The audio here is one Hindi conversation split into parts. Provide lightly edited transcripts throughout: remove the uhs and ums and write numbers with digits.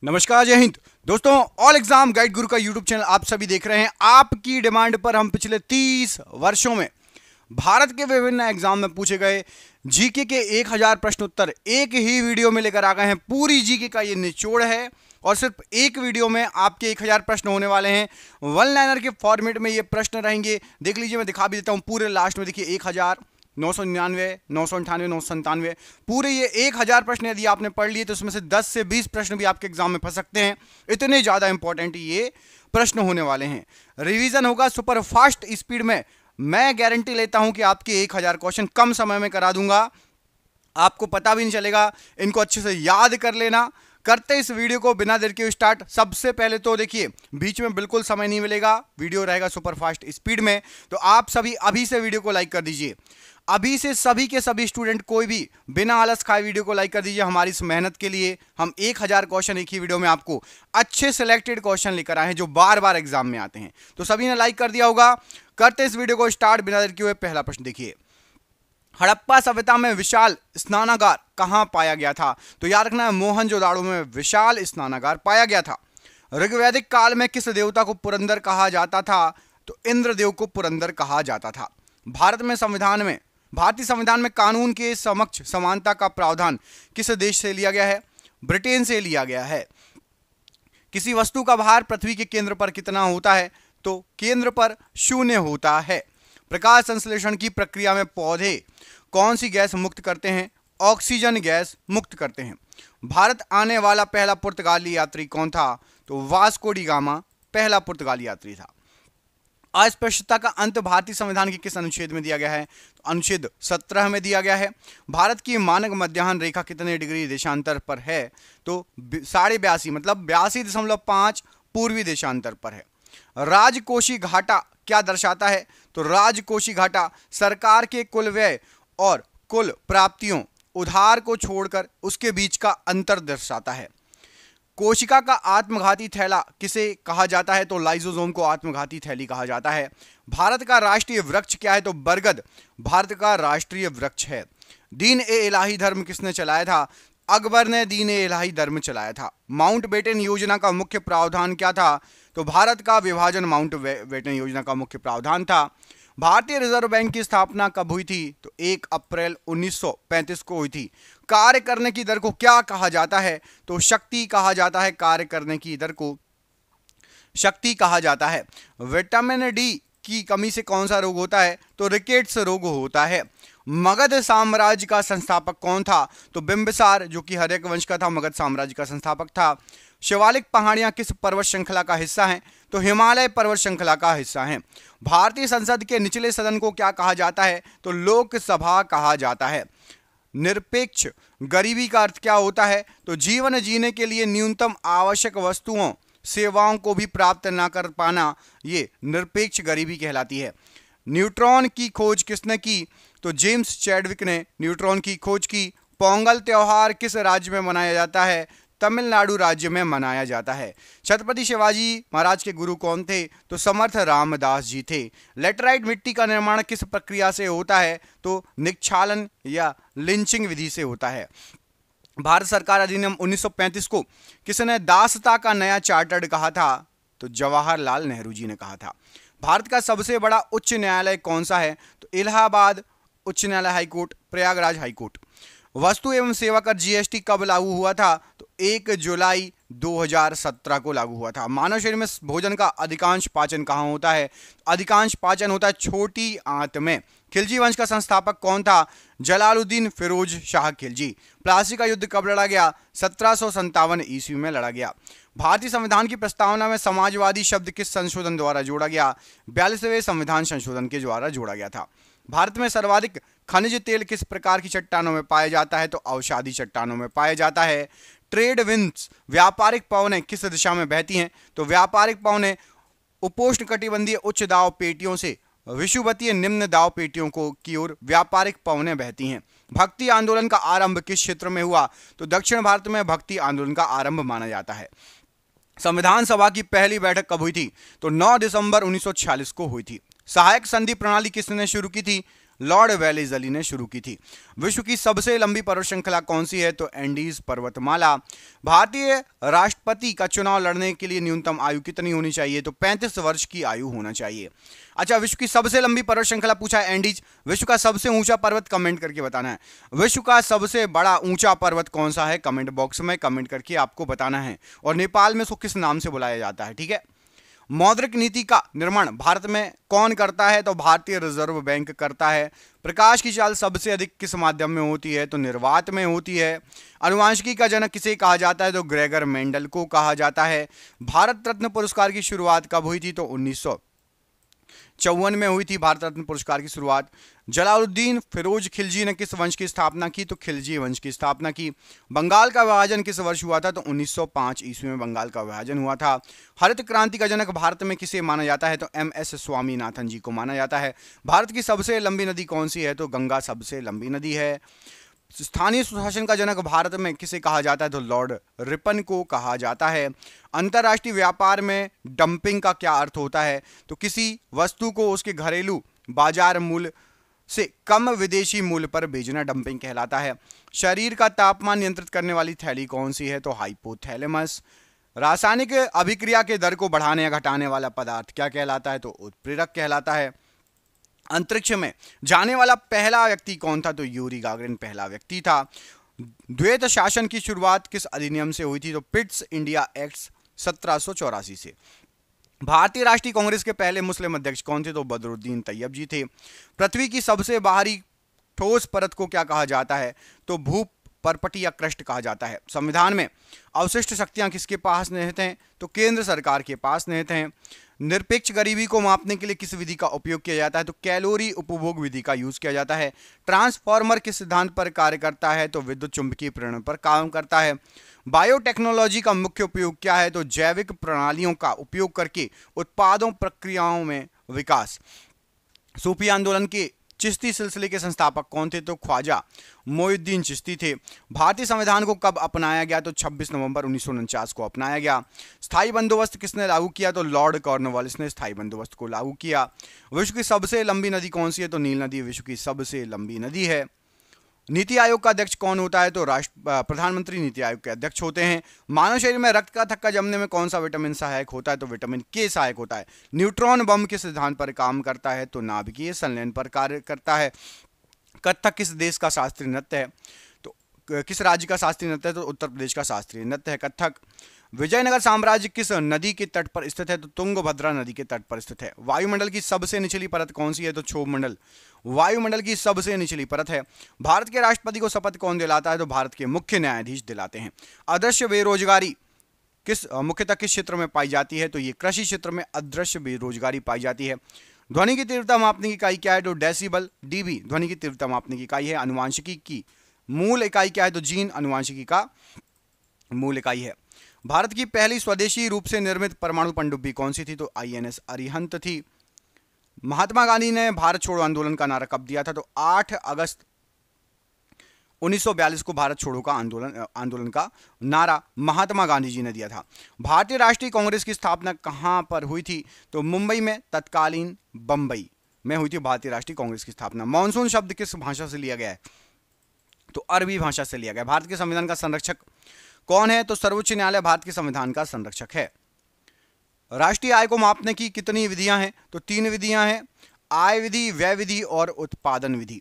नमस्कार, जय हिंद दोस्तों। ऑल एग्जाम गाइड गुरु का यूट्यूब चैनल आप सभी देख रहे हैं। आपकी डिमांड पर हम पिछले 30 वर्षों में भारत के विभिन्न एग्जाम में पूछे गए जीके के 1000 प्रश्न उत्तर एक ही वीडियो में लेकर आ गए हैं। पूरी जीके का ये निचोड़ है और सिर्फ एक वीडियो में आपके 1000 प्रश्न होने वाले हैं। वन लाइनर के फॉर्मेट में ये प्रश्न रहेंगे। देख लीजिए, मैं दिखा भी देता हूं। पूरे लास्ट में देखिए 1000, 999, 998, 997, पूरे ये 1000 प्रश्न यदि आपने पढ़ लिए तो उसमें से 10 से 20 प्रश्न भी आपके एग्जाम में फंस सकते हैं। इतने ज्यादा इंपॉर्टेंट ये प्रश्न होने वाले हैं। रिवीजन होगा सुपर फास्ट स्पीड में। मैं गारंटी लेता हूं कि आपके 1000 क्वेश्चन कम समय में करा दूंगा, आपको पता भी नहीं चलेगा। इनको अच्छे से याद कर लेना। करते इस वीडियो को बिना देर के स्टार्ट। सबसे पहले तो देखिए, बीच में बिल्कुल समय नहीं मिलेगा, वीडियो रहेगा सुपर फास्ट स्पीड में। तो आप सभी अभी से वीडियो को लाइक कर दीजिए। अभी से सभी के सभी स्टूडेंट कोई भी बिना आलस खाए वीडियो को लाइक कर दीजिए। हमारी इस मेहनत के लिए हम 1000 क्वेश्चन एक ही वीडियो में आपको अच्छे सिलेक्टेड क्वेश्चन लेकर आए हैं जो बार बार एग्जाम में आते हैं। तो सभी ने लाइक कर दिया होगा। करते इस वीडियो को स्टार्ट बिना देर किए। पहला प्रश्न देखिए, हड़प्पा सभ्यता में विशाल स्नानागार कहां पाया गया था? तो याद रखना है, मोहनजोदाड़ो में विशाल स्नानागार पाया गया था। ऋग्वैदिक काल में किस देवता को पुरंदर कहा जाता था? तो इंद्रदेव को पुरंदर कहा जाता था। भारतीय संविधान में कानून के समक्ष समानता का प्रावधान किस देश से लिया गया है? ब्रिटेन से लिया गया है। किसी वस्तु का भार पृथ्वी के केंद्र पर कितना होता है? तो केंद्र पर 0 होता है। प्रकाश संश्लेषण की प्रक्रिया में पौधे कौन सी गैस मुक्त करते हैं? ऑक्सीजन गैस मुक्त करते हैं। भारत आने वाला पहला पुर्तगाली यात्री कौन था? तो वास्को डी गामा पहला पुर्तगाली यात्री था। अस्पृश्यता का अंत भारतीय संविधान के किस अनुच्छेद में दिया गया है? तो अनुच्छेद 17 में दिया गया है। भारत की मानक मध्याह्न रेखा कितने डिग्री देशांतर पर है? तो 82.5 मतलब 82.5 पूर्वी देशांतर पर है। राजकोषीय घाटा क्या दर्शाता है? तो राजकोषीय घाटा सरकार के कुल व्यय और कुल प्राप्तियों उधार को छोड़कर उसके बीच का अंतर दर्शाता है। कोशिका का आत्मघाती थैला किसे कहा जाता है? तो लाइसोसोम को आत्मघाती थैली कहा जाता है। भारत का राष्ट्रीय वृक्ष क्या है? तो बरगद भारत का राष्ट्रीय वृक्ष है। दीन ए इलाही धर्म किसने चलाया था? अकबर ने दीन ए इलाही धर्म चलाया था। माउंटबेटन योजना का मुख्य प्रावधान क्या था? तो भारत का विभाजन माउंटबेटन योजना का मुख्य प्रावधान था। भारतीय रिजर्व बैंक की स्थापना कब हुई थी? तो 1 अप्रैल 1935 को हुई थी। कार्य करने की दर को क्या कहा जाता है? तो शक्ति कहा जाता है। कार्य करने की दर को शक्ति कहा जाता है। विटामिन डी की कमी से कौन सा रोग होता है? तो रिकेट्स रोग होता है। मगध साम्राज्य का संस्थापक कौन था? तो बिंबिसार, जो कि हर्यक वंश का था, मगध साम्राज्य का संस्थापक था। शिवालिक पहाड़ियां किस पर्वत श्रृंखला का हिस्सा हैं? तो हिमालय पर्वत श्रृंखला का हिस्सा हैं। भारतीय संसद के निचले सदन को क्या कहा जाता है? तो लोकसभा कहा जाता है। निरपेक्ष गरीबी का अर्थ क्या होता है? तो जीवन जीने के लिए न्यूनतम आवश्यक वस्तुओं सेवाओं को भी प्राप्त ना कर पाना, ये निरपेक्ष गरीबी कहलाती है। न्यूट्रॉन की खोज किसने की? तो जेम्स चैडविक ने न्यूट्रॉन की खोज की। पोंगल त्योहार किस राज्य में मनाया जाता है? तमिलनाडु राज्य में मनाया जाता है। छत्रपति शिवाजी महाराज के गुरु कौन थे? तो समर्थ रामदास जी थे। लेटराइट मिट्टी का निर्माण किस प्रक्रिया से होता है? तो निक्षालन या लिंचिंग विधि से होता है। भारत सरकार अधिनियम 1935 को किसने दासता का नया चार्टर्ड कहा था? तो जवाहरलाल नेहरू जी ने कहा था। भारत का सबसे बड़ा उच्च न्यायालय कौन सा है? तो इलाहाबाद उच्च न्यायालय हाईकोर्ट, प्रयागराज हाईकोर्ट। वस्तु एवं सेवा कर जीएसटी कब लागू हुआ था? तो 1 जुलाई 2017 को लागू हुआ था। मानव शरीर में भोजन का अधिकांश पाचन कहाँ होता है? अधिकांश पाचन होता है छोटी आंत में। खिलजी वंश का संस्थापक कौन था? जलालुद्दीन फिरोज शाह खिलजी। प्लासी का युद्ध कब लड़ा गया? 1757 ईस्वी में लड़ा गया। भारतीय संविधान की प्रस्तावना में समाजवादी शब्द किस संशोधन द्वारा जोड़ा गया? 42वें संविधान संशोधन के द्वारा जोड़ा गया था। भारत में सर्वाधिक खनिज तेल किस प्रकार की चट्टानों में पाया जाता है? तो अवसादी चट्टानों में पाया जाता है। ट्रेड विंड्स व्यापारिक पवनें किस दिशा में बहती हैं? तो व्यापारिक पवनें उपोष्णकटिबंधीय उच्च दाब पेटियों से विषुवतीय निम्न दाब पेटियों को की ओर व्यापारिक पवनें बहती हैं। भक्ति आंदोलन का आरंभ किस क्षेत्र में हुआ? तो दक्षिण भारत में भक्ति आंदोलन का आरंभ माना जाता है। संविधान सभा की पहली बैठक कब हुई थी? तो 9 दिसंबर 1946 को हुई थी। सहायक संधि प्रणाली किसने शुरू की थी? लॉर्ड वेलेज़ली ने शुरू की थी। विश्व की सबसे लंबी पर्वत श्रृंखला कौन सी है? तो एंडीज पर्वतमाला। भारतीय राष्ट्रपति का चुनाव लड़ने के लिए न्यूनतम आयु कितनी होनी चाहिए? तो 35 वर्ष की आयु होना चाहिए। अच्छा, विश्व की सबसे लंबी पर्वत श्रृंखला पूछा है एंडीज। विश्व का सबसे ऊंचा पर्वत कमेंट करके बताना है। विश्व का सबसे बड़ा ऊंचा पर्वत कौन सा है? कमेंट बॉक्स में कमेंट करके आपको बताना है। और नेपाल में उसको किस नाम से बुलाया जाता है, ठीक है। मौद्रिक नीति का निर्माण भारत में कौन करता है? तो भारतीय रिजर्व बैंक करता है। प्रकाश की चाल सबसे अधिक किस माध्यम में होती है? तो निर्वात में होती है। आनुवांशिकी का जनक किसे कहा जाता है? तो ग्रेगर मेंडल को कहा जाता है। भारत रत्न पुरस्कार की शुरुआत कब हुई थी? तो 1954 में हुई थी भारत रत्न पुरस्कार की शुरुआत। जलालुद्दीन फिरोज खिलजी ने किस वंश की स्थापना की? तो खिलजी वंश की स्थापना की। बंगाल का विभाजन किस वर्ष हुआ था? तो 1905 ईस्वी में बंगाल का विभाजन हुआ था। हरित क्रांति का जनक भारत में किसे माना जाता है? तो MS स्वामीनाथन जी को माना जाता है। भारत की सबसे लंबी नदी कौन सी है? तो गंगा सबसे लंबी नदी है। स्थानीय सुशासन का जनक भारत में किसे कहा जाता है? तो लॉर्ड रिपन को कहा जाता है। अंतरराष्ट्रीय व्यापार में डंपिंग का क्या अर्थ होता है? तो किसी वस्तु को उसके घरेलू बाजार मूल्य से कम विदेशी मूल्य पर बेचना डंपिंग कहलाता है। शरीर का तापमान नियंत्रित करने वाली थैली कौन सी है? तो हाइपोथैलेमस। रासायनिक अभिक्रिया के दर को बढ़ाने या घटाने वाला पदार्थ क्या कहलाता है? तो उत्प्रेरक कहलाता है। अंतरिक्ष में जाने वाला पहला व्यक्ति कौन था? तो यूरी गागरिन पहला व्यक्ति था। द्वैत शासन की शुरुआत किस अधिनियम से हुई थी? तो पिट्स इंडिया एक्ट 1784 से। भारतीय राष्ट्रीय कांग्रेस के पहले मुस्लिम अध्यक्ष कौन थे? तो बदरुद्दीन तैयब जी थे। पृथ्वी की सबसे बाहरी ठोस परत को क्या कहा जाता है? तो भू परपटी या क्रस्ट कहा जाता है। संविधान में अवशिष्ट शक्तियां किसके पास निहित हैं? तो केंद्र सरकार के पास निहित हैं। निरपेक्ष गरीबी को मापने के लिए किस विधि का उपयोग किया जाता है? तो कैलोरी उपभोग विधि का यूज किया जाता है। ट्रांसफार्मर किस सिद्धांत पर कार्य करता है? तो विद्युत चुंबकीय प्रेरण पर काम करता है। बायोटेक्नोलॉजी का मुख्य उपयोग क्या है? तो जैविक प्रणालियों का उपयोग करके उत्पादों प्रक्रियाओं में विकास। सूफी आंदोलन के चिश्ती सिलसिले के संस्थापक कौन थे? तो ख्वाजा मोइनुद्दीन चिश्ती थे। भारतीय संविधान को कब अपनाया गया? तो 26 नवंबर 1949 को अपनाया गया। स्थायी बंदोबस्त किसने लागू किया? तो लॉर्ड कॉर्नवालिस ने स्थायी बंदोबस्त को लागू किया। विश्व की सबसे लंबी नदी कौन सी है? तो नील नदी विश्व की सबसे लंबी नदी है। नीति आयोग का अध्यक्ष कौन होता है? तो प्रधानमंत्री नीति आयोग के अध्यक्ष होते हैं। मानव शरीर में रक्त का थक्का जमने में कौन सा विटामिन सहायक होता है? तो विटामिन के सहायक होता है। न्यूट्रॉन बम किस सिद्धांत पर काम करता है? तो नाभिकीय संलयन पर कार्य करता है। कथक किस देश का शास्त्रीय नृत्य है? तो किस राज्य का शास्त्रीय नृत्य है? तो उत्तर प्रदेश का शास्त्रीय नृत्य है कथक। विजयनगर साम्राज्य किस नदी के तट पर स्थित है? तो तुंगभद्रा नदी के तट पर स्थित है। वायुमंडल की सबसे निचली परत कौन सी है? तो क्षोभ मंडल वायुमंडल की सबसे निचली परत है। भारत के राष्ट्रपति को शपथ कौन दिलाता है? तो भारत के मुख्य न्यायाधीश दिलाते हैं। अदृश्य बेरोजगारी मुख्यतः किस क्षेत्र में पाई जाती है? तो ये कृषि क्षेत्र में अदृश्य बेरोजगारी पाई जाती है। ध्वनि की तीव्रता मापने की इकाई क्या है? तो डेसिबल। डीबी ध्वनि की तीव्रता मापने की इकाई है। अनुवांशिकी की मूल इकाई क्या है? तो जीन अनुवांशिकी का मूल इकाई है। भारत की पहली स्वदेशी रूप से निर्मित परमाणु पनडुब्बी कौन सी थी? तो INS अरिहंत थी। महात्मा गांधी ने भारत छोड़ो आंदोलन का नारा कब दिया था? तो 8 अगस्त 1942 को भारत छोड़ो का आंदोलन का नारा महात्मा गांधी जी ने दिया था। भारतीय राष्ट्रीय कांग्रेस की स्थापना कहां पर हुई थी? तो मुंबई में तत्कालीन बंबई में हुई थी भारतीय राष्ट्रीय कांग्रेस की स्थापना। मानसून शब्द किस भाषा से लिया गया है? तो अरबी भाषा से लिया गया। भारत के संविधान का संरक्षक कौन है? तो सर्वोच्च न्यायालय भारत के संविधान का संरक्षक है। राष्ट्रीय आय को मापने की कितनी विधियां हैं? तो 3 विधियां हैं। आय विधि, व्यय विधि और उत्पादन विधि।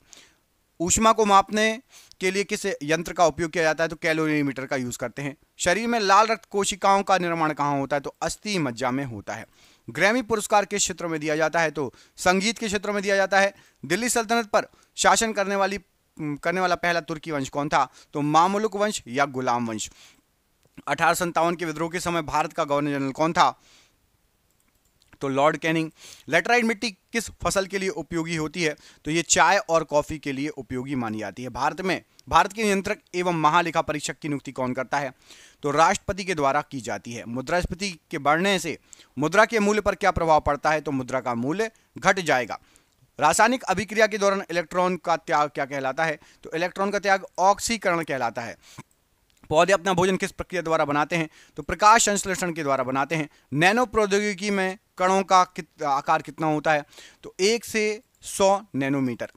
ऊष्मा को मापने के लिए किस यंत्र का उपयोग किया जाता है? तो कैलोरीमीटर का यूज करते हैं। शरीर में लाल रक्त कोशिकाओं का निर्माण कहां होता है? तो अस्थि मज्जा में होता है। ग्रैमी पुरस्कार किस क्षेत्र में दिया जाता है? तो संगीत के क्षेत्र में दिया जाता है। दिल्ली सल्तनत पर शासन करने वाला पहला तुर्की वंश कौन था? तो मामलुक वंश या गुलाम वंश। 1857 के विद्रोह के समय भारत का गवर्नर जनरल कौन था? तो लॉर्ड कैनिंग। लेटराइट मिट्टी किस फसल के लिए उपयोगी होती है? तो ये चाय और कॉफी के लिए उपयोगी मानी जाती है। भारत के नियंत्रक एवं महालेखा परीक्षक की नियुक्ति कौन करता है? तो राष्ट्रपति के द्वारा की जाती है। मुद्रास्फीति के बढ़ने से मुद्रा के मूल्य पर क्या प्रभाव पड़ता है? तो मुद्रा का मूल्य घट जाएगा। रासायनिक अभिक्रिया के दौरान इलेक्ट्रॉन का त्याग क्या कहलाता है? तो इलेक्ट्रॉन का त्याग ऑक्सीकरण कहलाता है। पौधे अपना भोजन किस प्रक्रिया द्वारा बनाते हैं? तो प्रकाश संश्लेषण के द्वारा बनाते हैं। नैनो प्रौद्योगिकी में कणों का आकार कितना होता है? तो 1 से 100 नैनोमीटर।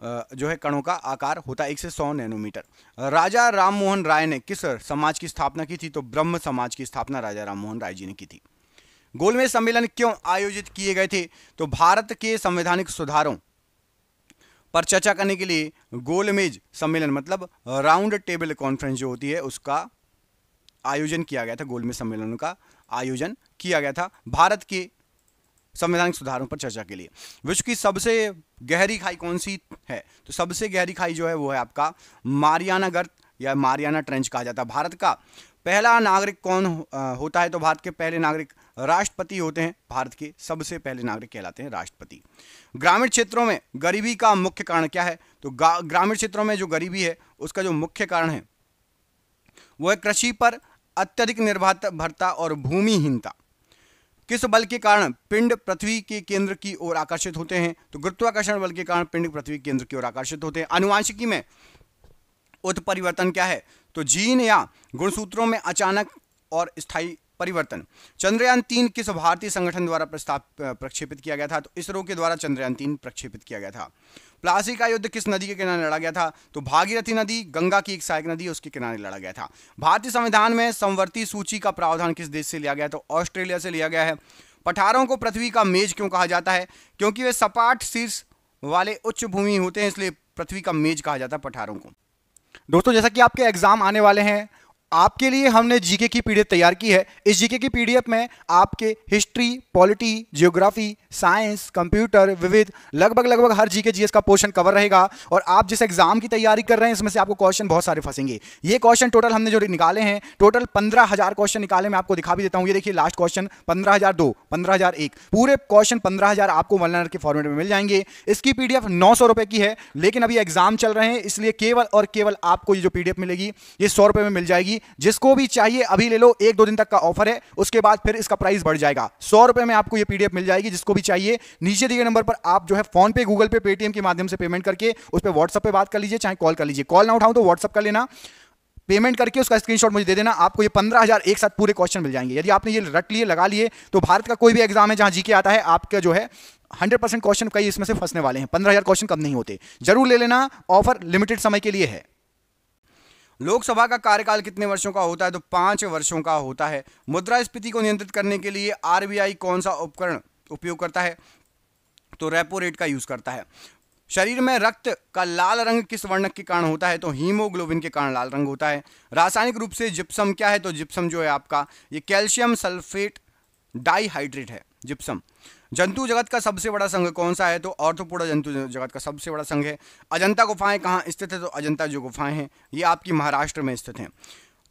जो है कणों का आकार होता है 1 से 100 नैनोमीटर। राजा राममोहन राय ने किस समाज की स्थापना की थी? तो ब्रह्म समाज की स्थापना राजा राममोहन राय जी ने की थी। गोलमेज सम्मेलन क्यों आयोजित किए गए थे? तो भारत के संवैधानिक सुधारों पर चर्चा करने के लिए गोलमेज सम्मेलन मतलब राउंड टेबल कॉन्फ्रेंस जो होती है उसका आयोजन किया गया था। गोलमेज सम्मेलन का आयोजन किया गया था भारत के संवैधानिक सुधारों पर चर्चा के लिए। विश्व की सबसे गहरी खाई कौन सी है? तो सबसे गहरी खाई जो है वो है आपका मारियाना गर्त या मारियाना ट्रेंच कहा जाता है। भारत का पहला नागरिक कौन होता है? तो भारत के पहले नागरिक राष्ट्रपति होते हैं। भारत के सबसे पहले नागरिक कहलाते हैं राष्ट्रपति। ग्रामीण क्षेत्रों में गरीबी का मुख्य कारण क्या है? तो ग्रामीण क्षेत्रों में जो गरीबी है उसका जो मुख्य कारण है वो है कृषि पर अत्यधिक निर्भरता और भूमिहीनता। किस बल के कारण पिंड पृथ्वी के केंद्र की ओर आकर्षित होते हैं? तो गुरुत्वाकर्षण बल के कारण पिंड पृथ्वी के केंद्र की ओर आकर्षित होते हैं। आनुवांशिकी में उत्परिवर्तन क्या है? तो जीन या गुणसूत्रों में अचानक और स्थायी परिवर्तन। चंद्रयान 3 किस भारतीय संगठन द्वारा प्रक्षेपित किया गया था? तो इसरो के द्वारा चंद्रयान 3 प्रक्षेपित किया गया था। प्लासी का युद्ध किस नदी के किनारे लड़ा गया था? तो भागीरथी नदी, गंगा की एक सहायक नदी है उसके किनारे लड़ा गया था। भारतीय संविधान में समवर्ती सूची का प्रावधान किस देश से लिया गया? तो ऑस्ट्रेलिया से लिया गया है। पठारों को पृथ्वी का मेज क्यों कहा जाता है? क्योंकि वे सपाट शीर्ष वाले उच्च भूमि होते हैं, इसलिए पृथ्वी का मेज कहा जाता है पठारों को। दोस्तों, जैसा कि आपके एग्जाम आने वाले हैं, आपके लिए हमने जीके की पीडीएफ तैयार की है। इस जीके की पीडीएफ में आपके history, polity, geography, science, computer, विविध लगभग हर जीके जीएस का पोर्शन कवर रहेगा। और आप जिस एग्जाम की तैयारी कर रहे हैं इसमें से आपको क्वेश्चन बहुत सारे फंसेंगे। ये क्वेश्चन टोटल हमने जो निकाले हैं, टोटल 15,000 क्वेश्चन निकाले। मैं आपको दिखा भी देता हूं। ये देखिए लास्ट क्वेश्चन 15,002, 15,001, पूरे क्वेश्चन 15,000 आपको वन लाइनर के फॉर्मेट में मिल जाएंगे। इसकी पीडीएफ 900 रुपए की है, लेकिन अभी एग्जाम चल रहे हैं इसलिए केवल और केवल आपको ये जो पीडीएफ मिलेगी ये 100 रुपए में मिल जाएगी। जिसको भी चाहिए अभी ले लो, 1-2 दिन तक का ऑफर है, उसके बाद फिर इसका प्राइस बढ़ जाएगा। 100 रुपए में आपको ये पीडीएफ मिल जाएगी। जिसको भी चाहिए नीचे दिए गए नंबर पर आप जो है फोन पे, गूगल पे, पेटीएम के माध्यम से पेमेंट करके उस पर व्हाट्सएप पे बात कर लीजिए, चाहे कॉल कर लीजिए। कॉल ना उठाऊं तो व्हाट्सएप कर लेना, पेमेंट करके उसका स्क्रीनशॉट मुझे दे देना। आपको ये 15,000 एक साथ पूरे क्वेश्चन मिल जाएंगे। यदि आपने ये रट लिए, लगा लिए, तो भारत का कोई भी एग्जाम है जहां जीके आता है, आपका जो है 100% क्वेश्चन कई इसमें से फंसने वाले हैं। 15,000 क्वेश्चन कम नहीं होते। जरूर ले लेना, ऑफर लिमिटेड समय के लिए है। लोकसभा का कार्यकाल कितने वर्षों का होता है? तो 5 वर्षों का होता है। मुद्रास्फीति को नियंत्रित करने के लिए आरबीआई कौन सा उपकरण उपयोग करता है? तो रेपो रेट का यूज करता है। शरीर में रक्त का लाल रंग किस वर्णक के कारण होता है? तो हीमोग्लोबिन के कारण लाल रंग होता है। रासायनिक रूप से जिप्सम क्या है? तो जिप्सम जो है आपका ये कैल्शियम सल्फेट डाइहाइड्रेट है, जिप्सम। जंतु जगत का सबसे बड़ा संघ कौन सा है? तो ऑर्थोपोडा जंतु जगत का सबसे बड़ा संघ है। अजंता गुफाएं कहाँ स्थित है? तो अजंता जो गुफाएं हैं ये आपकी महाराष्ट्र में स्थित हैं।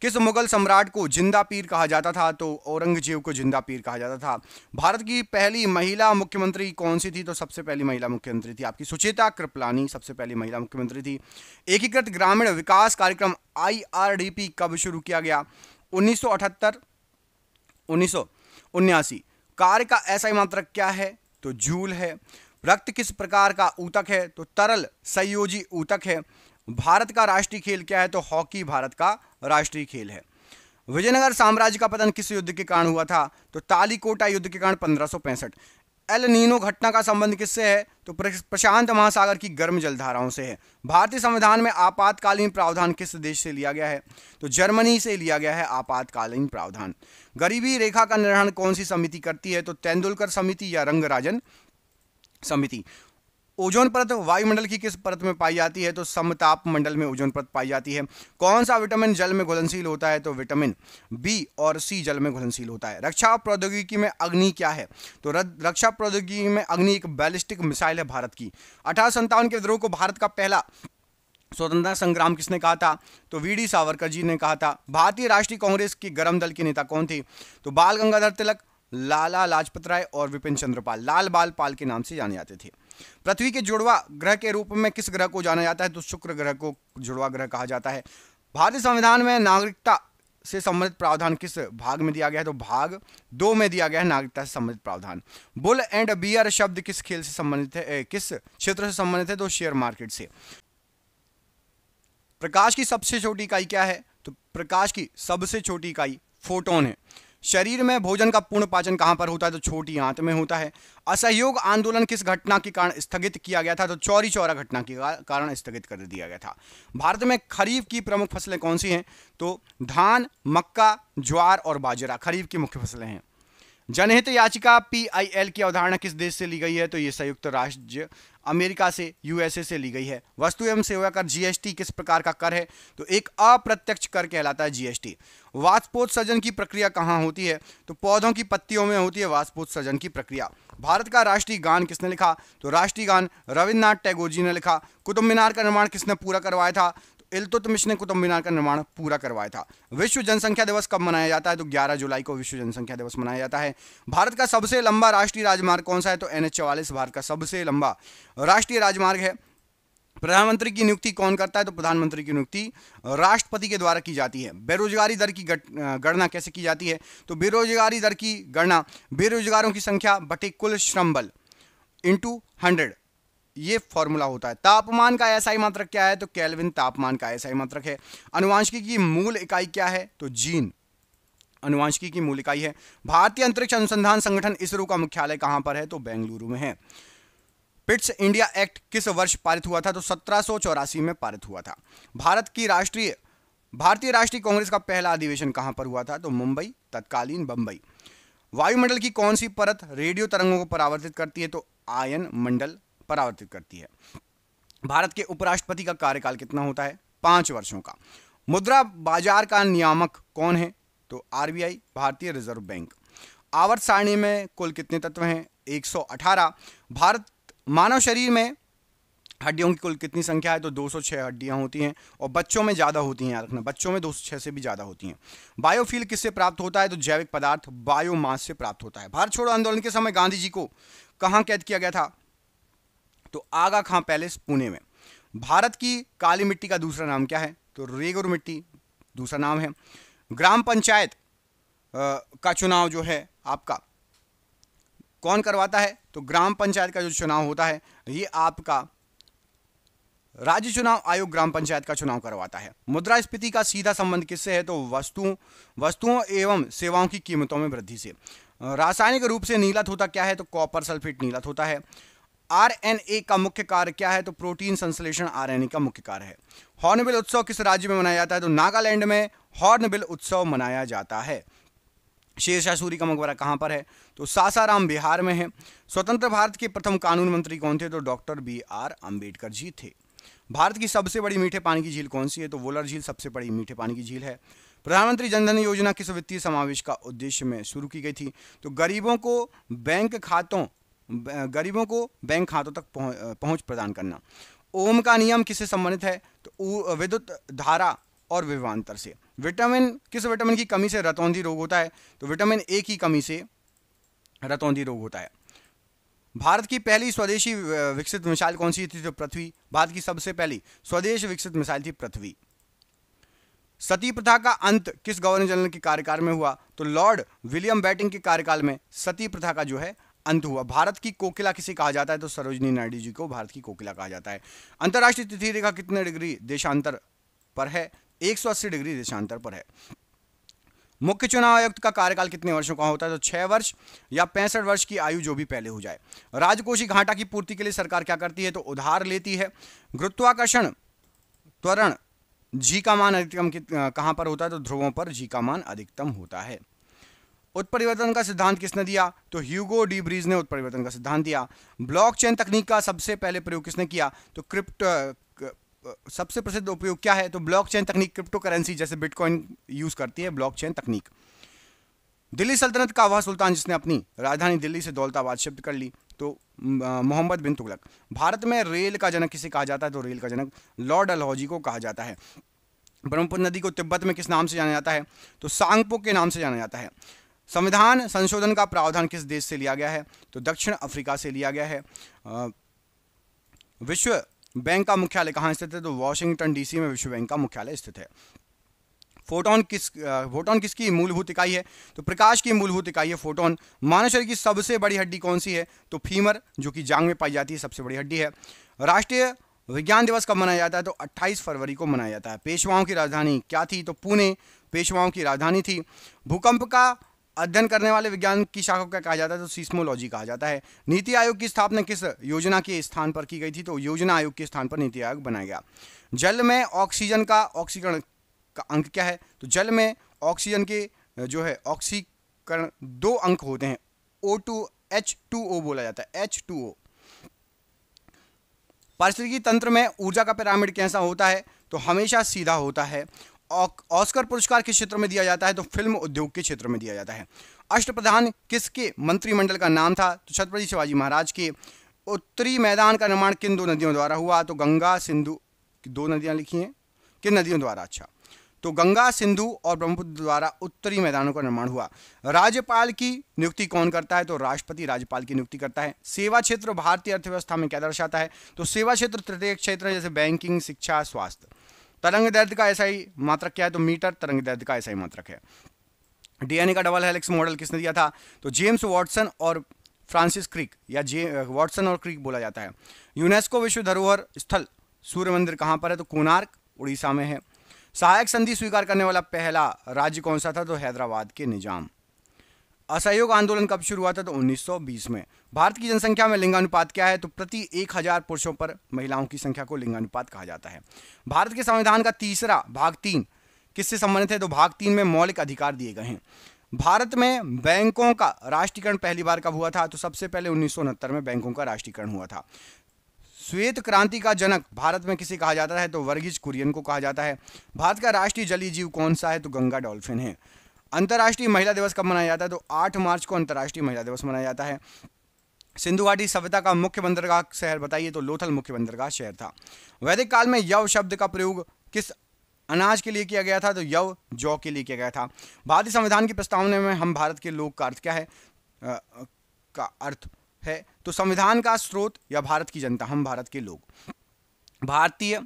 किस मुगल सम्राट को जिंदा पीर कहा जाता था? तो औरंगजेब को जिंदा पीर कहा जाता था। भारत की पहली महिला मुख्यमंत्री कौन सी थी? तो सबसे पहली महिला मुख्यमंत्री थी आपकी सुचेता कृपलानी, सबसे पहली महिला मुख्यमंत्री थी। एकीकृत ग्रामीण विकास कार्यक्रम IRDP कब शुरू किया गया? 1978, 1979। कार्य का ऐसा मात्रक क्या है? तो जूल है। रक्त किस प्रकार का ऊतक है? तो तरल संयोजी ऊतक है। भारत का राष्ट्रीय खेल क्या है? तो हॉकी भारत का राष्ट्रीय खेल है। विजयनगर साम्राज्य का पतन किस युद्ध के कारण हुआ था? तो तालीकोटा युद्ध के कारण 1565। एल नीनो घटना का संबंध किससे है? तो प्रशांत महासागर की गर्म जलधाराओं से है। भारतीय संविधान में आपातकालीन प्रावधान किस देश से लिया गया है? तो जर्मनी से लिया गया है आपातकालीन प्रावधान। गरीबी रेखा का निर्धारण कौन सी समिति करती है? तो तेंदुलकर समिति या रंगराजन समिति। ओजोन परत वायुमंडल की किस परत में पाई जाती है? तो समताप मंडल में ओजोन परत पाई जाती है। कौन सा विटामिन जल में घुलनशील होता है? तो विटामिन बी और सी जल में घुलनशील होता है। रक्षा प्रौद्योगिकी में अग्नि क्या है? तो रक्षा प्रौद्योगिकी में अग्नि एक बैलिस्टिक मिसाइल है भारत की। 1857 के विद्रोह को भारत का पहला स्वतंत्रता संग्राम किसने कहा था? तो वीडी सावरकर जी ने कहा था। भारतीय राष्ट्रीय कांग्रेस के गर्म दल के नेता कौन थे? तो बाल गंगाधर तिलक, लाला लाजपत राय और विपिन चंद्र पाल, लाल बाल पाल के नाम से जाने जाते थे। पृथ्वी के जुड़वा ग्रह के रूप में किस ग्रह को जाना जाता है? तो शुक्र ग्रह को जुड़वा ग्रह कहा जाता है। भारतीय संविधान में नागरिकता से संबंधित प्रावधान किस भाग में दिया गया है? तो भाग 2 में दिया गया है नागरिकता से संबंधित प्रावधान। बुल एंड बियर शब्द किस खेल से संबंधित है? किस क्षेत्र से संबंधित है? तो शेयर मार्केट से। प्रकाश की सबसे छोटी इकाई क्या है? तो प्रकाश की सबसे छोटी इकाई फोटोन है। शरीर में भोजन का पूर्ण पाचन कहां पर होता है? तो छोटी आंत में होता है। असहयोग आंदोलन किस घटना के कारण स्थगित किया गया था? तो चौरी चौरा घटना के कारण स्थगित कर दिया गया था। भारत में खरीफ की प्रमुख फसलें कौन सी हैं? तो धान, मक्का, ज्वार और बाजरा खरीफ की मुख्य फसलें हैं। जनहित याचिका PIL की अवधारणा किस देश से ली गई है? तो ये संयुक्त राज्य अमेरिका से, USA से ली गई है। वस्तु एवं सेवा कर GST किस प्रकार का कर है? तो एक अप्रत्यक्ष कर कहलाता है GST। वाष्पोत्सर्जन की प्रक्रिया कहाँ होती है? तो पौधों की पत्तियों में होती है वाष्पोत्सर्जन की प्रक्रिया। भारत का राष्ट्रीय गान किसने लिखा? तो राष्ट्रीय गान रविन्द्रनाथ टैगोर जी ने लिखा। कुतुब मीनार का निर्माण किसने पूरा करवाया था? इल्तुतमिश ने कुतुब मीनार का निर्माण पूरा करवाया था। विश्व जनसंख्या दिवस कब मनाया जाता है? तो 11 जुलाई को विश्व जनसंख्या दिवस मनाया जाता है। भारत का सबसे लंबा राष्ट्रीय राजमार्ग कौन सा है? तो NH-44 भारत का सबसे लंबा राष्ट्रीय राजमार्ग है। प्रधानमंत्री की नियुक्ति कौन करता है? तो प्रधानमंत्री की नियुक्ति राष्ट्रपति के द्वारा की जाती है। बेरोजगारी दर की गणना कैसे की जाती है? तो बेरोजगारी दर की गणना बेरोजगारों की संख्या बटे कुल श्रम बल इंटू 100, ये फॉर्मूला होता है। तापमान का SI मात्रक क्या है? तो केल्विन तापमान का SI मात्रक है। अनुवांशिकी की मूल इकाई क्या है? तो जीन अनुवांशिकी की मूल इकाई है। भारतीय अंतरिक्ष अनुसंधान संगठन इसरो का मुख्यालय कहां पर है? तो बेंगलुरु में है। पिट्स इंडिया एक्ट किस वर्ष पारित हुआ था? तो 1784 में पारित हुआ था। भारतीय राष्ट्रीय कांग्रेस का पहला अधिवेशन कहां पर हुआ था? तो मुंबई, तत्कालीन बंबई। वायुमंडल की कौन सी परत रेडियो तरंगों को परावर्तित करती है? तो आयन मंडल परावर्तित करती है। भारत के उपराष्ट्रपति का कार्यकाल कितना होता है? 5 वर्षों का। मुद्रा बाजार का नियामक कौन है? तो RBI, भारतीय रिजर्व बैंक। आवर्त सारणी में कुल कितने तत्व हैं? 118। मानव शरीर में हड्डियों की कुल कितनी संख्या है? तो 206 हड्डियां होती हैं और बच्चों में ज्यादा होती हैं, याद रखना, बच्चों में 206 से भी ज्यादा होती हैं। बायोफ्यूल किससे प्राप्त होता है? तो जैविक पदार्थ बायोमास से प्राप्त होता है। भारत छोड़ो आंदोलन के समय गांधी जी को कहां कैद किया गया था? तो आगा खां पैलेस, पुणे में। भारत की काली मिट्टी का दूसरा नाम क्या है? तो रेगुर मिट्टी दूसरा नाम है। ग्राम पंचायत का चुनाव जो है आपका कौन करवाता है? तो ग्राम पंचायत का जो चुनाव होता है ये आपका राज्य चुनाव आयोग ग्राम पंचायत का चुनाव करवाता है। मुद्रास्फीति का सीधा संबंध किससे है? तो वस्तुओं एवं सेवाओं की कीमतों में वृद्धि से। रासायनिक रूप से नीलत होता क्या है? तो कॉपर सल्फेट नीलत होता है। RNA का मुख्य कार्य क्या है? तो प्रोटीन संश्लेषण RNA का मुख्य कार्य है। हॉर्नबिल उत्सव किस राज्य में मनाया जाता है? तो नागालैंड में हॉर्नबिल उत्सव मनाया जाता है। शेरशाह सूरी का मकबरा कहां पर है? तो सासाराम, बिहार में है। स्वतंत्र भारत के प्रथम कानून मंत्री कौन थे? तो डॉक्टर BR अम्बेडकर जी थे। भारत की सबसे बड़ी मीठे पानी की झील कौन सी है? तो वुलर झील सबसे बड़ी मीठे पानी की झील है। प्रधानमंत्री जनधन योजना किस वित्तीय समावेश का उद्देश्य में शुरू की गई थी? तो गरीबों को बैंक खातों तक पहुंच प्रदान करना। ओम का नियम किससे संबंधित है? तो विद्युत धारा और विभवांतर से। किस विटामिन की कमी से रतौंधी रोग होता है? तो विटामिन A की कमी से रतौंधी रोग होता है। भारत की पहली स्वदेशी विकसित मिसाइल कौन सी थी? तो पृथ्वी। भारत की सबसे पहली स्वदेश विकसित मिसाइल थी पृथ्वी। सती प्रथा का अंत किस गवर्नर जनरल के कार्यकाल में हुआ? तो लॉर्ड विलियम बेंटिंक के कार्यकाल में सती प्रथा का जो है अंत हुआ। भारत की कोकिला किसे कहा जाता है? तो सरोजिनी नायडू जी को भारत की कोकिला कहा जाता है। अंतरराष्ट्रीय तिथि रेखा कितने डिग्री देशांतर पर है? 180 डिग्री देशांतर पर है। मुख्य चुनाव आयुक्त का कार्यकाल कितने वर्षों का होता है? तो 6 वर्ष या 65 वर्ष की आयु, जो भी पहले हो जाए। राजकोषीय घाटा की पूर्ति के लिए सरकार क्या करती है? तो उधार लेती है। गुरुत्वाकर्षण त्वरण जी का मान अधिकतम कहां पर होता है? तो ध्रुवों पर जी का मान अधिकतम होता है। उत्परिवर्तन का सिद्धांत किसने दिया? तो ह्यूगो डी ब्रीज ने उत्परिवर्तन का सिद्धांत दिया। ब्लॉकचेन तकनीक का सबसे पहले प्रयोग किसने किया? तो सबसे प्रसिद्ध उपयोग क्या है? तो ब्लॉकचेन तकनीक क्रिप्टो करेंसी जैसे बिटकॉइन यूज करती है ब्लॉकचेन तकनीक। दिल्ली सल्तनत का वह सुल्तान जिसने अपनी राजधानी दिल्ली से दौलताबाद शिफ्ट कर ली? तो मोहम्मद बिन तुगलक। भारत में रेल का जनक किसे कहा जाता है? तो रेल का जनक लॉर्ड डलहौजी को कहा जाता है। ब्रह्मपुत्र नदी को तिब्बत में किस नाम से जाना जाता है? तो सांगपो के नाम से जाना जाता है। संविधान संशोधन का प्रावधान किस देश से लिया गया है? तो दक्षिण अफ्रीका से लिया गया है। विश्व बैंक का मुख्यालय कहाँ स्थित है? तो वॉशिंगटन DC में विश्व बैंक का मुख्यालय स्थित है। फोटोन किसकी मूलभूत इकाई है? तो प्रकाश की मूलभूत इकाई है फोटोन। मानव शरीर की सबसे बड़ी हड्डी कौन सी है? तो फीमर, जो कि जांग में पाई जाती है, सबसे बड़ी हड्डी है। राष्ट्रीय विज्ञान दिवस कब मनाया जाता है? तो 28 फरवरी को मनाया जाता है। पेशवाओं की राजधानी क्या थी? तो पुणे पेशवाओं की राजधानी थी। भूकंप का अध्ययन करने वाले विज्ञान की शाखा को क्या कहा जाता है? तो सीस्मोलॉजी कहा जाता है। नीति आयोग की स्थापना किस योजना के स्थान पर की गई थी? तो योजना आयोग के स्थान पर नीति आयोग बनाया गया। जल में ऑक्सीजन का ऑक्सीकरण का अंक क्या है? तो जल में ऑक्सीजन के जो है ऑक्सीकरण 2 अंक होते हैं। O2 H2O बोला जाता है, H2O। पारिस्थितिकी तंत्र में ऊर्जा का पिरामिड कैसा होता है? तो हमेशा सीधा होता है। ऑस्कर पुरस्कार किस क्षेत्र में दिया जाता है? तो फिल्म उद्योग के क्षेत्र में दिया जाता है। अष्टप्रधान किसके मंत्रिमंडल का नाम था? तो छत्रपति शिवाजी महाराज के। उत्तरी मैदान का निर्माण किन 2 नदियों द्वारा हुआ? तो गंगा सिंधु, 2 नदियां लिखी हैं, किन नदियों द्वारा? अच्छा, तो गंगा, सिंधु और ब्रह्मपुत्र द्वारा उत्तरी मैदानों का निर्माण हुआ। राज्यपाल की नियुक्ति कौन करता है? तो राष्ट्रपति राज्यपाल की नियुक्ति करता है। सेवा क्षेत्र भारतीय अर्थव्यवस्था में क्या दर्शाता है? तो सेवा क्षेत्र तृतीय क्षेत्र जैसे बैंकिंग, शिक्षा, स्वास्थ्य। तरंग दैर्ध्य का एसआई मात्रक क्या है? तो मीटर तरंग दैर्ध्य का एसआई मात्रक है। डीएनए का डबल हेलिक्स मॉडल किसने दिया था? तो जेम्स वॉटसन और फ्रांसिस क्रिक, या वॉटसन और क्रिक बोला जाता है। यूनेस्को विश्व धरोहर स्थल सूर्य मंदिर कहां पर है? तो कोणार्क उड़ीसा में है। सहायक संधि स्वीकार करने वाला पहला राज्य कौन सा था? तो हैदराबाद के निजाम। असहयोग आंदोलन कब शुरू हुआ था? तो 1920 में। भारत की जनसंख्या में लिंगानुपात क्या है? तो प्रति 1000 पुरुषों पर महिलाओं की संख्या को लिंगानुपात कहा जाता है। भारत के संविधान का तीसरा भाग 3 किससे संबंधित है? तो भाग 3 में मौलिक अधिकार दिए गए हैं। भारत में बैंकों का राष्ट्रीयकरण पहली बार कब हुआ था? तो सबसे पहले 1969 में बैंकों का राष्ट्रीयकरण हुआ था। श्वेत क्रांति का जनक भारत में किसे कहा जाता है? तो वर्गीज कुरियन को कहा जाता है। भारत का राष्ट्रीय जलीय जीव कौन सा है? तो गंगा डॉल्फिन है। अंतर्राष्ट्रीय महिला दिवस कब मनाया जाता है? तो 8 मार्च को अंतर्राष्ट्रीय महिला दिवस मनाया जाता है। सिंधु घाटी सभ्यता का मुख्य बंदरगाह शहर बताइए? तो लोथल मुख्य बंदरगाह शहर था। वैदिक काल में यव शब्द का प्रयोग किस अनाज के लिए किया गया था? तो यव जौ के लिए किया गया था। भारतीय संविधान की प्रस्तावना में हम भारत के लोग का अर्थ क्या है? का अर्थ है तो संविधान का स्रोत या भारत की जनता, हम भारत के लोग। भारतीय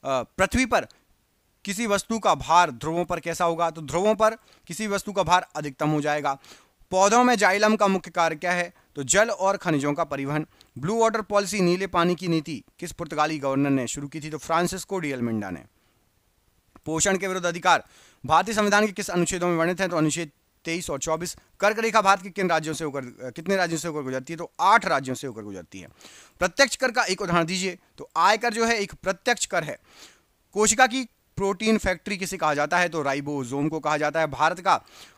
पृथ्वी पर किसी वस्तु का भार ध्रुवों पर कैसा होगा? तो ध्रुवों पर किसी वस्तु का भार अधिकतम हो जाएगा। पौधों में जाइलम का मुख्य कार्य क्या है? तो जल और खनिजों का परिवहन। ब्लू वाटर पॉलिसी, नीले पानी की नीति किस पुर्तगाली गवर्नर ने शुरू की थी? तो फ्रांसिस्को डी अल्मेंडा ने। पोषण के विरुद्ध अधिकार भारतीय संविधान के किस अनुच्छेदों में वर्णित है? तो अनुच्छेद 23 और 24। कर्क रेखा भारत के कितने राज्यों से होकर गुजरती है? तो 8 राज्यों से होकर गुजरती है। प्रत्यक्ष कर का एक उदाहरण दीजिए। तो आयकर जो है एक प्रत्यक्ष कर है। कोशिका की प्रोटीन फैक्ट्री किसे कहा जाता है? तो राइबोसोम को कहा जाता है। भारत का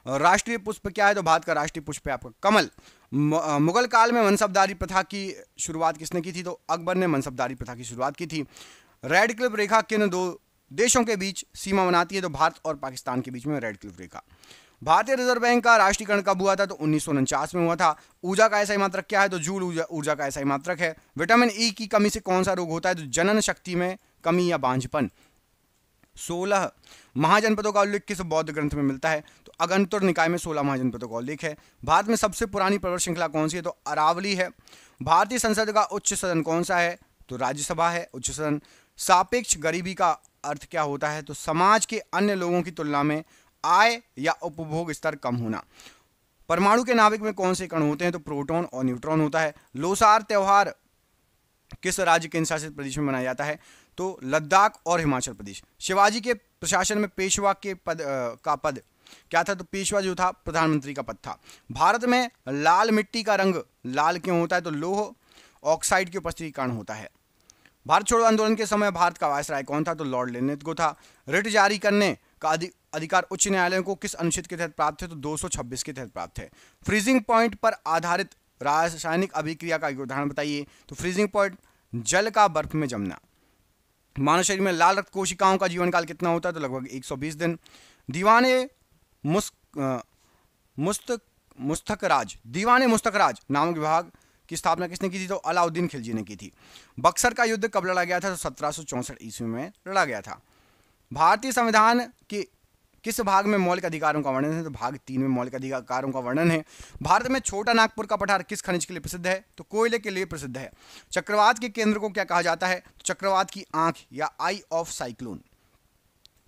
राष्ट्रीय पुष्प क्या है? तो भारत का राष्ट्रीय पुष्प है आपका कमल। मुगल काल में मनसबदारी प्रथा की शुरुआत किसने की थी? तो अकबर ने मनसबदारी प्रथा की शुरुआत की थी। रेड क्लिफ रेखा किन 2 देशों के बीच सीमा बनाती है? तो भारत और पाकिस्तान के बीच में रेड क्लिफ रेखा। भारतीय रिजर्व बैंक का राष्ट्रीयकरण कब हुआ था? तो 1949 में हुआ था। ऊर्जा का एसआई मात्रक क्या है? तो जूल ऊर्जा का एसआई मात्रक है। विटामिन ई की कमी से कौन सा रोग होता है? तो जनन शक्ति में कमी या बांझपन। 16 महाजनपदों का उल्लेख किस बौद्ध ग्रंथ में मिलता है? तो अगंतुर निकाय में 16 महाजनपदों का उल्लेख है। भारत में सबसे पुरानी पर्वत श्रृंखला कौन सी है? तो अरावली है। भारतीय संसद का उच्च सदन कौन सा है? तो राज्यसभा है उच्च सदन। सापेक्ष गरीबी का अर्थ क्या होता है? तो समाज के अन्य लोगों की तुलना में आय या उपभोग स्तर कम होना। परमाणु के नाभिक में कौन से कण होते हैं? तो प्रोटॉन और न्यूट्रॉन होता है। लोसार त्योहार किस राज्य केंद्र शासित प्रदेश में मनाया जाता है? तो लद्दाख और हिमाचल प्रदेश। शिवाजी के प्रशासन में पेशवा के पद क्या था? तो पेशवा जो था प्रधानमंत्री का पद था। भारत में लाल मिट्टी का रंग लाल क्यों होता है? तो लौह ऑक्साइड की उपस्थिति के कारण होता है। भारत छोड़ो आंदोलन के समय भारत का वायसराय कौन था? तो लॉर्ड लिनलिथगो था। रिट जारी करने का अधिकार उच्च न्यायालय को किस अनुच्छेद के तहत प्राप्त है? तो 226 के तहत प्राप्त है। फ्रीजिंग पॉइंट पर आधारित रासायनिक अभिक्रिया का एक उदाहरण बताइए। तो फ्रीजिंग पॉइंट जल का बर्फ में जमना। मानव शरीर में लाल रक्त कोशिकाओं का जीवन काल कितना होता है? तो लगभग 120 दिन। दीवाने मुस्तखराज नामक विभाग की स्थापना किसने की थी? तो अलाउद्दीन खिलजी ने की थी। बक्सर का युद्ध कब लड़ा गया था? तो 1764 ईस्वी में लड़ा गया था। भारतीय संविधान के किस भाग में मौलिक अधिकारों का वर्णन है? तो भाग 3 में मौलिक अधिकारों का वर्णन है। भारत में छोटा नागपुर का पठार किस खनिज के लिए प्रसिद्ध है? तो कोयले के लिए प्रसिद्ध है। चक्रवात के केंद्र को क्या कहा जाता है? तो चक्रवात की आंख या आई ऑफ साइक्लोन।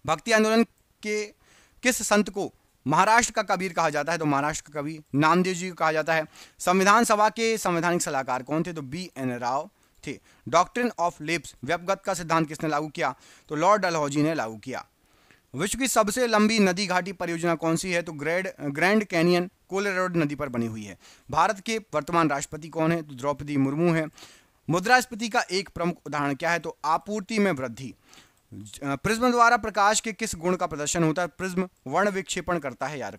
भक्ति आंदोलन के किस संत को महाराष्ट्र का कबीर कहा जाता है? तो महाराष्ट्र का कवि नामदेव जी को कहा जाता है। संविधान सभा के संवैधानिक सलाहकार कौन थे? तो BN राव थे। डॉक्ट्रिन ऑफ लेप्स व्यपगत का सिद्धांत किसने लागू किया? तो लॉर्ड डलहौजी ने लागू किया। विश्व की सबसे लंबी नदी घाटी परियोजना कौन सी है? तो ग्रैंड कैनियन कोलोराडो नदी पर बनी हुई है। भारत के वर्तमान राष्ट्रपति कौन है? तो द्रौपदी मुर्मू है। मुद्रास्फीति का एक प्रमुख उदाहरण क्या है? तो आपूर्ति में वृद्धि। प्रिज्म द्वारा प्रकाश के किस गुण का प्रदर्शन होता है? प्रिज्म वर्ण विक्षेपण करता है, याद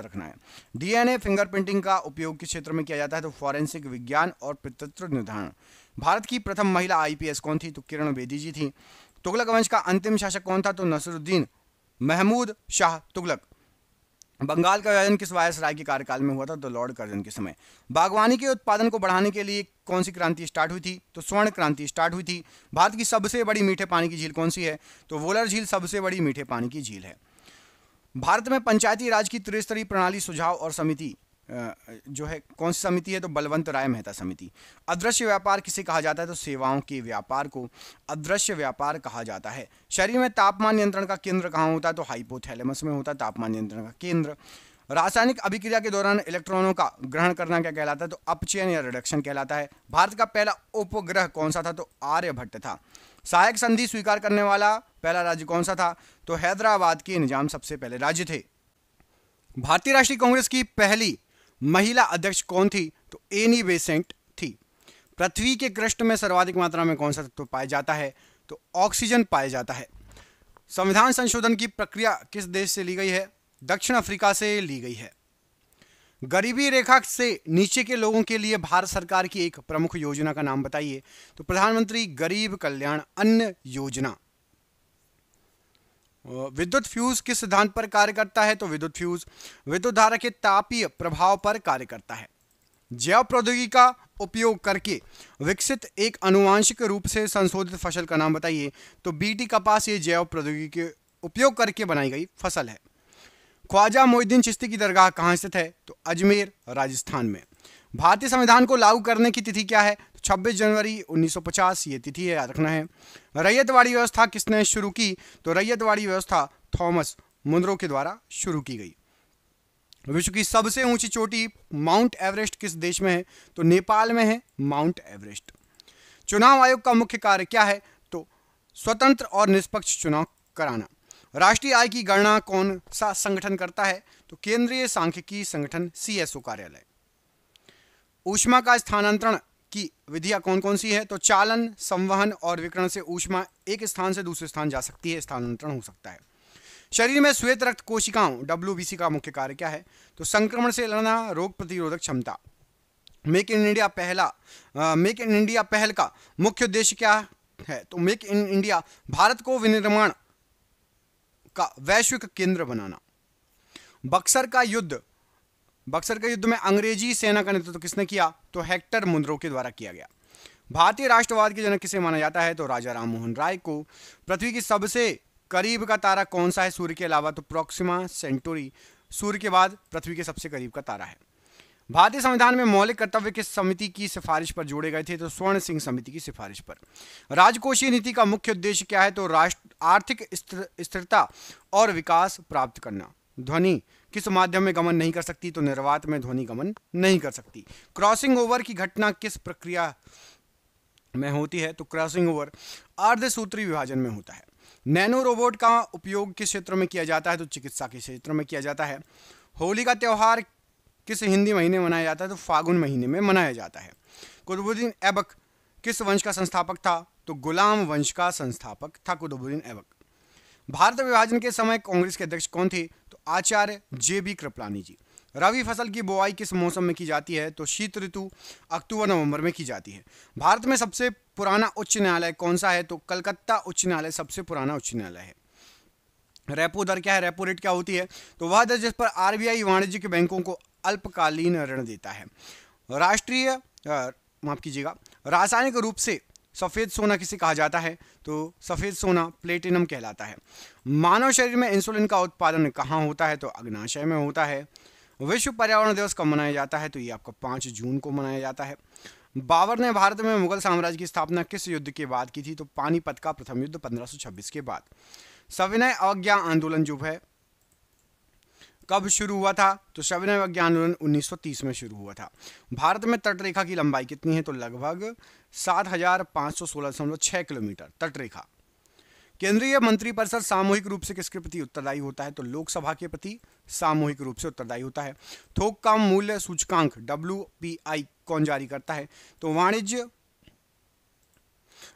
रखना है। डीएनए फिंगरप्रिंटिंग का उपयोग किस क्षेत्र में किया जाता है? तो फॉरेंसिक विज्ञान और पितृत्व निर्धारण। भारत की प्रथम महिला आईपीएस कौन थी? तो किरण बेदी जी थी। तुगलक वंश का अंतिम शासक कौन था? तो नसरुद्दीन महमूद शाह तुगलक। बंगाल का विभाजन किस वायसराय के कार्यकाल में हुआ था? तो लॉर्ड कर्जन के समय। बागवानी के उत्पादन को बढ़ाने के लिए कौन सी क्रांति स्टार्ट हुई थी? तो स्वर्ण क्रांति स्टार्ट हुई थी। भारत की सबसे बड़ी मीठे पानी की झील कौन सी है? तो वोलर झील सबसे बड़ी मीठे पानी की झील है। भारत में पंचायती राज की त्रिस्तरीय प्रणाली सुझाव और समिति जो है कौन सी समिति है? तो बलवंत राय मेहता समिति। अदृश्य व्यापार किसे कहा जाता है? तो सेवाओं के व्यापार को अदृश्य व्यापार कहा जाता है। शरीर में तापमान नियंत्रण का केंद्र कहाँ होता है? तो हाइपोथैलेमस में होता है तापमान नियंत्रण का केंद्र। रासायनिक अभिक्रिया के दौरान इलेक्ट्रॉनों का ग्रहण करना क्या कहलाता है? तो अपचयन या रिडक्शन कहलाता है। भारत का पहला उपग्रह कौन सा था? तो आर्यभट्ट था। सहायक संधि स्वीकार करने वाला पहला राज्य कौन सा था? तो हैदराबाद के निजाम सबसे पहले राज्य थे। भारतीय राष्ट्रीय कांग्रेस की पहली महिला अध्यक्ष कौन थी? तो एनी बेसेंट थी। पृथ्वी के क्रस्ट में सर्वाधिक मात्रा में कौन सा तत्व पाया जाता है? तो ऑक्सीजन पाया जाता है। संविधान संशोधन की प्रक्रिया किस देश से ली गई है? दक्षिण अफ्रीका से ली गई है। गरीबी रेखा से नीचे के लोगों के लिए भारत सरकार की एक प्रमुख योजना का नाम बताइए। तो प्रधानमंत्री गरीब कल्याण अन्न योजना। विद्युत फ्यूज किस सिद्धांत पर कार्य करता है? तो विद्युत फ्यूज विद्युत धारा के तापीय प्रभाव पर कार्य करता है। जैव प्रौद्योगिकी का उपयोग करके विकसित एक आनुवांशिक रूप से संशोधित फसल का नाम बताइए। तो बीटी कपास ये जैव प्रौद्योगिकी के उपयोग करके बनाई गई फसल है। ख्वाजा मोइनुद्दीन चिश्ती की दरगाह कहाँ स्थित है? तो अजमेर राजस्थान में। भारतीय संविधान को लागू करने की तिथि क्या है? तो 26 जनवरी 1950 ये तिथि है, याद रखना है। रैयतवाड़ी व्यवस्था किसने शुरू की? तो रैयतवाड़ी व्यवस्था थॉमस मुनरो के द्वारा शुरू की गई। विश्व की सबसे ऊंची चोटी माउंट एवरेस्ट किस देश में है? तो नेपाल में है माउंट एवरेस्ट। चुनाव आयोग का मुख्य कार्य क्या है? तो स्वतंत्र और निष्पक्ष चुनाव कराना। राष्ट्रीय आय की गणना कौन सा संगठन करता है? तो केंद्रीय सांख्यिकी संगठन सीएसओ कार्यालय। ऊष्मा का स्थानांतरण की विधियां कौन कौन सी है? तो चालन, संवहन और विकिरण से ऊष्मा एक स्थान से दूसरे स्थान जा सकती है, स्थानांतरण हो सकता है। शरीर में श्वेत रक्त कोशिकाओं WBC का मुख्य कार्य क्या है? तो संक्रमण से लड़ना, रोग प्रतिरोधक क्षमता। मेक इन इंडिया पहल का मुख्य उद्देश्य क्या है? तो मेक इन इंडिया भारत को विनिर्माण का वैश्विक केंद्र बनाना। बक्सर का युद्ध में अंग्रेजी सेना का नेतृत्व किसने किया? तो हेक्टर मुनरो के द्वारा किया गया। भारतीय राष्ट्रवाद के जनक किसे माना जाता है? तो राजा राम मोहन राय को। पृथ्वी की सबसे करीब का तारा कौन सा है सूर्य के अलावा? तो प्रोक्सिमा सेंटोरी सूर्य के बाद पृथ्वी के सबसे करीब का तारा है। भारतीय संविधान में मौलिक कर्तव्य किस समिति की सिफारिश पर जोड़े गए थे? तो स्वर्ण सिंह समिति की सिफारिश पर। राजकोषीय नीति का मुख्य उद्देश्य क्या है? तो राष्ट्र आर्थिक स्थिरता और विकास प्राप्त करना। ध्वनि किस माध्यम में गमन नहीं कर सकती? तो निर्वात में ध्वनि गमन नहीं कर सकती। क्रॉसिंग ओवर की घटना किस प्रक्रिया में होती है? तो क्रॉसिंग ओवर अर्धसूत्री विभाजन में होता है। नैनो रोबोट का उपयोग किस क्षेत्र में किया जाता है? तो चिकित्सा के क्षेत्र में किया जाता है। होली का त्यौहार किस हिंदी महीने मनाया जाता है? तो फागुन महीने में मनाया जाता है। कुतुबुद्दीन ऐबक किस वंश का संस्थापक था? तो गुलाम वंश का संस्थापक था कुतुबुद्दीन ऐबक। भारत विभाजन के समय कांग्रेस के अध्यक्ष कौन थे? तो आचार्य JB कृपलानी जी। रबी फसल की बुआई किस मौसम में की जाती है? तो शीत ऋतु अक्टूबर नवंबर में की जाती है। भारत में सबसे पुराना उच्च न्यायालय कौन सा है? तो कलकत्ता उच्च न्यायालय सबसे पुराना उच्च न्यायालय है। रेपो दर क्या है? रेपो रेट क्या होती है? तो वह दर जिस पर RBI वाणिज्यिक बैंकों को अल्पकालीन ऋण देता है। रासायनिक रूप से सफेद सोना किसे कहा जाता है? तो सफेद सोना प्लेटिनम कहलाता है। मानव शरीर में इंसुलिन का उत्पादन कहाँ होता है? तो अग्नाशय में होता है। विश्व पर्यावरण दिवस कब मनाया जाता है? तो ये आपका 5 जून को मनाया जाता है। बाबर ने भारत में मुगल साम्राज्य की स्थापना किस युद्ध के बाद की थी? तो पानीपत का प्रथम युद्ध 1526 के बाद। सविनय अवज्ञा आंदोलन जो है कब शुरू हुआ था? तो सविनय अवज्ञा आंदोलन 1930 में शुरू हुआ था। भारत में तटरेखा की लंबाई कितनी है? तो लगभग 7516.6 किलोमीटर तटरेखा। केंद्रीय मंत्रिपरिषद सामूहिक रूप से किसके प्रति उत्तरदायी होता है? तो लोकसभा के प्रति सामूहिक रूप से उत्तरदायी होता है। थोक काम मूल्य सूचकांक WPI कौन जारी करता है? तो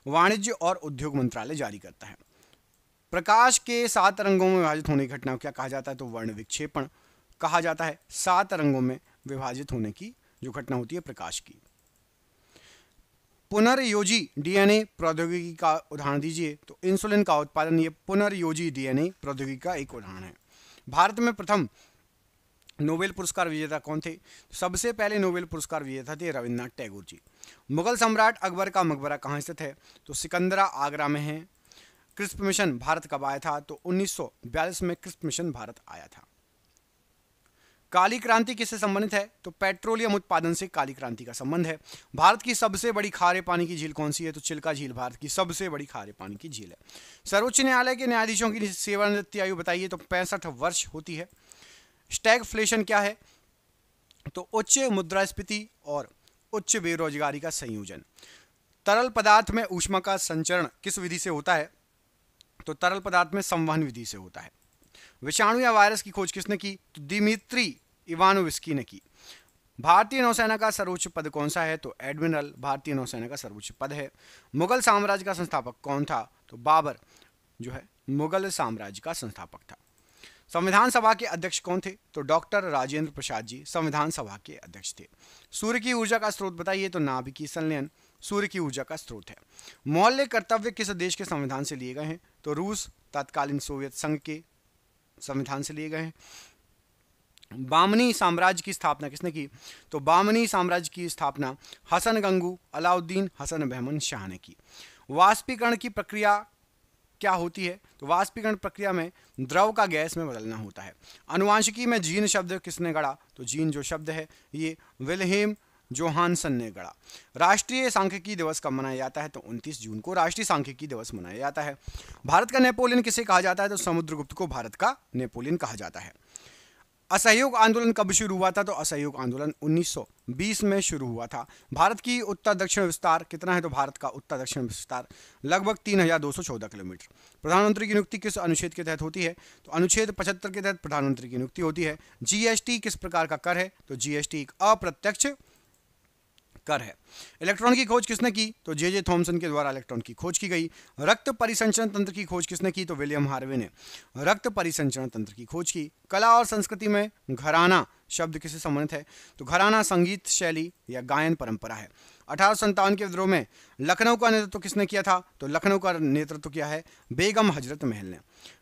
वाणिज्य और उद्योग मंत्रालय जारी करता है। प्रकाश के 7 रंगों में विभाजित होने की घटना को क्या कहा जाता है? तो वर्ण विक्षेपण कहा जाता है। 7 रंगों में विभाजित होने की जो घटना होती है प्रकाश की। पुनर्योजी डीएनए प्रौद्योगिकी का उदाहरण दीजिए। तो इंसुलिन का उत्पादन ये पुनर्योजी डीएनए प्रौद्योगिकी का एक उदाहरण है। भारत में प्रथम नोबेल पुरस्कार विजेता कौन थे? सबसे पहले नोबेल पुरस्कार विजेता थे रविन्द्रनाथ टैगोर जी। मुगल सम्राट अकबर का मकबरा कहाँ स्थित है? तो सिकंदरा आगरा में है। क्रिस्प मिशन भारत कब आया था? तो 1942 में क्रिस्प मिशन भारत आया था। काली क्रांति किससे संबंधित है? तो पेट्रोलियम उत्पादन से काली क्रांति का संबंध है। भारत की सबसे बड़ी खारे पानी की झील कौन सी है? तो चिल्का झील भारत की सबसे बड़ी खारे पानी की झील है। सर्वोच्च न्यायालय के न्यायाधीशों की सेवानिवृत्ति आयु बताइए। तो 65 वर्ष होती है। स्टैगफ्लेशन क्या है? तो उच्च मुद्रास्फीति और उच्च बेरोजगारी का संयोजन। तरल पदार्थ में ऊष्मा का संचरण किस विधि से होता है? तो तरल पदार्थ में संवहन विधि से होता है। विषाणु या वायरस की खोज किसने की? तो दिमित्री इवानोविस्की ने की। भारतीय नौसेना का सर्वोच्च पद कौन सा है? तो एडमिरल भारतीय नौसेना का सर्वोच्च पद है। मुगल साम्राज्य का संस्थापक कौन था? तो बाबर जो है मुगल साम्राज्य का संस्थापक था। संविधान सभा के अध्यक्ष कौन थे? तो डॉक्टर राजेंद्र प्रसाद जी संविधान सभा के अध्यक्ष थे। सूर्य की ऊर्जा का स्रोत बताइए। तो नाभिकीय संलयन सूर्य की ऊर्जा का स्रोत है। मौलिक कर्तव्य किस देश के संविधान से लिए गए हैं? तो रूस तत्कालीन सोवियत संघ के संविधान से लिए गए हैं। बामनी साम्राज्य की स्थापना किसने की? तो बामनी साम्राज्य की स्थापना हसन गंगू अलाउद्दीन हसन बहमन शाह ने की। वाष्पीकरण की प्रक्रिया क्या होती है? तो वाष्पीकरण प्रक्रिया में द्रव का गैस में बदलना होता है। अनुवांशिकी में जीन शब्द किसने गढ़ा? तो जीन जो शब्द है ये विल्हेम जोहानसन ने गढ़ा। राष्ट्रीय सांख्यिकी दिवस कब मनाया जाता है? तो 29 जून को राष्ट्रीय सांख्यिकी दिवस मनाया जाता है। भारत का नेपोलियन किसे कहा जाता है? तो समुद्रगुप्त को भारत का नेपोलियन कहा जाता है। असहयोग आंदोलन कब शुरू हुआ था? तो असहयोग आंदोलन 1920 में शुरू हुआ था। भारत की उत्तर दक्षिण विस्तार कितना है? तो भारत का उत्तर दक्षिण विस्तार लगभग 3214 किलोमीटर। प्रधानमंत्री की नियुक्ति किस अनुच्छेद के तहत होती है? तो अनुच्छेद 75 के तहत प्रधानमंत्री की नियुक्ति होती है। जीएसटी किस प्रकार का कर है? तो जीएसटी एक अप्रत्यक्ष कर है। इलेक्ट्रॉन की खोज किसने की? तो जे थॉमसन के द्वारा इलेक्ट्रॉन की खोज की गई। रक्त परिसंचरण तंत्र की खोज किसने की? तो विलियम हार्वे ने रक्त परिसंचरण तंत्र की खोज की। कला और संस्कृति में घराना शब्द किससे संबंधित है? तो घराना संगीत शैली या गायन परंपरा है। 1857 के विद्रोह में लखनऊ का नेतृत्व किसने किया था? तो लखनऊ का नेतृत्व किया है बेगम हजरत महल ने।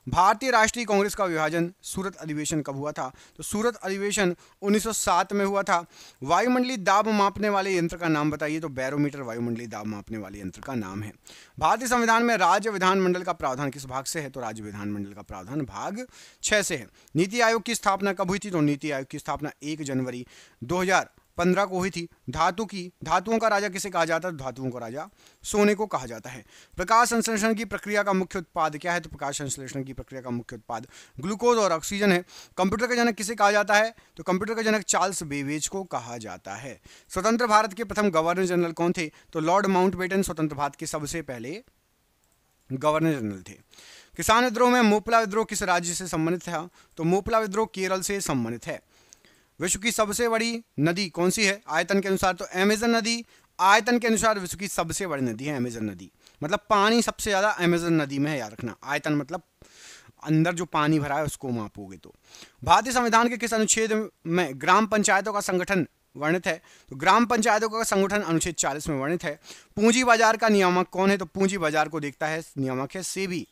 भारतीय राष्ट्रीय कांग्रेस का विभाजन सूरत अधिवेशन कब हुआ था? तो सूरत अधिवेशन 1907 में हुआ था। वायुमंडलीय दाब मापने वाले यंत्र का नाम बताइए। तो बैरोमीटर वायुमंडलीय दाब मापने वाले यंत्र का नाम है। भारतीय संविधान में राज्य विधानमंडल का प्रावधान किस भाग से है? तो राज्य विधानमंडल का प्रावधान भाग 6 से है। नीति आयोग की स्थापना कब हुई थी? तो नीति आयोग की स्थापना 1 जनवरी 2015 को हुई थी। धातुओं का राजा किसे कहा जाता है? धातुओं का राजा सोने को कहा जाता है। प्रकाश संश्लेषण की प्रक्रिया का मुख्य उत्पाद क्या है? तो प्रकाश संश्लेषण की प्रक्रिया का मुख्य उत्पाद ग्लूकोज और ऑक्सीजन है। कंप्यूटर का जनक किसे कहा जाता है? तो कंप्यूटर का जनक चार्ल्स बेबेज को कहा जाता है। स्वतंत्र भारत के प्रथम गवर्नर जनरल कौन थे? तो लॉर्ड माउंटबेटन स्वतंत्र भारत के सबसे पहले गवर्नर जनरल थे। किसान विद्रोह में मोपला विद्रोह किस राज्य से संबंधित था? तो मोपला विद्रोह केरल से संबंधित है। विश्व की सबसे बड़ी नदी कौन सी है आयतन के अनुसार? तो अमेजन नदी आयतन के अनुसार विश्व की सबसे बड़ी नदी है अमेजन नदी। मतलब पानी सबसे ज्यादा अमेजन नदी में है, याद रखना। आयतन मतलब अंदर जो पानी भरा है उसको मापोगे। तो भारतीय संविधान के किस अनुच्छेद में ग्राम पंचायतों का संगठन वर्णित है? तो ग्राम पंचायतों का संगठन अनुच्छेद 40 में वर्णित है। पूंजी बाजार का नियामक कौन है? तो पूंजी बाजार को देखता है नियामक है SEBI,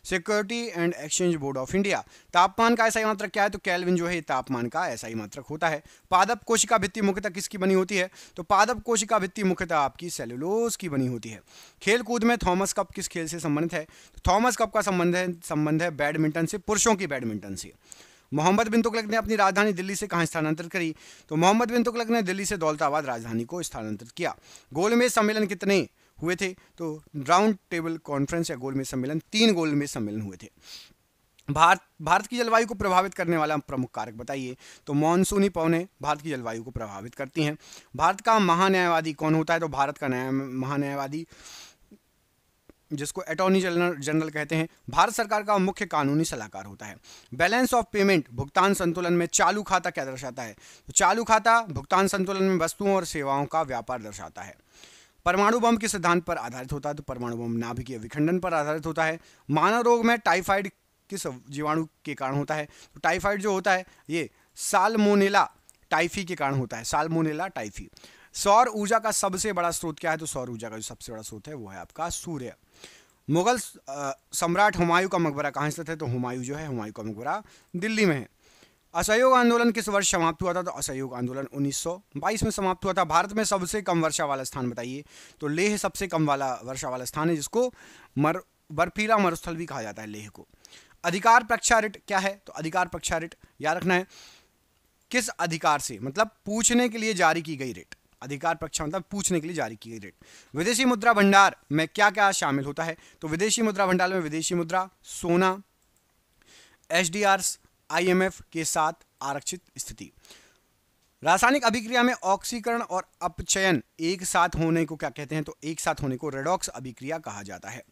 security and exchange board of India. तापमान का एसआई मात्रक क्या है? तो केल्विन जो है तापमान का एसआई मात्रक होता है। पादप कोशिका भित्ति मुख्यतः किसकी बनी होती है? तो पादप कोशिका भित्ति मुख्यतः आपकी सेलुलोज की बनी होती है। खेल कूद में थॉमस कप किस खेल से संबंधित है? तो थॉमस कप का संबंध है बैडमिंटन से, पुरुषों की बैडमिंटन से। मोहम्मद बिन तुगलक ने अपनी राजधानी दिल्ली से कहां स्थानांतरित करी? तो मोहम्मद बिन तुगलक ने दिल्ली से दौलताबाद राजधानी को स्थानांतरित किया। गोलमेज सम्मेलन कितने हुए थे? तो राउंड टेबल कॉन्फ्रेंस या गोलमेज सम्मेलन 3 गोलमेज सम्मेलन हुए थे। भारत की जलवायु को प्रभावित करने वाला प्रमुख कारक बताइए। तो मॉनसूनी पवनें भारत की जलवायु को प्रभावित करती हैं। भारत का महान्यायवादी कौन होता है? तो भारत का महान्यायवादी जिसको अटॉर्नी जनरल कहते हैं, भारत सरकार का मुख्य कानूनी सलाहकार होता है। बैलेंस ऑफ पेमेंट, भुगतान संतुलन में चालू खाता क्या दर्शाता है? तो चालू खाता भुगतान संतुलन में वस्तुओं और सेवाओं का व्यापार दर्शाता है। परमाणु बम किस सिद्धांत पर आधारित होता है? तो परमाणु बम नाभिकीय विखंडन पर आधारित होता है। मानव रोग में टाइफाइड किस जीवाणु के कारण होता है? तो टाइफाइड जो होता है ये साल्मोनेला टाइफी के कारण होता है, साल्मोनेला टाइफी। सौर ऊर्जा का सबसे बड़ा स्रोत क्या है? तो सौर ऊर्जा का जो सबसे बड़ा स्रोत है वो है आपका सूर्य। मुगल सम्राट हुमायूं का मकबरा कहाँ स्थित है? तो हुमायूं जो है, हुमायूं का मकबरा दिल्ली में है। असहयोग आंदोलन किस वर्ष समाप्त हुआ था? तो असहयोग आंदोलन 1922 में समाप्त हुआ था। भारत में सबसे कम वर्षा वाला स्थान बताइए? तो लेह सबसे कम वाला वर्षा वाला स्थान है, जिसको बर्फीला मरुस्थल भी कहा जाता है, लेह को। अधिकार परीक्षा रिट क्या है? तो अधिकार परीक्षा रिट याद रखना है, किस अधिकार से, मतलब पूछने के लिए जारी की गई रिट। अधिकार परीक्षा मतलब पूछने के लिए जारी की गई रिट। विदेशी मुद्रा भंडार में क्या क्या शामिल होता है? तो विदेशी मुद्रा भंडार में विदेशी मुद्रा, सोना, एचडीआर्स, आईएमएफ के साथ आरक्षित स्थिति। रासायनिक अभिक्रिया में ऑक्सीकरण और अपचयन एक साथ होने को क्या कहते हैं? तो एक साथ होने को रेडॉक्स अभिक्रिया कहा जाता है।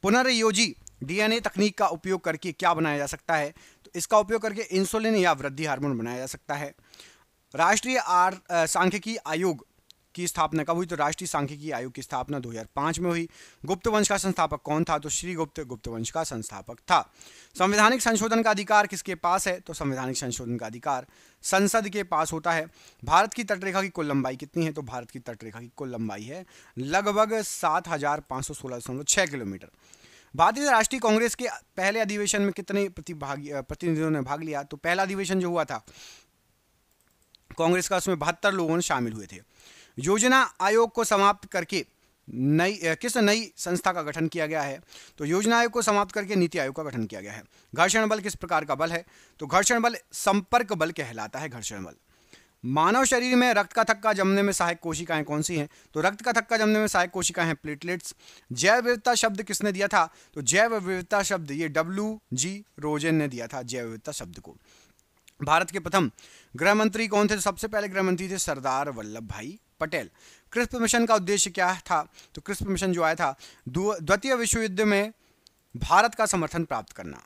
पुनर्योजी डीएनए तकनीक का उपयोग करके क्या बनाया जा सकता है? तो इसका उपयोग करके इंसुलिन या वृद्धि हार्मोन बनाया जा सकता है। राष्ट्रीय सांख्यिकी आयोग की स्थापना कब हुई? तो राष्ट्रीय सांख्यिकी आयोग की स्थापना 2005 में हुई। गुप्त वंश का संस्थापक कौन था? तो श्रीगुप्त गुप्त वंश का संस्थापक था। संवैधानिक संशोधन का अधिकार किसके पास है? तो संवैधानिक संशोधन का अधिकार संसद के पास होता है। भारत की तटरेखा की कुल लंबाई कितनी है? तो भारत की तटरेखा की कुल लंबाई है लगभग 7516.6 किलोमीटर। भारतीय राष्ट्रीय कांग्रेस के पहले अधिवेशन में कितने प्रतिनिधियों ने भाग लिया? तो पहला अधिवेशन जो हुआ था कांग्रेस का, उसमें 72 लोगों शामिल हुए थे। योजना आयोग को समाप्त करके किस नई संस्था का गठन किया गया है? तो योजना आयोग को समाप्त करके नीति आयोग का गठन किया गया है। घर्षण बल किस प्रकार का बल है? तो घर्षण बल संपर्क बल कहलाता है, घर्षण बल। मानव शरीर में रक्त का थक्का जमने में सहायक कोशिकाएं कौन सी हैं? तो रक्त का थक्का जमने में सहायक कोशिकाएं हैं प्लेटलेट्स। जैव विविधता शब्द किसने दिया था? तो जैव विविधता शब्द ये WG रोजेन ने दिया था, जैव विविधता शब्द को। भारत के प्रथम गृह मंत्री कौन थे? तो सबसे पहले गृह मंत्री थे सरदार वल्लभ भाई पटेल। क्रिस्प मिशन का उद्देश्य क्या था? तो क्रिस्प मिशन जो आया था द्वितीय विश्व युद्ध में भारत का समर्थन प्राप्त करना।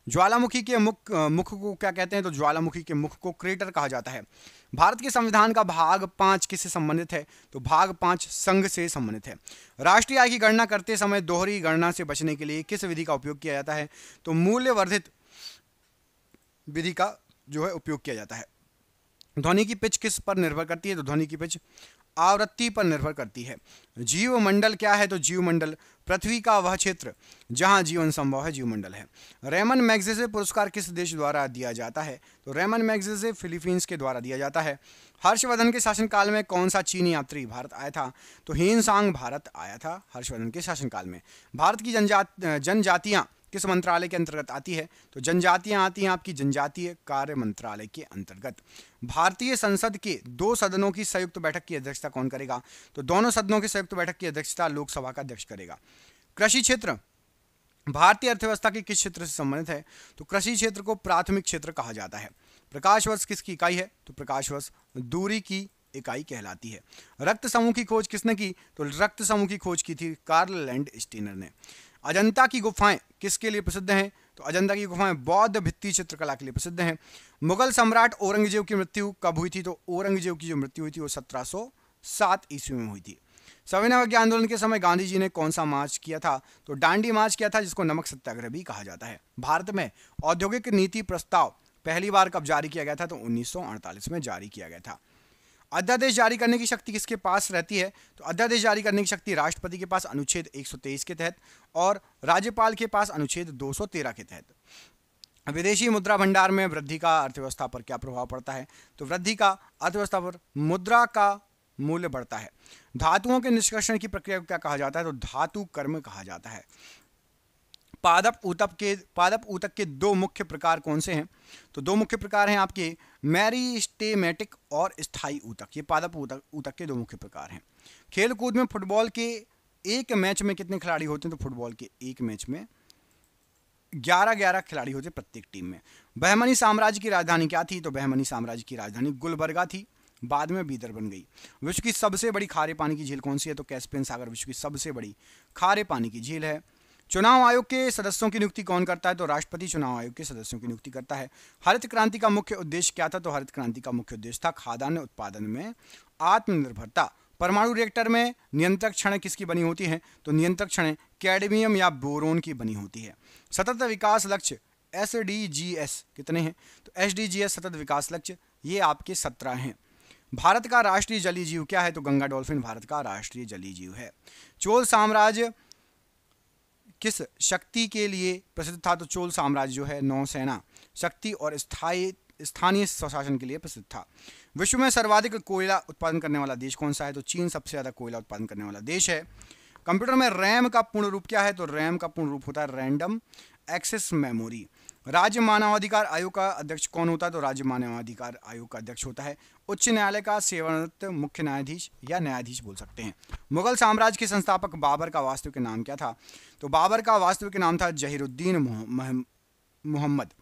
ज्वालामुखी के मुख को क्या कहते हैं? तो ज्वालामुखी के मुख को क्रेटर कहा जाता है। भारत के संविधान का भाग 5 किससे संबंधित है? तो भाग 5 संघ से संबंधित है। राष्ट्रीय आय की गणना करते समय दोहरी गणना से बचने के लिए किस विधि का उपयोग किया जाता है? तो मूल्यवर्धित विधि का जो है उपयोग किया जाता है। ध्वनि की पिच किस पर निर्भर करती है? तो ध्वनि की पिच आवृत्ति पर निर्भर करती है। जीवमंडल क्या है? तो जीवमंडल पृथ्वी का वह क्षेत्र जहां जीवन संभव है, जीवमंडल है। रेमन मैग्सेसे पुरस्कार किस देश द्वारा दिया जाता है? तो रेमन मैग्सेसे फिलीपींस के द्वारा दिया जाता है। हर्षवर्धन के शासनकाल में कौन सा चीनी यात्री भारत आया था? तो ह्वेनसांग भारत आया था हर्षवर्धन के शासनकाल में। भारत की जनजातियां किस मंत्रालय के अंतर्गत आती है? तो जनजातियां आती हैं आपकी जनजातीय कार्य मंत्रालय के अंतर्गत। भारतीय संसद के 2 सदनों की संयुक्त बैठक की अध्यक्षता कौन करेगा? तो दोनों सदनों की संयुक्त बैठक की अध्यक्षता लोकसभा का अध्यक्ष करेगा। कृषि क्षेत्र भारतीय अर्थव्यवस्था के किस क्षेत्र से संबंधित है? तो कृषि क्षेत्र को प्राथमिक क्षेत्र कहा जाता है। प्रकाश वर्ष किसकी इकाई है? तो प्रकाश वर्ष दूरी की इकाई कहलाती है। रक्त समूह की खोज किसने की? तो रक्त समूह की खोज की थी कार्ल लैंडस्टीनर ने। अजंता की गुफाएं किसके लिए प्रसिद्ध हैं? तो अजंता की गुफाएं बौद्ध भित्ति चित्रकला के लिए प्रसिद्ध हैं। मुगल सम्राट औरंगजेब की मृत्यु कब हुई थी? तो औरंगजेब की जो मृत्यु हुई थी वो 1707 ईस्वी में हुई थी। सविनय अवज्ञा आंदोलन के समय गांधी जी ने कौन सा मार्च किया था? तो डांडी मार्च किया था, जिसको नमक सत्याग्रह भी कहा जाता है। भारत में औद्योगिक नीति प्रस्ताव पहली बार कब जारी किया गया था? तो 1948 में जारी किया गया था। अध्यादेश जारी करने की शक्ति किसके पास रहती है? तो अध्यादेश जारी करने की शक्ति राष्ट्रपति के पास अनुच्छेद 123 के तहत और राज्यपाल के पास अनुच्छेद 213 के तहत। विदेशी मुद्रा भंडार में वृद्धि का अर्थव्यवस्था पर क्या प्रभाव पड़ता है? तो वृद्धि का अर्थव्यवस्था पर मुद्रा का मूल्य बढ़ता है। धातुओं के निष्कर्षण की प्रक्रिया को क्या कहा जाता है? तो धातु कर्म कहा जाता है। पादप ऊतक के 2 मुख्य प्रकार कौन से हैं? तो 2 मुख्य प्रकार हैं आपके मेरिस्टेमेटिक और स्थायी ऊतक। ये पादप ऊतक के 2 मुख्य प्रकार हैं। खेल कूद में फुटबॉल के एक मैच में कितने खिलाड़ी होते हैं? तो फुटबॉल के एक मैच में 11-11 खिलाड़ी होते प्रत्येक टीम में। बहमनी साम्राज्य की राजधानी क्या थी? तो बहमनी साम्राज्य की राजधानी गुलबर्गा थी। बाद में बीदर बन गई। विश्व की सबसे बड़ी खारे पानी की झील कौन सी है? तो कैस्पियन सागर विश्व की सबसे बड़ी खारे पानी की झील है। चुनाव आयोग के सदस्यों की नियुक्ति कौन करता है? तो राष्ट्रपति चुनाव आयोग के सदस्यों की नियुक्ति करता है। हरित क्रांति का मुख्य उद्देश्य क्या था? तो हरित क्रांति का मुख्य उद्देश्य था खाद्यान्न उत्पादन में आत्मनिर्भरता। परमाणु रिएक्टर में नियंत्रक क्षण किसकी बनी होती है? तो नियंत्रक क्षण कैडमियम या बोरोन की बनी होती है। सतत विकास लक्ष्य SDGs कितने हैं? तो SDGs सतत विकास लक्ष्य ये आपके 17 हैं। भारत का राष्ट्रीय जलीय जीव क्या है? तो गंगा डॉल्फिन भारत का राष्ट्रीय जलीय जीव है। चोल साम्राज्य किस शक्ति के लिए प्रसिद्ध था? तो चोल साम्राज्य जो है नौसेना शक्ति और स्थानीय स्वशासन के लिए प्रसिद्ध था। विश्व में सर्वाधिक कोयला उत्पादन करने वाला देश कौन सा है? तो चीन सबसे ज्यादा कोयला उत्पादन करने वाला देश है। कंप्यूटर में रैम का पूर्ण रूप क्या है? तो रैम का पूर्ण रूप होता है रैंडम एक्सेस मेमोरी। राज्य मानवाधिकार आयोग का अध्यक्ष कौन होता है? तो राज्य मानवाधिकार आयोग का अध्यक्ष होता है उच्च न्यायालय का सेवानिवृत्त मुख्य न्यायाधीश या न्यायाधीश बोल सकते हैं। मुगल साम्राज्य के संस्थापक बाबर का वास्तविक नाम क्या था? तो बाबर का वास्तविक नाम था जहीरुद्दीन मोहम्मद।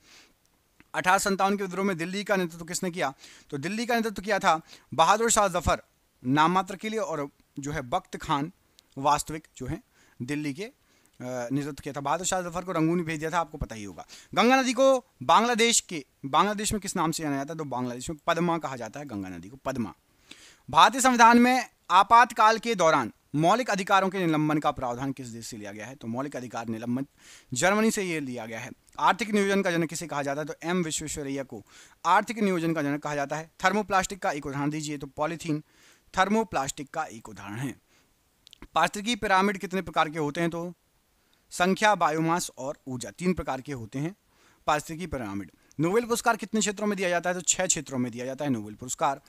1857 के विद्रोह में दिल्ली का नेतृत्व किसने किया? तो दिल्ली का नेतृत्व किया था बहादुर शाह जफर नाम मात्र के लिए, और जो है बख्त खान वास्तविक जो है दिल्ली के नेतृत्व किया था। बहादुर शाह जफर को रंगून भेज दिया था, आपको पता ही होगा। गंगा नदी को बांग्लादेश में किस नाम से जाना जाता है? तो बांग्लादेश में पद्मा कहा जाता है गंगा नदी को, पद्मा। भारतीय संविधान में आपातकाल के दौरान मौलिक अधिकारों के निलंबन का प्रावधान किस देश से लिया गया है? तो मौलिक अधिकार निलंबन जर्मनी से ये लिया गया है। आर्थिक नियोजन का जनक किसे कहा जाता है? तो एम विश्वेश्वरैया को आर्थिक नियोजन का जनक कहा जाता है। थर्मोप्लास्टिक का एक उदाहरण दीजिए। तो पॉलीथीन थर्मोप्लास्टिक का एक उदाहरण है। पारिस्थितिकी पिरामिड कितने प्रकार के होते हैं? तो संख्या, बायोमास और ऊर्जा 3 प्रकार के होते हैं पारिस्थितिकी पिरामिड। नोबेल पुरस्कार कितने क्षेत्रों में दिया जाता है? तो 6 क्षेत्रों में दिया जाता है नोबेल पुरस्कार।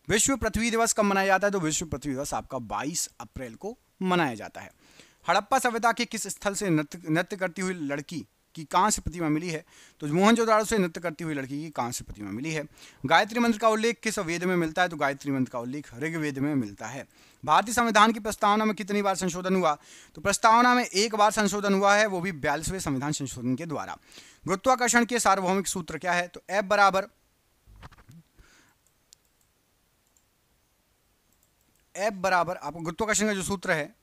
विश्व पृथ्वी दिवस कब मनाया जाता है? तो विश्व पृथ्वी दिवस आपका 22 अप्रैल को मनाया जाता है। हड़प्पा सभ्यता के किस स्थल से नृत्य करती हुई लड़की की कांस्य प्रतिमा मिली है? तो मोहनजोदाड़ो से नृत्य करती हुई लड़की की कांस्य प्रतिमा मिली है। गायत्री मंत्र का उल्लेख किस वेद में मिलता है? तो गायत्री मंत्र का उल्लेख ऋग्वेद में मिलता है। भारतीय संविधान की प्रस्तावना में कितनी बार संशोधन हुआ? तो प्रस्तावना में 1 बार संशोधन हुआ है, वो भी 42वें संविधान संशोधन के द्वारा। गुरुत्वाकर्षण के सार्वभौमिक सूत्र क्या है? तो F बराबर आपको गुरुत्वाकर्षण का जो सूत्र है,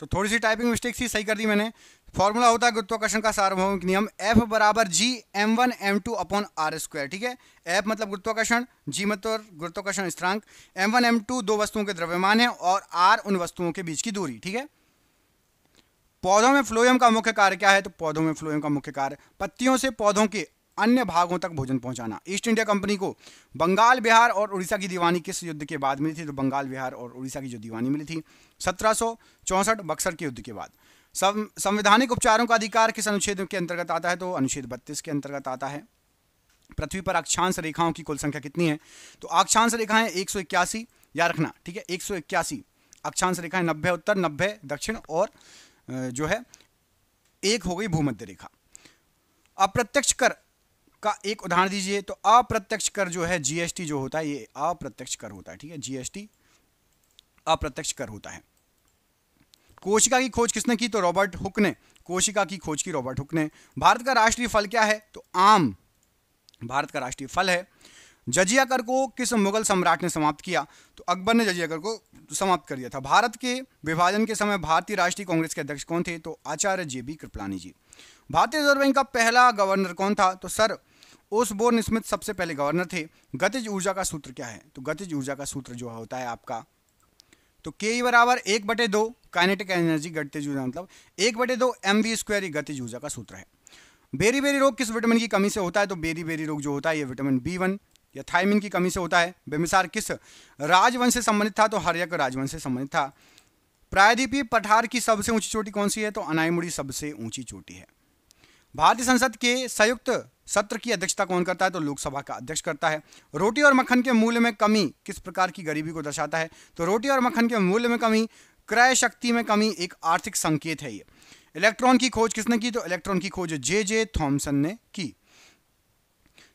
तो थोड़ी सी टाइपिंग मिस्टेक थी, सही कर दी मैंने। फॉर्मूला होता है गुरुत्वाकर्षण का सार्वभौमिक नियम F बराबर G m1 m2 upon r²। ठीक है, F मतलब गुरुत्वाकर्षण, G मतलब गुरुत्वाकर्षण स्थिरांक, m1 m2 दो वस्तुओं के द्रव्यमान है और r उन वस्तुओं के बीच की दूरी। ठीक है। पौधों में फ्लोएम का मुख्य कार्य क्या है? तो पौधों में फ्लोएम का मुख्य कार्य पत्तियों से पौधों के अन्य भागों तक भोजन पहुंचाना। ईस्ट इंडिया कंपनी को बंगाल, बिहार और उड़ीसा की दीवानी किस युद्ध के बाद मिली थी? तो बंगाल, बिहार और उड़ीसा की जो दीवानी मिली थी 1764 बक्सर के युद्ध के बाद। संवैधानिक उपचारों का अधिकार किस अनुच्छेद के अंतर्गत आता है? तो अनुच्छेद 32 के अंतर्गत आता है। पृथ्वी पर अक्षांश रेखाओं की कुल संख्या कितनी है? तो अक्षांश रेखाएं 181, याद रखना। ठीक है, 181 अक्षांश रेखाएं, 90 उत्तर, 90 दक्षिण और जो है 1 हो गई भूमध्य रेखा। अप्रत्यक्ष कर का एक उदाहरण दीजिए। तो अप्रत्यक्ष कर जो है GST जो होता है, ये अप्रत्यक्ष कर होता है। ठीक है, GST अप्रत्यक्ष कर होता है। कोशिका की खोज किसने की? तो रॉबर्ट हुक ने कोशिका की खोज की, रॉबर्ट हुक ने। भारत का राष्ट्रीय फल क्या है? तो आम भारत का राष्ट्रीय फल है। जजिया कर को किस मुगल सम्राट ने समाप्त किया? तो अकबर ने जजिया कर को समाप्त कर दिया था। भारत के विभाजन के समय भारतीय राष्ट्रीय कांग्रेस के अध्यक्ष कौन थे? तो आचार्य JB कृपलानी जी। भारतीय रिजर्व बैंक का पहला गवर्नर कौन था? तो सर ओसबोर्न स्मिथ सबसे पहले गवर्नर थे। गतिज ऊर्जा का सूत्र क्या है? तो गतिज ऊर्जा का सूत्र जो होता है आपका, तो Ke बराबर 1/2 काइनेटिक एनर्जी, गतिज ऊर्जा मतलब 1/2 mv² गतिज ऊर्जा का सूत्र है। बेरी बेरी रोग किस विटामिन की कमी से होता है? तो बेरी बेरी रोग जो होता है ये विटामिन B1 या थायमिन की कमी से होता है। बेमिसार किस राजवंश से संबंधित था? तो हर्यक राजवंश से संबंधित था। प्रायद्वीपीय पठार की सबसे ऊंची चोटी कौन सी है? तो अनाईमुड़ी सबसे ऊंची चोटी है। भारतीय संसद के संयुक्त सत्र की अध्यक्षता कौन करता है? तो लोकसभा का अध्यक्ष करता है। रोटी और मक्खन के मूल्य में कमी किस प्रकार की गरीबी को दर्शाता है? तो रोटी और मक्खन के मूल्य में कमी, क्रय शक्ति में कमी एक आर्थिक संकेत है ये। इलेक्ट्रॉन की खोज किसने की? तो इलेक्ट्रॉन की खोज J.J. थॉमसन ने की।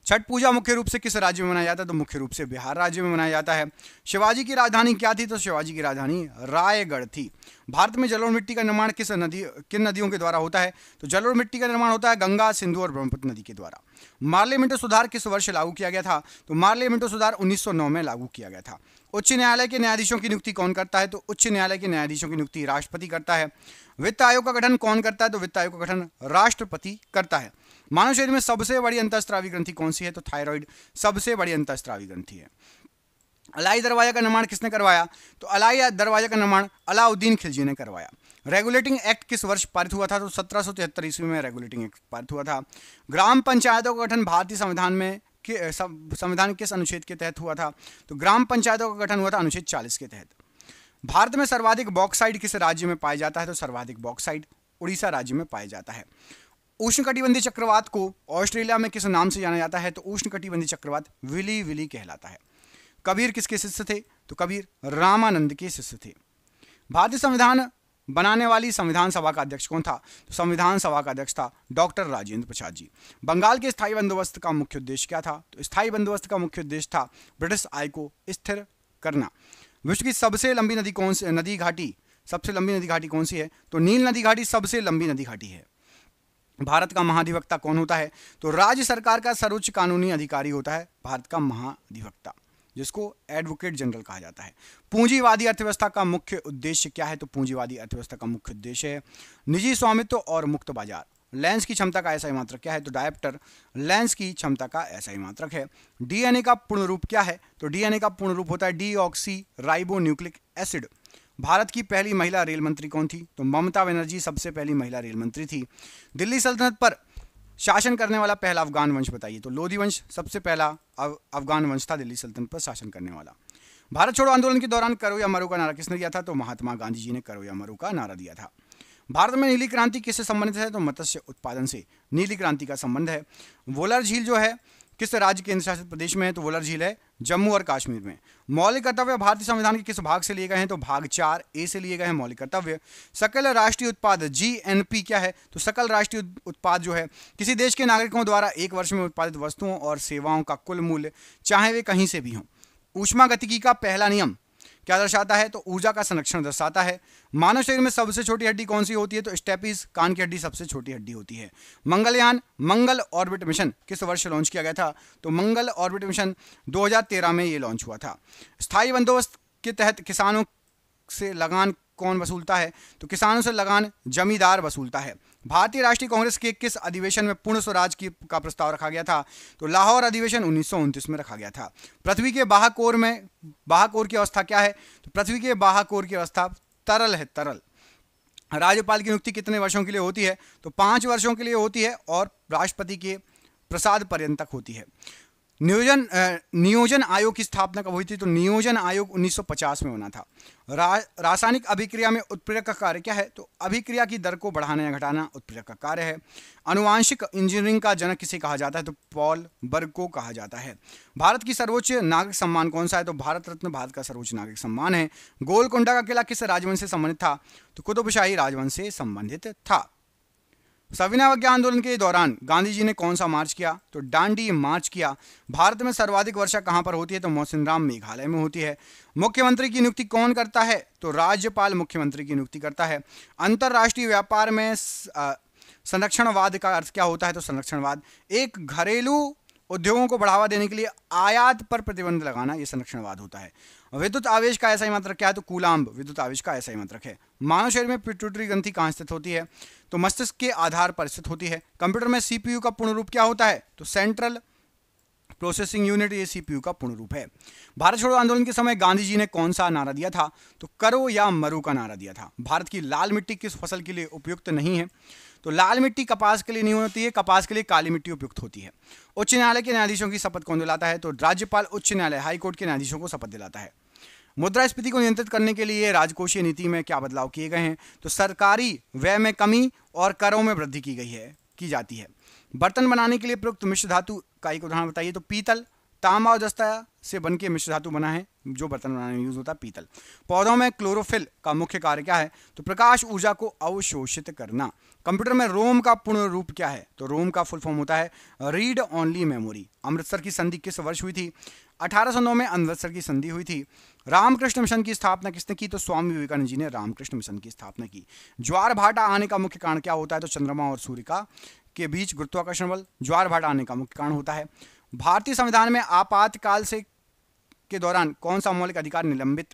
छठ पूजा मुख्य रूप से किस राज्य में मनाया जाता है? तो मुख्य रूप से बिहार राज्य में मनाया जाता है। शिवाजी की राजधानी क्या थी? तो शिवाजी की राजधानी रायगढ़ थी। भारत में जल और मिट्टी का निर्माण किन नदियों के द्वारा होता है? तो जल और मिट्टी का निर्माण होता है गंगा, सिंधु और ब्रह्मपुत्र नदी के द्वारा। मार्ले मिंटो सुधार किस वर्ष लागू किया गया था? तो मार्ले मिंटो सुधार 1909 में लागू किया गया था। उच्च न्यायालय के न्यायाधीशों की नियुक्ति कौन करता है? तो उच्च न्यायालय के न्यायाधीशों की नियुक्ति राष्ट्रपति करता है। वित्त आयोग का गठन कौन करता है? तो वित्त आयोग का गठन राष्ट्रपति करता है। मानव शरीर में सबसे बड़ी अंतःस्रावी ग्रंथि कौन सी है? तो थायराइड सबसे बड़ी अंतःस्रावी ग्रंथि है। अलाई दरवाजा का निर्माण किसने करवाया? तो अलाई दरवाजा का निर्माण अलाउद्दीन खिलजी ने करवाया। रेगुलेटिंग एक्ट किस वर्ष पारित हुआ था? तो 1773 ईस्वी में रेगुलेटिंग एक्ट पारित हुआ था। ग्राम पंचायतों का गठन भारतीय संविधान किस अनुच्छेद के तहत हुआ था? तो ग्राम पंचायतों का गठन हुआ था अनुच्छेद 40 के तहत। भारत में सर्वाधिक बॉक्साइट किस राज्य में पाया जाता है? तो सर्वाधिक बॉक्साइट उड़ीसा राज्य में पाया जाता है। उष्णकटिबंधीय चक्रवात को ऑस्ट्रेलिया में किस नाम से जाना जाता है? तो उष्णकटिबंधीय चक्रवात विली विली कहलाता है। कबीर किसके शिष्य थे? तो कबीर रामानंद के शिष्य थे। भारतीय संविधान बनाने वाली संविधान सभा का अध्यक्ष कौन था? तो संविधान सभा का अध्यक्ष था डॉक्टर राजेंद्र प्रसाद जी। बंगाल के स्थायी बंदोबस्त का मुख्य उद्देश्य क्या था? तो स्थायी बंदोबस्त का मुख्य उद्देश्य था ब्रिटिश आय को स्थिर करना। विश्व की सबसे लंबी नदी कौन सी नदी घाटी कौन सी है? तो नील नदी घाटी सबसे लंबी नदी घाटी है। भारत का महाधिवक्ता कौन होता है? तो राज्य सरकार का सर्वोच्च कानूनी अधिकारी होता है भारत का महाधिवक्ता, जिसको एडवोकेट जनरल कहा जाता है। पूंजीवादी अर्थव्यवस्था का मुख्य उद्देश्य क्या है? तो पूंजीवादी अर्थव्यवस्था का मुख्य उद्देश्य है निजी स्वामित्व और मुक्त बाजार। लेंस की क्षमता का ऐसा ही मात्रक क्या है? तो डायप्टर लेंस की क्षमता का ऐसा ही मात्रक है। डीएनए का पूर्ण रूप क्या है? तो डीएनए का पूर्ण रूप होता है deoxy ribo nucleic acid. Bharat की पहली महिला रेल मंत्री कौन थी? तो ममता बनर्जी सबसे पहली महिला रेल मंत्री थी। दिल्ली सल्तनत पर शासन करने वाला पहला अफगान वंश बताइए? तो लोधी वंश सबसे पहला अफगान वंश था दिल्ली सल्तनत पर शासन करने वाला। भारत छोड़ो आंदोलन के दौरान करो या मरो का नारा किसने दिया था? तो महात्मा गांधी जी ने करो या मरो का नारा दिया था। भारत में नीली क्रांति किससे संबंधित है? तो मत्स्य उत्पादन से नीली क्रांति का संबंध है। वोलर झील जो है किस राज्य केंद्र शासित प्रदेश में है? तो वोलर झील है जम्मू और कश्मीर में। मौलिक कर्तव्य भारतीय संविधान के किस भाग से लिए गए हैं? तो भाग 4 ए से लिए गए हैं मौलिक कर्तव्य। सकल राष्ट्रीय उत्पाद जीएनपी क्या है? तो सकल राष्ट्रीय उत्पाद जो है किसी देश के नागरिकों द्वारा एक वर्ष में उत्पादित वस्तुओं और सेवाओं का कुल मूल्य, चाहे वे कहीं से भी हों। ऊष्मागतिकी का पहला नियम क्या दर्शाता है? तो ऊर्जा का संरक्षण दर्शाता है। मानव शरीर में सबसे छोटी हड्डी कौन सी होती है? तो स्टेपीज कान की हड्डी सबसे छोटी हड्डी होती है। मंगलयान मंगल ऑर्बिट मिशन किस वर्ष लॉन्च किया गया था? तो मंगल ऑर्बिट मिशन 2013 में ये लॉन्च हुआ था। स्थायी बंदोबस्त के तहत किसानों से लगान कौन वसूलता है? तो किसानों से लगान जमींदार वसूलता है। भारतीय राष्ट्रीय कांग्रेस के किस अधिवेशन में पूर्ण स्वराज का प्रस्ताव रखा गया था? तो लाहौर अधिवेशन 1929 में रखा गया था। पृथ्वी के बाहकोर की अवस्था क्या है? तो पृथ्वी के बाहकोर की अवस्था तरल है, तरल। राज्यपाल की नियुक्ति कितने वर्षों के लिए होती है? तो 5 वर्षों के लिए होती है और राष्ट्रपति के प्रसाद पर्यंत होती है। नियोजन आयोग की स्थापना कब हुई थी? तो नियोजन आयोग 1950 में बना था। रासायनिक अभिक्रिया में उत्प्रेरक का कार्य क्या है? तो अभिक्रिया की दर को बढ़ाना या घटाना उत्प्रेरक का कार्य है। आनुवांशिक इंजीनियरिंग का जनक किसे कहा जाता है? तो पॉल बर्ग को कहा जाता है। भारत की सर्वोच्च नागरिक सम्मान कौन सा है? तो भारत रत्न भारत का सर्वोच्च नागरिक सम्मान है। गोलकोंडा का किला किस राजवंश से संबंधित था? तो कुतुबशाही राजवंश से संबंधित था। सविनय अवज्ञा आंदोलन के दौरान गांधी जी ने कौन सा मार्च किया? तो दांडी मार्च किया। भारत में सर्वाधिक वर्षा कहां पर होती है? तो मौसिनराम मेघालय में होती है। मुख्यमंत्री की नियुक्ति कौन करता है? तो राज्यपाल मुख्यमंत्री की नियुक्ति करता है। अंतरराष्ट्रीय व्यापार में संरक्षणवाद का अर्थ क्या होता है? तो संरक्षणवाद एक घरेलू उद्योगों को बढ़ावा देने के लिए आयात पर प्रतिबंध लगाना, यह संरक्षणवाद होता है। विद्युत आवेश का ऐसा ही मात्रक क्या है? तो कूलाम्ब विद्युत आवेश का ऐसा ही मात्रक है। मानव शरीर में पिट्यूटरी ग्रंथि कहाँ स्थित होती है? तो मस्तिष्क के आधार पर स्थित होती है। कंप्यूटर में सीपीयू का पूर्ण रूप क्या होता है? तो सेंट्रल प्रोसेसिंग यूनिट, ये सीपीयू का पूर्ण रूप है। भारत छोड़ो आंदोलन के समय गांधी जी ने कौन सा नारा दिया था? तो करो या मरो का नारा दिया था। भारत की लाल मिट्टी किस फसल के लिए उपयुक्त नहीं है? तो लाल मिट्टी कपास के लिए नहीं होती है, कपास के लिए काली मिट्टी उपयुक्त होती है। उच्च न्यायालय के न्यायाधीशों की शपथ कौन दिलाता है? तो राज्यपाल उच्च न्यायालय हाईकोर्ट के न्यायाधीशों को शपथ दिलाता है। मुद्रास्फीति को नियंत्रित करने के लिए राजकोषीय नीति में क्या बदलाव किए गए हैं? तो सरकारी व्यय में कमी और करों में वृद्धि की जाती है। बर्तन बनाने के लिए प्रयुक्त मिश्र धातु का एक उदाहरण बताइए? तो पीतल, तांबा और जस्ता से बनके मिश्र धातु बना है, जो बर्तन बनाने में यूज होता है पीतल। पौधों में क्लोरोफिल का मुख्य कार्य क्या है? तो प्रकाश ऊर्जा को अवशोषित करना। कंप्यूटर में रोम का पूर्ण रूप क्या है? तो रोम का फुल फॉर्म होता है रीड ओनली मेमोरी। अमृतसर की संधि किस वर्ष हुई थी? 1809 में अमृतसर की संधि हुई थी। रामकृष्ण मिशन की स्थापना किसने की? तो स्वामी विवेकानंद जी ने रामकृष्ण मिशन की स्थापना की। ज्वार भाटा आने का मुख्य कारण क्या होता है? तो चंद्रमा और सूर्य का के बीच गुरुत्वाकर्षण बल ज्वार भाटा आने का मुख्य कारण होता है। भारतीय संविधान में आपातकाल से के दौरान कौन सा मौलिक अधिकार निलंबित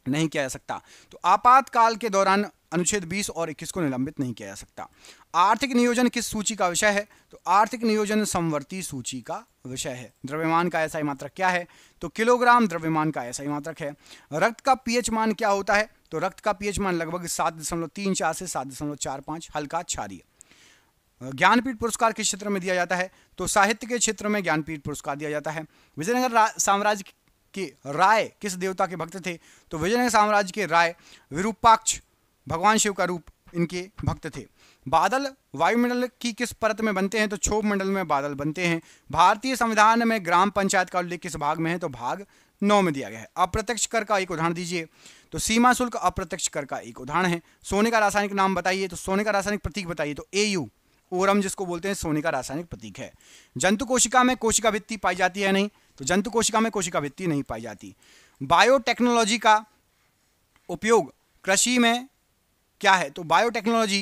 नहीं किया जा सकता? तो आपातकाल के दौरान अनुच्छेद 20 और 21 को निलंबित नहीं किया जा सकता। आर्थिक नियोजन किस सूची का विषय है? तो आर्थिक नियोजन समवर्ती सूची का विषय है। द्रव्यमान का एसआई मात्रक क्या है? तो किलोग्राम द्रव्यमान का एसआई मात्रक है। रक्त का पीएच मान क्या होता है? तो रक्त का पीएच मान लगभग 7.34 से 7.45, हल्का क्षारीय। ज्ञानपीठ पुरस्कार किस क्षेत्र में दिया जाता है? तो साहित्य के क्षेत्र में ज्ञानपीठ पुरस्कार दिया जाता है। विजयनगर साम्राज्य के राय किस देवता के भक्त थे? तो विजयनगर साम्राज्य के राय विरूपाक्ष भगवान शिव का रूप इनके भक्त थे। बादल वायुमंडल की किस परत में बनते हैं? तो क्षोभ मंडल में बादल बनते हैं। भारतीय संविधान में ग्राम पंचायत का उल्लेख किस भाग में है? तो भाग 9 में दिया गया है। अप्रत्यक्ष कर का एक उदाहरण दीजिए। तो सीमा शुल्क अप्रत्यक्ष कर का एक उदाहरण है। सोने का रासायनिक नाम बताइए। तो सोने का रासायनिक प्रतीक बताइए। तो AU, ओरम जिसको बोलते हैं, सोने का रासायनिक प्रतीक है। जंतु कोशिका में कोशिका भित्ति पाई जाती है नहीं? तो जंतु कोशिका में कोशिका भित्ति नहीं पाई जाती। बायोटेक्नोलॉजी का उपयोग कृषि में क्या है? तो बायोटेक्नोलॉजी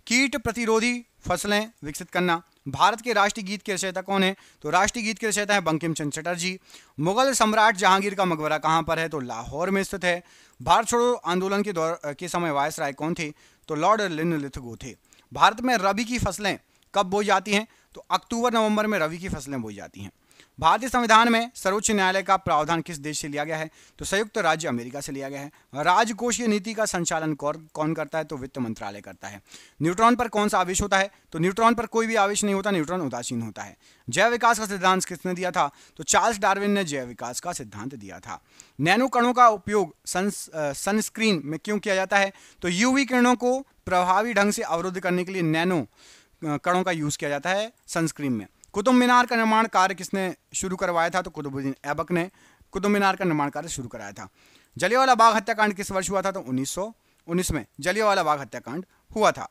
कीट प्रतिरोधी फसलें विकसित करना। भारत के राष्ट्रीय गीत के रचयिता कौन है? तो राष्ट्रीय गीत के रचयिता है बंकिम चंद्र चटर्जी। मुगल सम्राट जहांगीर का मकबरा कहां पर है? तो लाहौर में स्थित है। भारत छोड़ो आंदोलन के दौर के समय वायसराय कौन थे? तो लॉर्ड लिनलिथगो थे। भारत में रबी की फसलें कब बोई जाती हैं? तो अक्टूबर नवंबर में रबी की फसलें बोई जाती हैं। भारतीय संविधान में सर्वोच्च न्यायालय का प्रावधान किस देश से लिया गया है? तो संयुक्त राज्य अमेरिका से लिया गया है। राजकोषीय नीति का संचालन कौन करता है? तो वित्त मंत्रालय करता है। न्यूट्रॉन पर कौन सा आवेश होता है? तो न्यूट्रॉन पर कोई भी आवेश नहीं होता, न्यूट्रॉन उदासीन होता है। जैव विकास का सिद्धांत किसने दिया था? तो चार्ल्स डार्विन ने जैव विकास का सिद्धांत दिया था। नैनो कणों का उपयोग सनस्क्रीन में क्यों किया जाता है? तो यूवी किरणों को प्रभावी ढंग से अवरुद्ध करने के लिए नैनो कणों का यूज किया जाता है सनस्क्रीन में। कुतुब मीनार का निर्माण कार्य किसने शुरू करवाया था? तो कुतुबुद्दीन ऐबक ने कुतुब मीनार का निर्माण कार्य शुरू कराया था। जलियांवाला बाग हत्याकांड किस वर्ष हुआ था? तो 1919 में जलियांवाला बाग हत्याकांड हुआ था।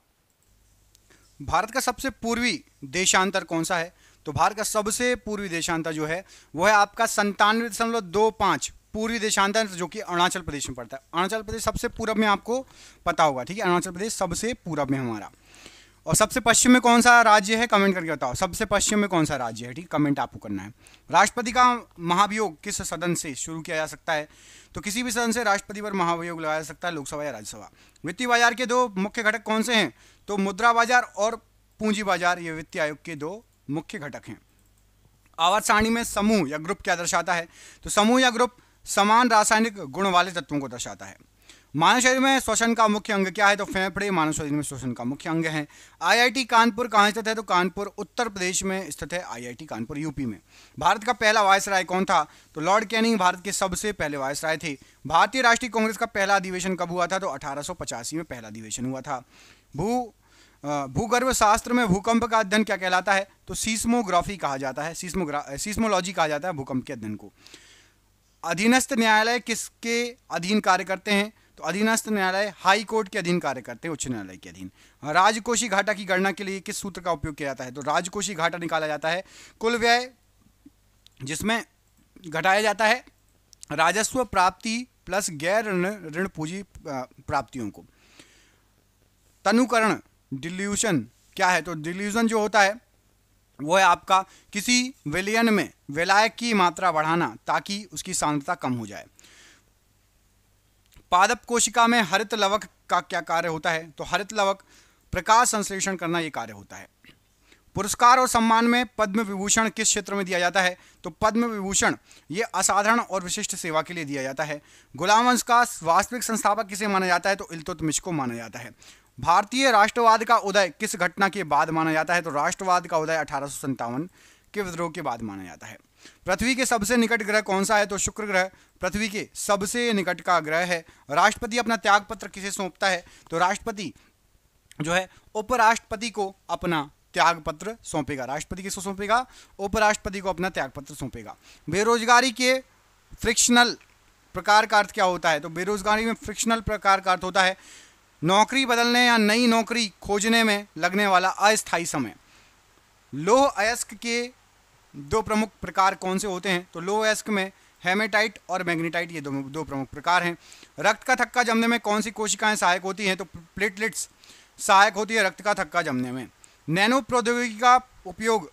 भारत का सबसे पूर्वी देशांतर कौन सा है? तो भारत का सबसे पूर्वी देशांतर जो है वो है आपका 97.25 पूर्वी देशांतर, जो कि अरुणाचल प्रदेश में पड़ता है। अरुणाचल प्रदेश सबसे पूरब में, आपको पता होगा, ठीक है। अरुणाचल प्रदेश सबसे पूरब में हमारा। और सबसे पश्चिम में कौन सा राज्य है? कमेंट करके बताओ, सबसे पश्चिम में कौन सा राज्य है, ठीक। कमेंट आपको करना है। राष्ट्रपति का महाभियोग किस सदन से शुरू किया जा सकता है? तो किसी भी सदन से राष्ट्रपति पर महाभियोग लगाया जा सकता है, लोकसभा या राज्यसभा। वित्तीय बाजार के 2 मुख्य घटक कौन से हैं? तो मुद्रा बाजार और पूंजी बाजार, ये वित्तीय आयोग के 2 मुख्य घटक हैं। आवर्त सारणी में समूह या ग्रुप क्या दर्शाता है? तो समूह या ग्रुप समान रासायनिक गुण वाले तत्वों को दर्शाता है। मानव शरीर में श्वसन का मुख्य अंग क्या है? तो फेफड़े मानव शरीर में श्वसन का मुख्य अंग है। IIT कानपुर कहाँ स्थित है? तो कानपुर उत्तर प्रदेश में स्थित है। IIT कानपुर यूपी में। भारत का पहला वायसराय कौन था? तो लॉर्ड कैनिंग भारत के सबसे पहले वायसराय थे। भारतीय राष्ट्रीय कांग्रेस का पहला अधिवेशन कब हुआ था? तो 1885 में पहला अधिवेशन हुआ था। भूगर्भ शास्त्र में भूकंप का अध्ययन क्या कहलाता है? तो सीस्मोग्राफी कहा जाता है, सीस्मोलॉजी कहा जाता है भूकंप के अध्ययन को। अधीनस्थ न्यायालय किसके अधीन कार्य करते हैं? तो अधीनस्थ न्यायालय हाई कोर्ट के अधीन कार्य करते हैं, उच्च न्यायालय के अधीन। राजकोषीय घाटा की गणना के लिए किस सूत्र का उपयोग किया जाता है? तो राजकोषीय घाटा निकाला जाता है कुल व्यय, जिसमें घटाया जाता है राजस्व प्राप्ति प्लस गैर ऋण पूंजी प्राप्तियों को। तनुकरण डिल्यूशन क्या है? तो डिल्यूशन जो होता है वो है आपका किसी विलयन में विलायक की मात्रा बढ़ाना ताकि उसकी सांद्रता कम हो जाए। पादप कोशिका में हरित लवक का क्या कार्य होता है? तो हरित लवक प्रकाश संश्लेषण करना ये कार्य होता है। पुरस्कार और सम्मान में पद्म विभूषण किस क्षेत्र में दिया जाता है? तो पद्म विभूषण ये असाधारण और विशिष्ट सेवा के लिए दिया जाता है। गुलाम वंश का वास्तविक संस्थापक किसे माना जाता है? तो इल्तुतमिश को माना जाता है। भारतीय राष्ट्रवाद का उदय किस घटना के बाद माना जाता है? तो राष्ट्रवाद का उदय 1857 के विद्रोह के बाद माना जाता है। पृथ्वी के सबसे निकट ग्रह कौन सा है? तो शुक्र ग्रह पृथ्वी के सबसे निकट का ग्रह है। राष्ट्रपति अपना त्यागपत्र किसे सौंपता है? तो राष्ट्रपति जो है उपराष्ट्रपति को अपना त्यागपत्र सौंपेगा। राष्ट्रपति किसको सौंपेगा? उपराष्ट्रपति को अपना त्यागपत्र सौंपेगा। बेरोजगारी के फ्रिक्शनल प्रकार का अर्थ क्या होता है? तो बेरोजगारी में फ्रिक्शनल प्रकार का अर्थ होता है नौकरी बदलने या नई नौकरी खोजने में लगने वाला अस्थायी समय। लौह अयस्क के दो प्रमुख प्रकार कौन से होते हैं? तो लौह अयस्क में हेमेटाइट और मैग्नेटाइट, ये दो प्रमुख प्रकार हैं। रक्त का थक्का जमने में कौन सी कोशिकाएं सहायक होती हैं? तो प्लेटलेट्स सहायक होती है रक्त का थक्का जमने में। नैनो प्रौद्योगिकी का उपयोग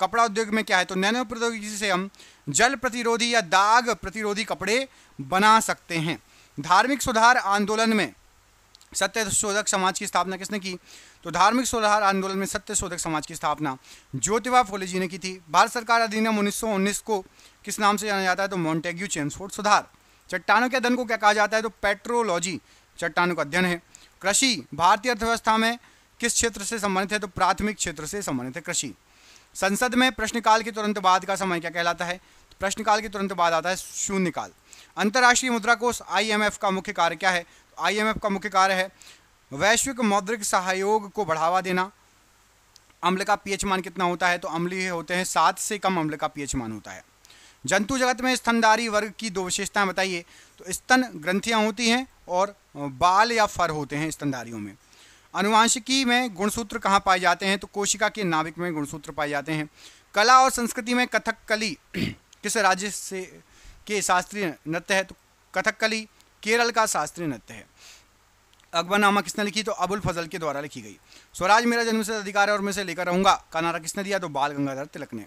कपड़ा उद्योग में क्या है? तो नैनो प्रौद्योगिकी से हम जल प्रतिरोधी या दाग प्रतिरोधी कपड़े बना सकते हैं। धार्मिक सुधार आंदोलन में सत्य शोधक समाज की स्थापना किसने की? तो धार्मिक सुधार आंदोलन में सत्य शोधक समाज की स्थापना ज्योतिबा फुले जी ने की थी। भारत सरकार अधिनियम 1919 को किस नाम से जाना जाता है? तो मॉन्टेग्यू चेम्सफोर्ड सुधार। चट्टानों के अध्ययन को क्या कहा जाता है? तो पेट्रोलॉजी चट्टानों का अध्ययन है। कृषि भारतीय अर्थव्यवस्था में किस क्षेत्र से संबंधित है? तो प्राथमिक क्षेत्र से संबंधित है कृषि। संसद में प्रश्नकाल के तुरंत बाद का समय क्या कहलाता है? तो प्रश्नकाल के तुरंत बाद आता है शून्यकाल। अंतर्राष्ट्रीय मुद्रा कोष IMF का मुख्य कार्य क्या है? तो IMF का मुख्य कार्य है वैश्विक मौद्रिक सहयोग को बढ़ावा देना। अम्ल का पीएच मान कितना होता है? तो अम्लीय होते हैं, 7 से कम अम्ल का पीएच मान होता है। जंतु जगत में स्तनधारी वर्ग की दो विशेषताएं बताइए। तो स्तन ग्रंथियां होती हैं और बाल या फर होते हैं स्तनधारियों में। अनुवांशिकी में गुणसूत्र कहाँ पाए जाते हैं? तो कोशिका के नाभिक में गुणसूत्र पाए जाते हैं। कला और संस्कृति में कथकली किस राज्य से के शास्त्रीय नृत्य है? तो कथकली केरल का शास्त्रीय नृत्य है। अकबरनामा किसने लिखी? तो अबुल फजल के द्वारा लिखी गई। स्वराज मेरा जन्मसिद्ध अधिकार है और मैं इसे लेकर रहूंगा का नारा किसने दिया? तो बाल गंगाधर तिलक ने।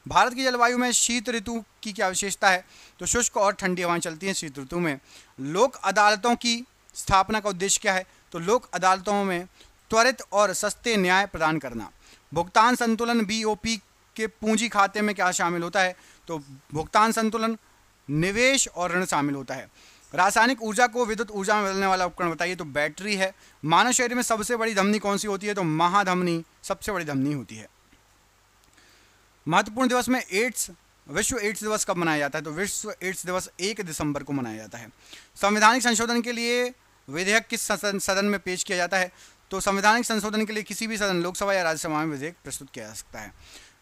भारत की जलवायु में शीत ऋतु की क्या विशेषता है? तो शुष्क और ठंडी हवाएं चलती हैं शीत ऋतु में। लोक अदालतों की स्थापना का उद्देश्य क्या है? तो लोक अदालतों में त्वरित और सस्ते न्याय प्रदान करना। भुगतान संतुलन BOP के पूंजी खाते में क्या शामिल होता है? तो भुगतान संतुलन, निवेश और ऋण शामिल होता है। रासायनिक ऊर्जा को विद्युत ऊर्जा में बदलने वाला उपकरण बताइए। तो बैटरी है। मानव शरीर में सबसे बड़ी धमनी कौन सी होती है? तो महाधमनी सबसे बड़ी धमनी होती है। महत्वपूर्ण दिवस में विश्व एड्स दिवस कब मनाया जाता है? तो विश्व एड्स दिवस 1 दिसंबर को मनाया जाता है। संवैधानिक संशोधन के लिए विधेयक किस सदन में पेश किया जाता है? तो संवैधानिक संशोधन के लिए किसी भी सदन, लोकसभा या राज्यसभा में विधेयक प्रस्तुत किया जा सकता है।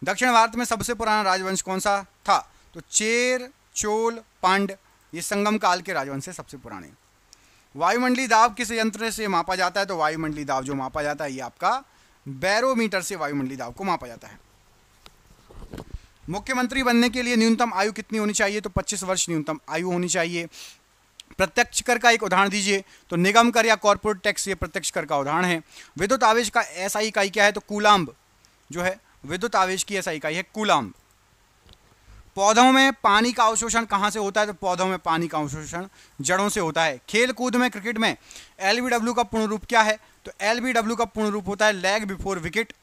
दक्षिण भारत में सबसे पुराना राजवंश कौन सा था? तो चेर, चोल, पांड, ये संगम काल के राजवंश से सबसे पुराने। वायुमंडलीय दाब किस यंत्र से मापा जाता है? तो वायुमंडलीय दाब जो मापा जाता है ये आपका बैरोमीटर से वायुमंडलीय दाब को मापा जाता है। मुख्यमंत्री बनने के लिए न्यूनतम आयु कितनी होनी चाहिए? तो 25 वर्ष न्यूनतम आयु होनी चाहिए। प्रत्यक्ष कर का एक उदाहरण दीजिए। तो निगम कर या कॉर्पोरेट टैक्स ये प्रत्यक्ष कर का उदाहरण है। विद्युत आवेश का SI इकाई क्या है? तो कूलाम्ब जो है विद्युत आवेश की SI इकाई है कूलाम्ब। पौधों में पानी का अवशोषण कहाँ से होता है? तो पौधों में पानी का अवशोषण जड़ों से होता है। खेल कूद में क्रिकेट में LBW का पूर्ण रूप क्या है? तो LBW का पूर्ण रूप होता है लेग बिफोर विकेट।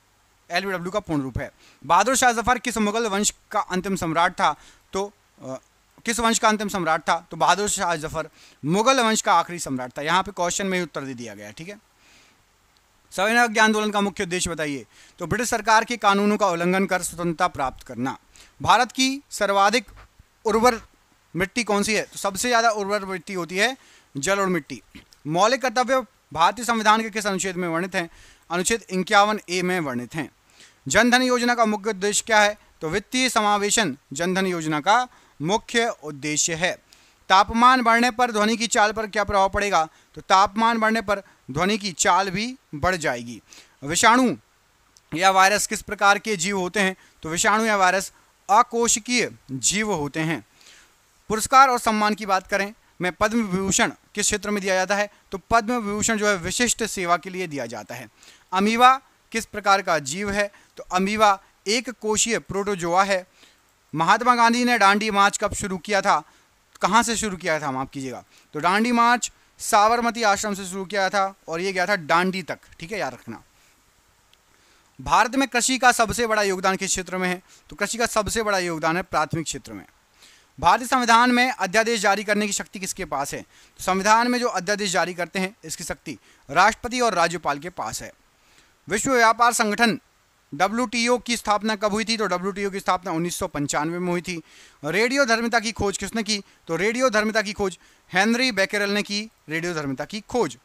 LBW का पूर्ण रूप है। बहादुर शाह जफर किस मुगल वंश का अंतिम सम्राट था? तो किस वंश का अंतिम सम्राट था? तो बहादुर शाह जफर मुगल वंश का आखिरी सम्राट था। यहाँ पे क्वेश्चन में ही उत्तर दे दिया गया है। ठीक है। सविनय अवज्ञा आंदोलन का मुख्य उद्देश्य बताइए। तो ब्रिटिश सरकार के कानूनों का उल्लंघन कर स्वतंत्रता प्राप्त करना। भारत की सर्वाधिक उर्वर मिट्टी कौन सी है? तो सबसे ज्यादा उर्वर मिट्टी होती है जल और मिट्टी। मौलिक कर्तव्य भारतीय संविधान के किस अनुच्छेद में वर्णित हैं? अनुच्छेद 51A में वर्णित हैं। जनधन योजना का मुख्य उद्देश्य क्या है? तो वित्तीय समावेशन जनधन योजना का मुख्य उद्देश्य है। तापमान बढ़ने पर ध्वनि की चाल पर क्या प्रभाव पड़ेगा? तो तापमान बढ़ने पर ध्वनि की चाल भी बढ़ जाएगी। विषाणु या वायरस किस प्रकार के जीव होते हैं? तो विषाणु या वायरस अकोशिकीय जीव होते हैं। पुरस्कार और सम्मान की बात करें में पद्म विभूषण किस क्षेत्र में दिया जाता है? तो पद्म विभूषण जो है विशिष्ट सेवा के लिए दिया जाता है। अमीबा किस प्रकार का जीव है? तो अमीबा एक कोशीय प्रोटोजोआ है। महात्मा गांधी ने दांडी मार्च कब शुरू किया था? कहाँ से शुरू किया था? माफ कीजिएगा। तो दांडी मार्च साबरमती आश्रम से शुरू किया था और ये गया था दांडी तक। ठीक है, याद रखना। भारत में कृषि का सबसे बड़ा योगदान किस क्षेत्र में है? तो कृषि का सबसे बड़ा योगदान है प्राथमिक क्षेत्र में। भारतीय संविधान में अध्यादेश जारी करने की शक्ति किसके पास है? तो संविधान में जो अध्यादेश जारी करते हैं इसकी शक्ति राष्ट्रपति और राज्यपाल के पास है। विश्व व्यापार संगठन WTO की स्थापना कब हुई थी? तो WTO की स्थापना 1995 में हुई थी। रेडियो धर्मिता की खोज किसने की? तो रेडियो धर्मिता की खोज हेनरी बेकेरेल ने की। रेडियो धर्मिता की खोज।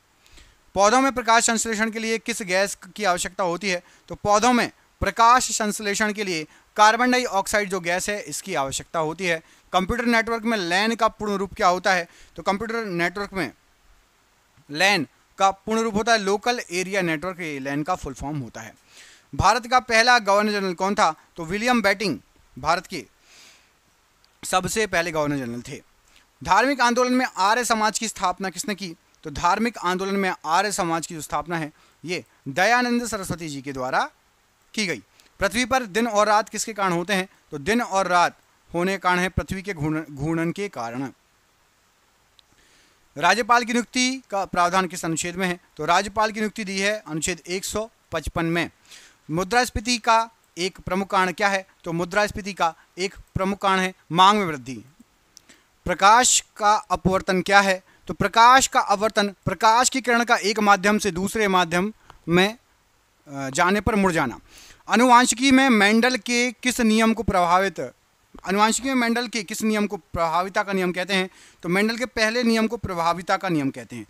पौधों में प्रकाश संश्लेषण के लिए किस गैस की आवश्यकता होती है? तो पौधों में प्रकाश संश्लेषण के लिए कार्बन डाइऑक्साइड जो गैस है इसकी आवश्यकता होती है। कंप्यूटर नेटवर्क में लैन का पूर्ण रूप क्या होता है? तो कंप्यूटर नेटवर्क में लैन का पूर्ण रूप होता है लोकल एरिया नेटवर्क, लैन का फुल फॉर्म होता है। भारत का पहला गवर्नर जनरल कौन था? तो विलियम बेंटिंक भारत के सबसे पहले गवर्नर जनरल थे। धार्मिक आंदोलन में आर्य समाज की स्थापना किसने की? तो धार्मिक आंदोलन में आर्य समाज की जो स्थापना है ये दयानंद सरस्वती जी के द्वारा की गई। पृथ्वी पर दिन और रात किसके कारण होते हैं? तो दिन और रात होने का कारण है पृथ्वी के घूर्णन के कारण। राज्यपाल की नियुक्ति का प्रावधान किस अनुच्छेद में है? तो राज्यपाल की नियुक्ति दी है अनुच्छेद 155 में। मुद्रास्फीति का एक प्रमुख कारण क्या है? तो मुद्रास्फीति का एक प्रमुख कारण है मांग में वृद्धि। प्रकाश का अपवर्तन क्या है? तो प्रकाश का अपवर्तन प्रकाश की किरण का एक माध्यम से दूसरे माध्यम में जाने पर मुड़ जाना। अनुवांशिकी में मेंडल के किस नियम को प्रभाविता का नियम कहते हैं? तो मेंडल के पहले नियम को प्रभाविता का नियम कहते हैं।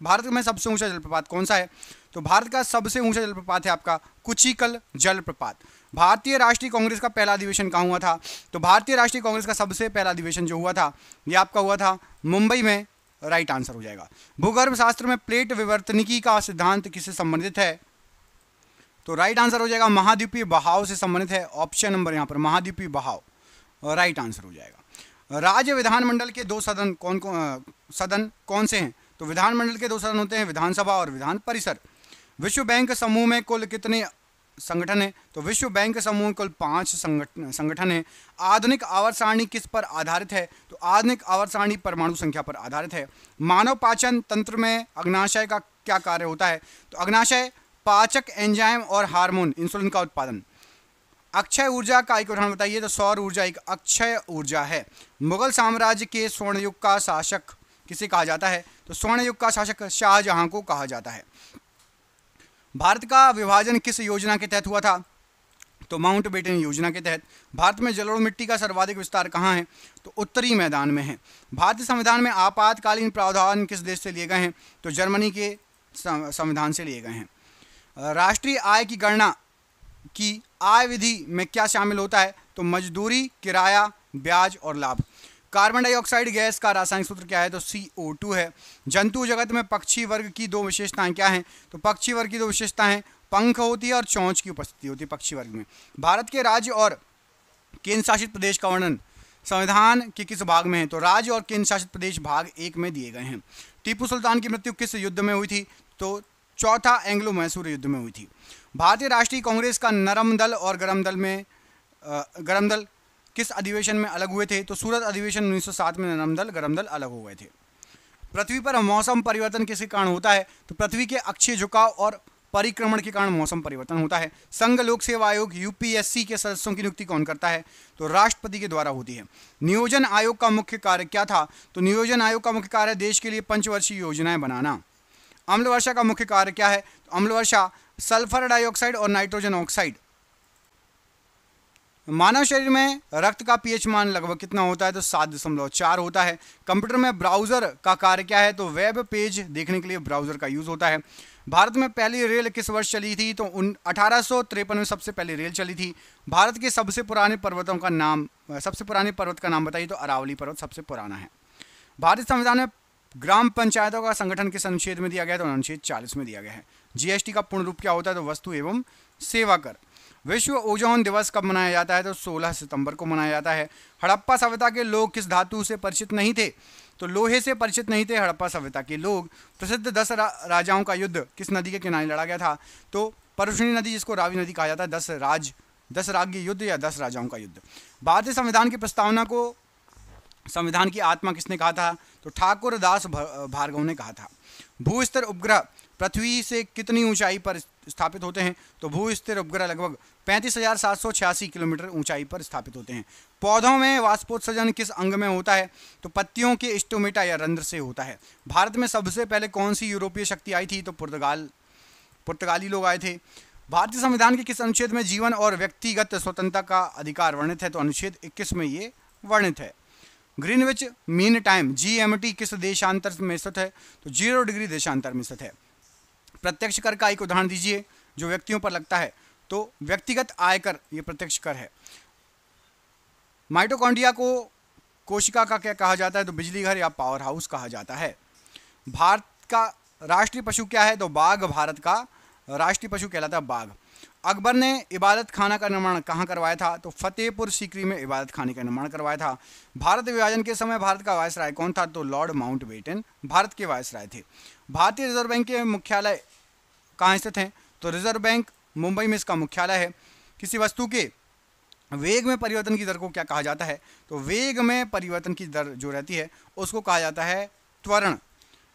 भारत में सबसे ऊंचा जलप्रपात कौन सा है? तो भारत का सबसे ऊंचा जलप्रपात है आपका कुचिकल जलप्रपात। भारतीय राष्ट्रीय कांग्रेस का पहला अधिवेशन कहाँ हुआ था? तो भारतीय राष्ट्रीय कांग्रेस का सबसे पहला अधिवेशन जो हुआ था ये आपका हुआ था मुंबई में। राइट आंसर हो जाएगा। भूगर्भ शास्त्र में प्लेट विवर्तनिकी का सिद्धांत किससे संबंधित है? तो राइट आंसर हो जाएगा महाद्वीपीय बहाव से संबंधित है। ऑप्शन नंबर यहाँ पर महाद्वीपीय बहाव राइट आंसर हो जाएगा। राज्य विधानमंडल के दो सदन कौन से हैं? तो विधानमंडल के दो सदन होते हैं विधानसभा और विधान परिषद। विश्व बैंक समूह में कुल कितने संगठन हैं? तो विश्व बैंक समूह कुल 5 संगठन हैं। आधुनिक आवर्त सारणी किस पर आधारित है? तो आधुनिक आवर्त सारणी परमाणु संख्या पर आधारित है। मानव पाचन तंत्र में अग्नाशय का क्या कार्य होता है? तो अग्नाशय पाचक एंजाइम और हार्मोन इंसुलिन का उत्पादन। अक्षय ऊर्जा का एक उदाहरण बताइए। तो सौर ऊर्जा एक अक्षय ऊर्जा है। मुगल साम्राज्य के स्वर्ण युग का शासक किसे कहा जाता है? तो स्वर्ण युग का शासक शाहजहां को कहा जाता है। भारत का विभाजन किस योजना के तहत हुआ था? तो माउंटबेटन योजना के तहत। भारत में जलोढ़ मिट्टी का सर्वाधिक विस्तार कहाँ है? तो उत्तरी मैदान में है। भारतीय संविधान में आपातकालीन प्रावधान किस देश से लिए गए हैं? तो जर्मनी के संविधान से लिए गए हैं। राष्ट्रीय आय की गणना की आय विधि में क्या शामिल होता है? तो मजदूरी, किराया, ब्याज और लाभ। कार्बन डाइऑक्साइड गैस का रासायनिक सूत्र क्या है? तो CO2 है। जंतु जगत में पक्षी वर्ग की दो विशेषताएं क्या हैं? तो पक्षी वर्ग की दो विशेषताएं पंख होती है और चोंच की उपस्थिति होती है पक्षी वर्ग में। भारत के राज्य और केंद्र शासित प्रदेश का वर्णन संविधान के किस भाग में है? तो राज्य और केंद्र शासित प्रदेश भाग 1 में दिए गए हैं। टीपू सुल्तान की मृत्यु किस युद्ध में हुई थी? तो चौथा एंग्लो मैसूर युद्ध में हुई थी। भारतीय राष्ट्रीय कांग्रेस का नरम दल और गरम दल किस अधिवेशन में अलग हुए थे? तो सूरत अधिवेशन 1907 में नरम दल गरम दल अलग हो गए थे। पृथ्वी पर मौसम परिवर्तन किसके कारण होता है? तो पृथ्वी के अक्षीय झुकाव और परिक्रमण के कारण मौसम परिवर्तन होता है। संघ लोक सेवा आयोग UPSC के सदस्यों की नियुक्ति कौन करता है? तो राष्ट्रपति के द्वारा होती है। नियोजन आयोग का मुख्य कार्य क्या था? तो नियोजन आयोग का मुख्य कार्य देश के लिए पंचवर्षीय योजनाएं बनाना। अम्ल वर्षा का मुख्य कार्य क्या है? तो अम्ल वर्षा सल्फर डाइऑक्साइड और नाइट्रोजन ऑक्साइड। मानव शरीर में रक्त का pH मान लगभग कितना होता है? तो 7.4 होता है। कंप्यूटर में ब्राउजर का कार्य क्या है? तो वेब पेज देखने के लिए ब्राउजर का यूज होता है। भारत में पहली रेल किस वर्ष चली थी? तो 1853 में सबसे पहली रेल चली थी। भारत के सबसे पुराने पर्वत का नाम बताइए। तो अरावली पर्वत सबसे पुराना है। भारतीय संविधान में ग्राम पंचायतों का संगठन किस अनुच्छेद में दिया गया? तो अनुच्छेद 40 में दिया गया है। GST का पूर्ण रूप क्या होता है? तो वस्तु एवं सेवा कर। विश्व ओजोन दिवस कब मनाया जाता है? तो 16 सितंबर को मनाया जाता है। हड़प्पा सभ्यता के लोग किस धातु से परिचित नहीं थे? तो लोहे से परिचित नहीं थे हड़प्पा सभ्यता के लोग। प्रसिद्ध 10 राजाओं का युद्ध किस नदी के किनारे लड़ा गया था? तो परशुनी नदी, जिसको रावी नदी कहा जाता है। 10 राज्य युद्ध या 10 राजाओं का युद्ध। भारतीय संविधान की प्रस्तावना को संविधान की आत्मा किसने कहा था? तो ठाकुर दास भार्गव ने कहा था। भूस्तर उपग्रह पृथ्वी से कितनी ऊंचाई पर स्थापित होते हैं? तो भूस्तर उपग्रह लगभग 35,786 किलोमीटर ऊंचाई पर स्थापित होते हैं। पौधों में वाष्पोत्सर्जन किस अंग में होता है? तो पत्तियों के स्टोमेटा या रंध्र से होता है। भारत में सबसे पहले कौन सी यूरोपीय शक्ति आई थी? तो पुर्तगाली लोग आए थे। भारतीय संविधान के किस अनुच्छेद में जीवन और व्यक्तिगत स्वतंत्रता का अधिकार वर्णित है? तो अनुच्छेद 21 में ये वर्णित है। ग्रीनविच मीन टाइम GMT किस देशांतर में स्थित है? तो 0 डिग्री देशांतर में स्थित है। प्रत्यक्ष कर का एक उदाहरण दीजिए जो व्यक्तियों पर लगता है। तो व्यक्तिगत आयकर ये प्रत्यक्ष कर है। माइटोकॉन्ड्रिया को कोशिका का क्या कहा जाता है? तो बिजली घर या पावर हाउस कहा जाता है। भारत का राष्ट्रीय पशु क्या है? तो बाघ भारत का राष्ट्रीय पशु कहलाता है, बाघ। अकबर ने इबादत खाना का निर्माण कहाँ करवाया था? तो फतेहपुर सीकरी में इबादत खाने का निर्माण करवाया था। भारत विभाजन के समय भारत का वायसराय कौन था? तो लॉर्ड माउंटबेटन भारत के वायसराय थे। भारतीय रिजर्व बैंक के मुख्यालय कहाँ स्थित हैं? तो रिजर्व बैंक मुंबई में इसका मुख्यालय है। किसी वस्तु के वेग में परिवर्तन की दर को क्या कहा जाता है? तो वेग में परिवर्तन की दर जो रहती है उसको कहा जाता है त्वरण।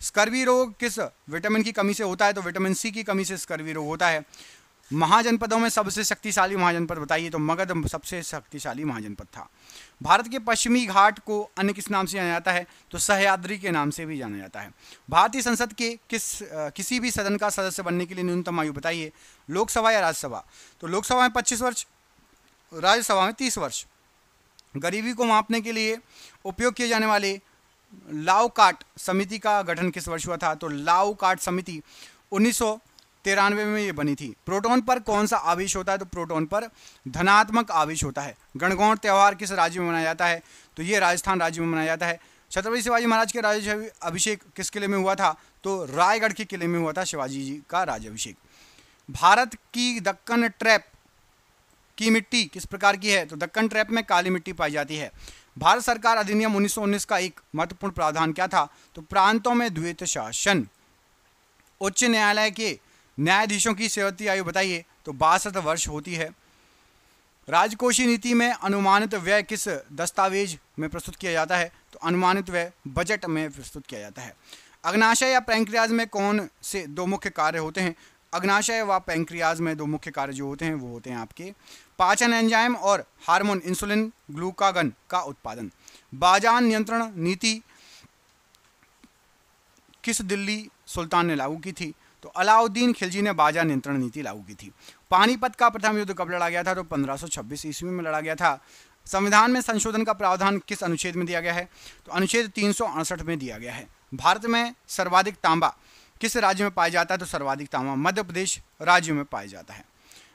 स्कर्वी रोग किस विटामिन की कमी से होता है? तो विटामिन सी की कमी से स्कर्वी रोग होता है। महाजनपदों में सबसे शक्तिशाली महाजनपद बताइए? तो मगध सबसे शक्तिशाली महाजनपद था। भारत के पश्चिमी घाट को अन्य किस नाम से जाना जाता है? तो सह्याद्री के नाम से भी जाना जाता है। भारतीय संसद के किसी भी सदन का सदस्य बनने के लिए न्यूनतम आयु बताइए? लोकसभा या राज्यसभा? तो लोकसभा में 25 वर्ष, राज्यसभा में 30 वर्ष। गरीबी को मापने के लिए उपयोग किए जाने वाले लाउकाट समिति का गठन किस वर्ष हुआ था? तो लाउकाट समिति 1993 में ये बनी थी। प्रोटॉन पर कौन सा आवेश होता है? तो प्रोटॉन पर धनात्मक आवेश होता है। गणगौर त्यौहार किस राज्य में मनाया जाता है? तो ये राजस्थान राज्य में मनाया जाता है। छत्रपति शिवाजी महाराज के राज्य अभिषेक किस किले में हुआ था? तो रायगढ़ के किले में हुआ था शिवाजी जी का राज्याभिषेक। भारत की दक्कन ट्रैप की मिट्टी किस प्रकार की है? तो दक्कन ट्रैप में काली मिट्टी पाई जाती है। भारत सरकार अधिनियम 1919 का एक महत्वपूर्ण प्रावधान क्या था? तो प्रांतों में द्वैत शासन। उच्च न्यायालय के न्यायाधीशों की सेवानिवृत्ति आयु बताइए? तो 62 वर्ष होती है। राजकोषीय नीति में अनुमानित व्यय किस दस्तावेज में प्रस्तुत किया जाता है? तो अनुमानित व्यय बजट में प्रस्तुत किया जाता है। अग्नाशय या पैंक्रियाज में कौन से दो मुख्य कार्य होते हैं? अग्नाशय व पैंक्रियाज में दो मुख्य कार्य जो होते हैं वो होते हैं आपके पाचन एंजाइम और हार्मोन इंसुलिन ग्लूकागन का उत्पादन। बाजार नियंत्रण नीति किस दिल्ली सुल्तान ने लागू की थी? तो अलाउद्दीन खिलजी ने बाजार नियंत्रण नीति लागू की थी। पानीपत का प्रथम युद्ध कब लड़ा गया था? तो 1526 ईस्वी में लड़ा गया था। संविधान में संशोधन का प्रावधान किस अनुच्छेद में दिया गया है? तो अनुच्छेद 368 में दिया गया है। भारत में सर्वाधिक तांबा किस राज्य में पाया जाता है? तो सर्वाधिक तांबा मध्य प्रदेश राज्य में पाया जाता है।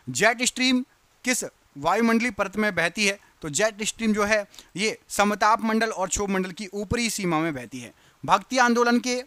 जेट स्ट्रीम किस वायुमंडलीय परत में बहती है? तो जेट स्ट्रीम जो है ये समताप मंडल और क्षोभ मंडल की ऊपरी सीमा में बहती है। भक्ति आंदोलन के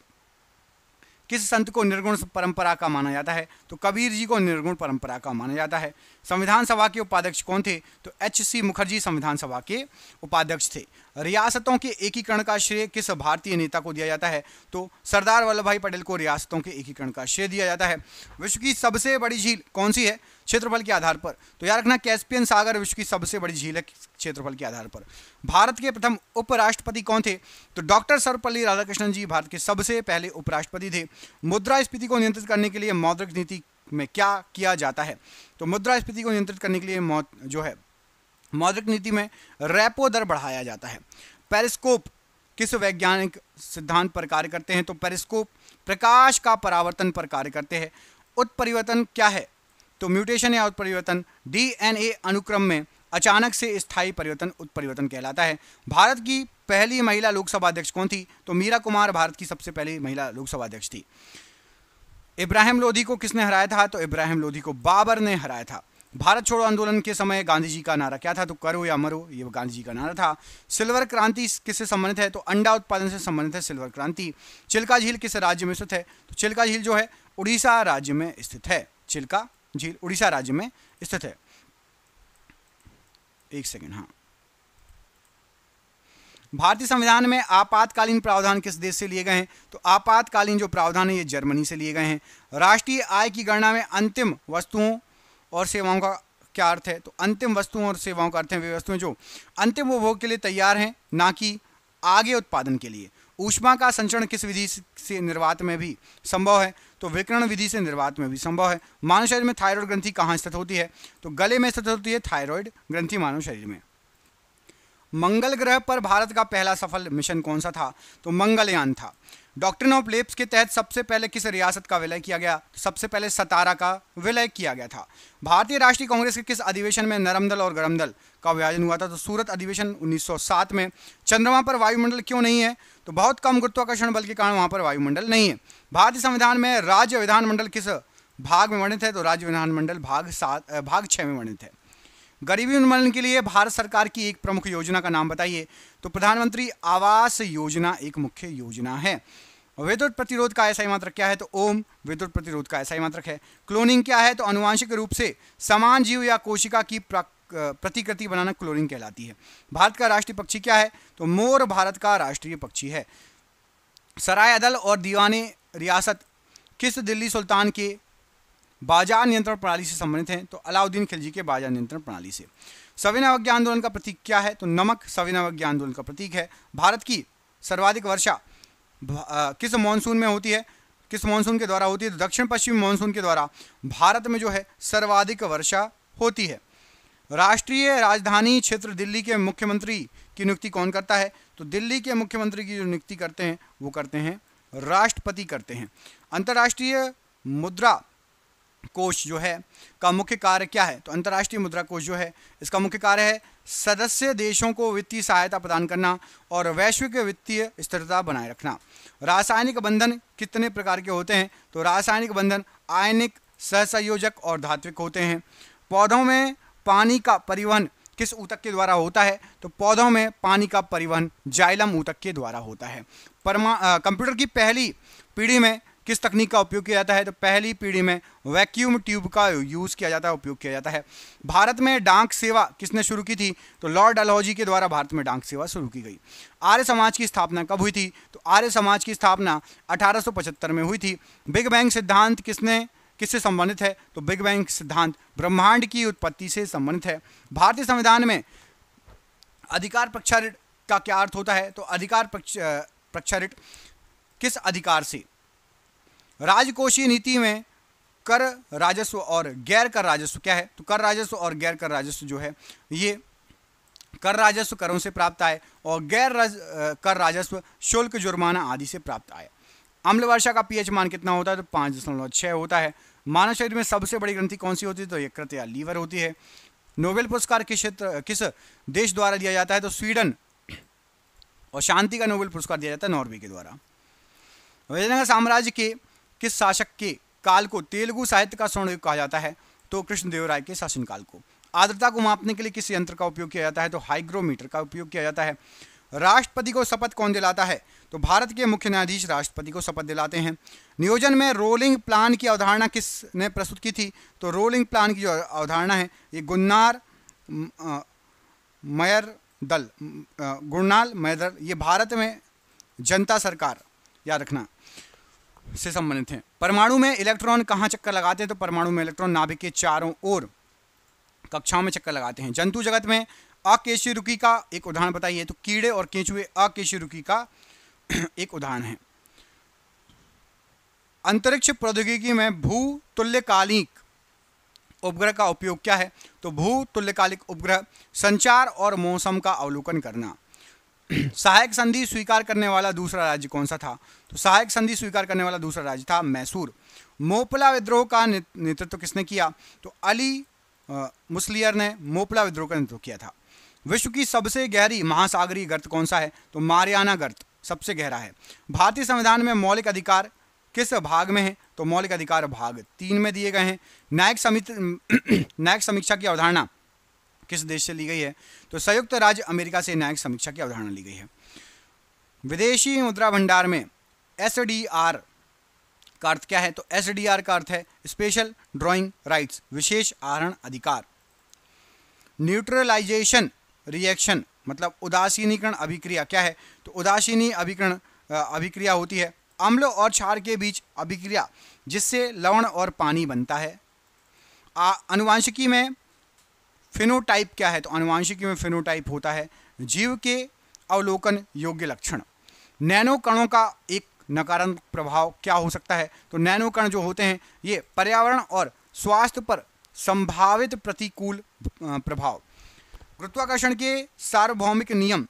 किस संत को निर्गुण परंपरा का माना जाता है? तो कबीर जी को निर्गुण परंपरा का माना जाता है। संविधान सभा के उपाध्यक्ष कौन थे? तो एच.सी. मुखर्जी संविधान सभा के उपाध्यक्ष थे। रियासतों के एकीकरण का श्रेय किस भारतीय नेता को दिया जाता है? तो सरदार वल्लभ भाई पटेल को रियासतों के एकीकरण का श्रेय दिया जाता है। विश्व की सबसे बड़ी झील कौन सी है क्षेत्रफल के आधार पर? तो याद रखना कैस्पियन सागर विश्व की सबसे बड़ी झील है क्षेत्रफल के आधार पर। भारत के प्रथम उपराष्ट्रपति कौन थे? तो डॉक्टर सर्वपल्ली राधाकृष्णन जी भारत के सबसे पहले उपराष्ट्रपति थे। मुद्रास्फीति को नियंत्रित करने के लिए मौद्रिक नीति में क्या किया जाता है? तो मुद्रास्फीति को नियंत्रित करने के लिए मौद्रिक नीति में रेपो दर बढ़ाया जाता है। पेरिस्कोप किस वैज्ञानिक सिद्धांत पर कार्य करते हैं? तो पेरिस्कोप प्रकाश का परावर्तन पर कार्य करते हैं। उत्परिवर्तन क्या है? तो म्यूटेशन या उत्परिवर्तन डीएनए अनुक्रम में अचानक से स्थायी परिवर्तन उत्परिवर्तन कहलाता है। भारत की पहली महिला लोकसभा अध्यक्ष कौन थी? तो मीरा कुमार भारत की सबसे पहली महिला लोकसभा अध्यक्ष थी। इब्राहिम लोधी को किसने हराया था? तो इब्राहिम लोधी को बाबर ने हराया था। भारत छोड़ो आंदोलन के समय गांधी जी का नारा क्या था? तो करो या मरो, ये गांधी जी का नारा था। सिल्वर क्रांति किससे संबंधित है? तो अंडा उत्पादन से संबंधित है सिल्वर क्रांति। चिल्का झील किस राज्य में स्थित है? तो चिल्का झील जो है उड़ीसा राज्य में स्थित है। चिल्का झील उड़ीसा राज्य में स्थित है। एक सेकेंड, हाँ। भारतीय संविधान में आपातकालीन प्रावधान किस देश से लिए गए हैं? तो आपातकालीन जो प्रावधान है ये जर्मनी से लिए गए हैं। राष्ट्रीय आय की गणना में अंतिम वस्तुओं और सेवाओं का क्या अर्थ है? तो अंतिम वस्तुओं और सेवाओं का अर्थ है वे वस्तुएं जो अंतिम उपभोग के लिए तैयार हैं, ना कि आगे उत्पादन के लिए। ऊष्मा का संचरण किस विधि से निर्वात में भी संभव है? तो विकिरण विधि से निर्वात में भी संभव है। मानव शरीर में थायराइड ग्रंथि कहाँ स्थित होती है? तो गले में स्थित होती है थायराइड ग्रंथि मानव शरीर में। मंगल ग्रह पर भारत का पहला सफल मिशन कौन सा था? तो मंगलयान था। डॉक्ट्रिन ऑफ लेप्स के तहत सबसे पहले किस रियासत का विलय किया गया? सबसे पहले सतारा का विलय किया गया था। भारतीय राष्ट्रीय कांग्रेस के किस अधिवेशन में नरम दल और गरम दल का विभाजन हुआ था? तो सूरत अधिवेशन 1907 में। चंद्रमा पर वायुमंडल क्यों नहीं है? तो बहुत कम गुरुत्वाकर्षण बल के कारण वहां पर वायुमंडल नहीं है। भारतीय संविधान में राज्य विधानमंडल किस भाग में वर्णित है? तो राज्य विधानमंडल भाग 6 में वर्णित है। गरीबी उन्मूलन के लिए भारत सरकार की एक प्रमुख योजना का नाम बताइए? तो प्रधानमंत्री आवास योजना एक मुख्य योजना है। विद्युत प्रतिरोध का ऐसा मात्रक क्या है? तो ओम विद्युत प्रतिरोध का ऐसा मात्रक है। क्लोनिंग क्या है? तो आनुवांशिक रूप से समान जीव या कोशिका की प्रतिकृति बनाना क्लोनिंग कहलाती है। भारत का राष्ट्रीय पक्षी क्या है? तो मोर भारत का राष्ट्रीय पक्षी है। सराय अदल और दीवाने रियासत किस दिल्ली सुल्तान के बाजार नियंत्रण प्रणाली से संबंधित हैं? तो अलाउद्दीन खिलजी के बाजार नियंत्रण प्रणाली से। सविनय अवज्ञा आंदोलन का प्रतीक क्या है? तो नमक सविनय अवज्ञा आंदोलन का प्रतीक है। भारत की सर्वाधिक वर्षा किस मॉनसून में होती है? किस मॉनसून के द्वारा होती है? तो दक्षिण पश्चिमी मॉनसून के द्वारा भारत में जो है सर्वाधिक वर्षा होती है। राष्ट्रीय राजधानी क्षेत्र दिल्ली के मुख्यमंत्री की नियुक्ति कौन करता है? तो दिल्ली के मुख्यमंत्री की जो नियुक्ति करते हैं वो करते हैं राष्ट्रपति करते हैं। अंतर्राष्ट्रीय मुद्रा कोष जो है का मुख्य कार्य क्या है? तो अंतर्राष्ट्रीय मुद्रा कोष जो है इसका मुख्य कार्य है सदस्य देशों को वित्तीय सहायता प्रदान करना और वैश्विक वित्तीय स्थिरता बनाए रखना। रासायनिक बंधन कितने प्रकार के होते हैं? तो रासायनिक बंधन आयनिक, सहसंयोजक और धात्विक होते हैं। पौधों में पानी का परिवहन किस ऊतक के द्वारा होता है? तो पौधों में पानी का परिवहन जाइलम ऊतक के द्वारा होता है। कंप्यूटर की पहली पीढ़ी में किस तकनीक का उपयोग किया जाता है? तो पहली पीढ़ी में वैक्यूम ट्यूब का यूज़ किया जाता है, उपयोग किया जाता है। भारत में डाक सेवा किसने शुरू की थी? तो लॉर्ड डलहौजी के द्वारा भारत में डाक सेवा शुरू की गई। आर्य समाज की स्थापना कब हुई थी? तो आर्य समाज की स्थापना 1875 में हुई थी। बिग बैंग सिद्धांत किससे संबंधित है? तो बिग बैंग सिद्धांत ब्रह्मांड की उत्पत्ति से संबंधित है। भारतीय संविधान में अधिकार प्रक्षारित का क्या अर्थ होता है? तो अधिकार प्रक्षारित किस अधिकार से? राजकोषीय नीति में कर राजस्व और गैर कर राजस्व क्या है? तो कर राजस्व और गैर कर राजस्व जो है ये कर राजस्व करों से प्राप्त आय और गैर कर राजस्व शुल्क, जुर्माना आदि से प्राप्त आय। अम्ल वर्षा का पीएच मान कितना होता है? तो 5.6 होता है। मानव शरीर में सबसे बड़ी ग्रंथि कौन सी होती है? तो यकृत या लीवर होती है। नोबेल पुरस्कार किस देश द्वारा दिया जाता है? तो स्वीडन। और शांति का नोबेल पुरस्कार दिया जाता है नॉर्वे के द्वारा। विजयनगर साम्राज्य के किस शासक के काल को तेलुगु साहित्य का स्वर्ण युग कहा जाता है? तो कृष्णदेवराय के शासनकाल को। आर्द्रता को मापने के लिए किस यंत्र का उपयोग किया जाता है? तो हाइग्रोमीटर का उपयोग किया जाता है। राष्ट्रपति को शपथ कौन दिलाता है? तो भारत के मुख्य न्यायाधीश राष्ट्रपति को शपथ दिलाते हैं। नियोजन में रोलिंग प्लान की अवधारणा किसने प्रस्तुत की थी? तो रोलिंग प्लान की जो अवधारणा है ये गुन्नाल मयरदल ये भारत में जनता सरकार याद रखना से संबंधित हैं। परमाणु में इलेक्ट्रॉन कहाँ चक्कर लगाते हैं? तो परमाणु में इलेक्ट्रॉन नाभिक के चारों ओर कक्षाओं में चक्कर लगाते हैं। जंतु जगत में अकेशरुकी का एक उदाहरण बताइए? तो कीड़े और केंचुए अकेशरुकी का एक उदाहरण है। अंतरिक्ष प्रौद्योगिकी में भूतुल्यकालिक उपग्रह का उपयोग क्या है? तो भूतुल्यकालिक उपग्रह संचार और मौसम का अवलोकन करना। सहायक संधि स्वीकार करने वाला दूसरा राज्य कौन सा था? तो सहायक संधि स्वीकार करने वाला दूसरा राज्य था मैसूर। मोपला विद्रोह का नेतृत्व किसने किया? तो अली मुसलियर ने मोपला विद्रोह का नेतृत्व किया था। विश्व की सबसे गहरी महासागरीय गर्त कौन सा है? तो मारियाना गर्त सबसे गहरा है। भारतीय संविधान में मौलिक अधिकार किस भाग में है? तो मौलिक अधिकार भाग 3 में दिए गए हैं। न्यायिक समीक्षा की अवधारणा किस देश से ली गई है? तो संयुक्त राज्य अमेरिका से न्यायिक समीक्षा की अवधारणा ली गई है। विदेशी मुद्रा भंडार में एसडीआर का अर्थ क्या है? तो एसडीआर का अर्थ है स्पेशल ड्रॉइंग राइट्स, विशेष आहरण अधिकार। न्यूट्रलाइजेशन रिएक्शन मतलब उदासीनीकरण अभिक्रिया क्या है? तो उदासीनी अभिक्रिया होती है अम्ल और क्षार के बीच अभिक्रिया जिससे लवण और पानी बनता है। आनुवांशिकी में फिनोटाइप क्या है? तो आनुवांशिकी में फिनोटाइप होता है जीव के अवलोकन योग्य लक्षण। नैनो कणों का एक नकारात्मक प्रभाव क्या हो सकता है? तो नैनो कण जो होते हैं ये पर्यावरण और स्वास्थ्य पर संभावित प्रतिकूल प्रभाव। गुरुत्वाकर्षण के सार्वभौमिक नियम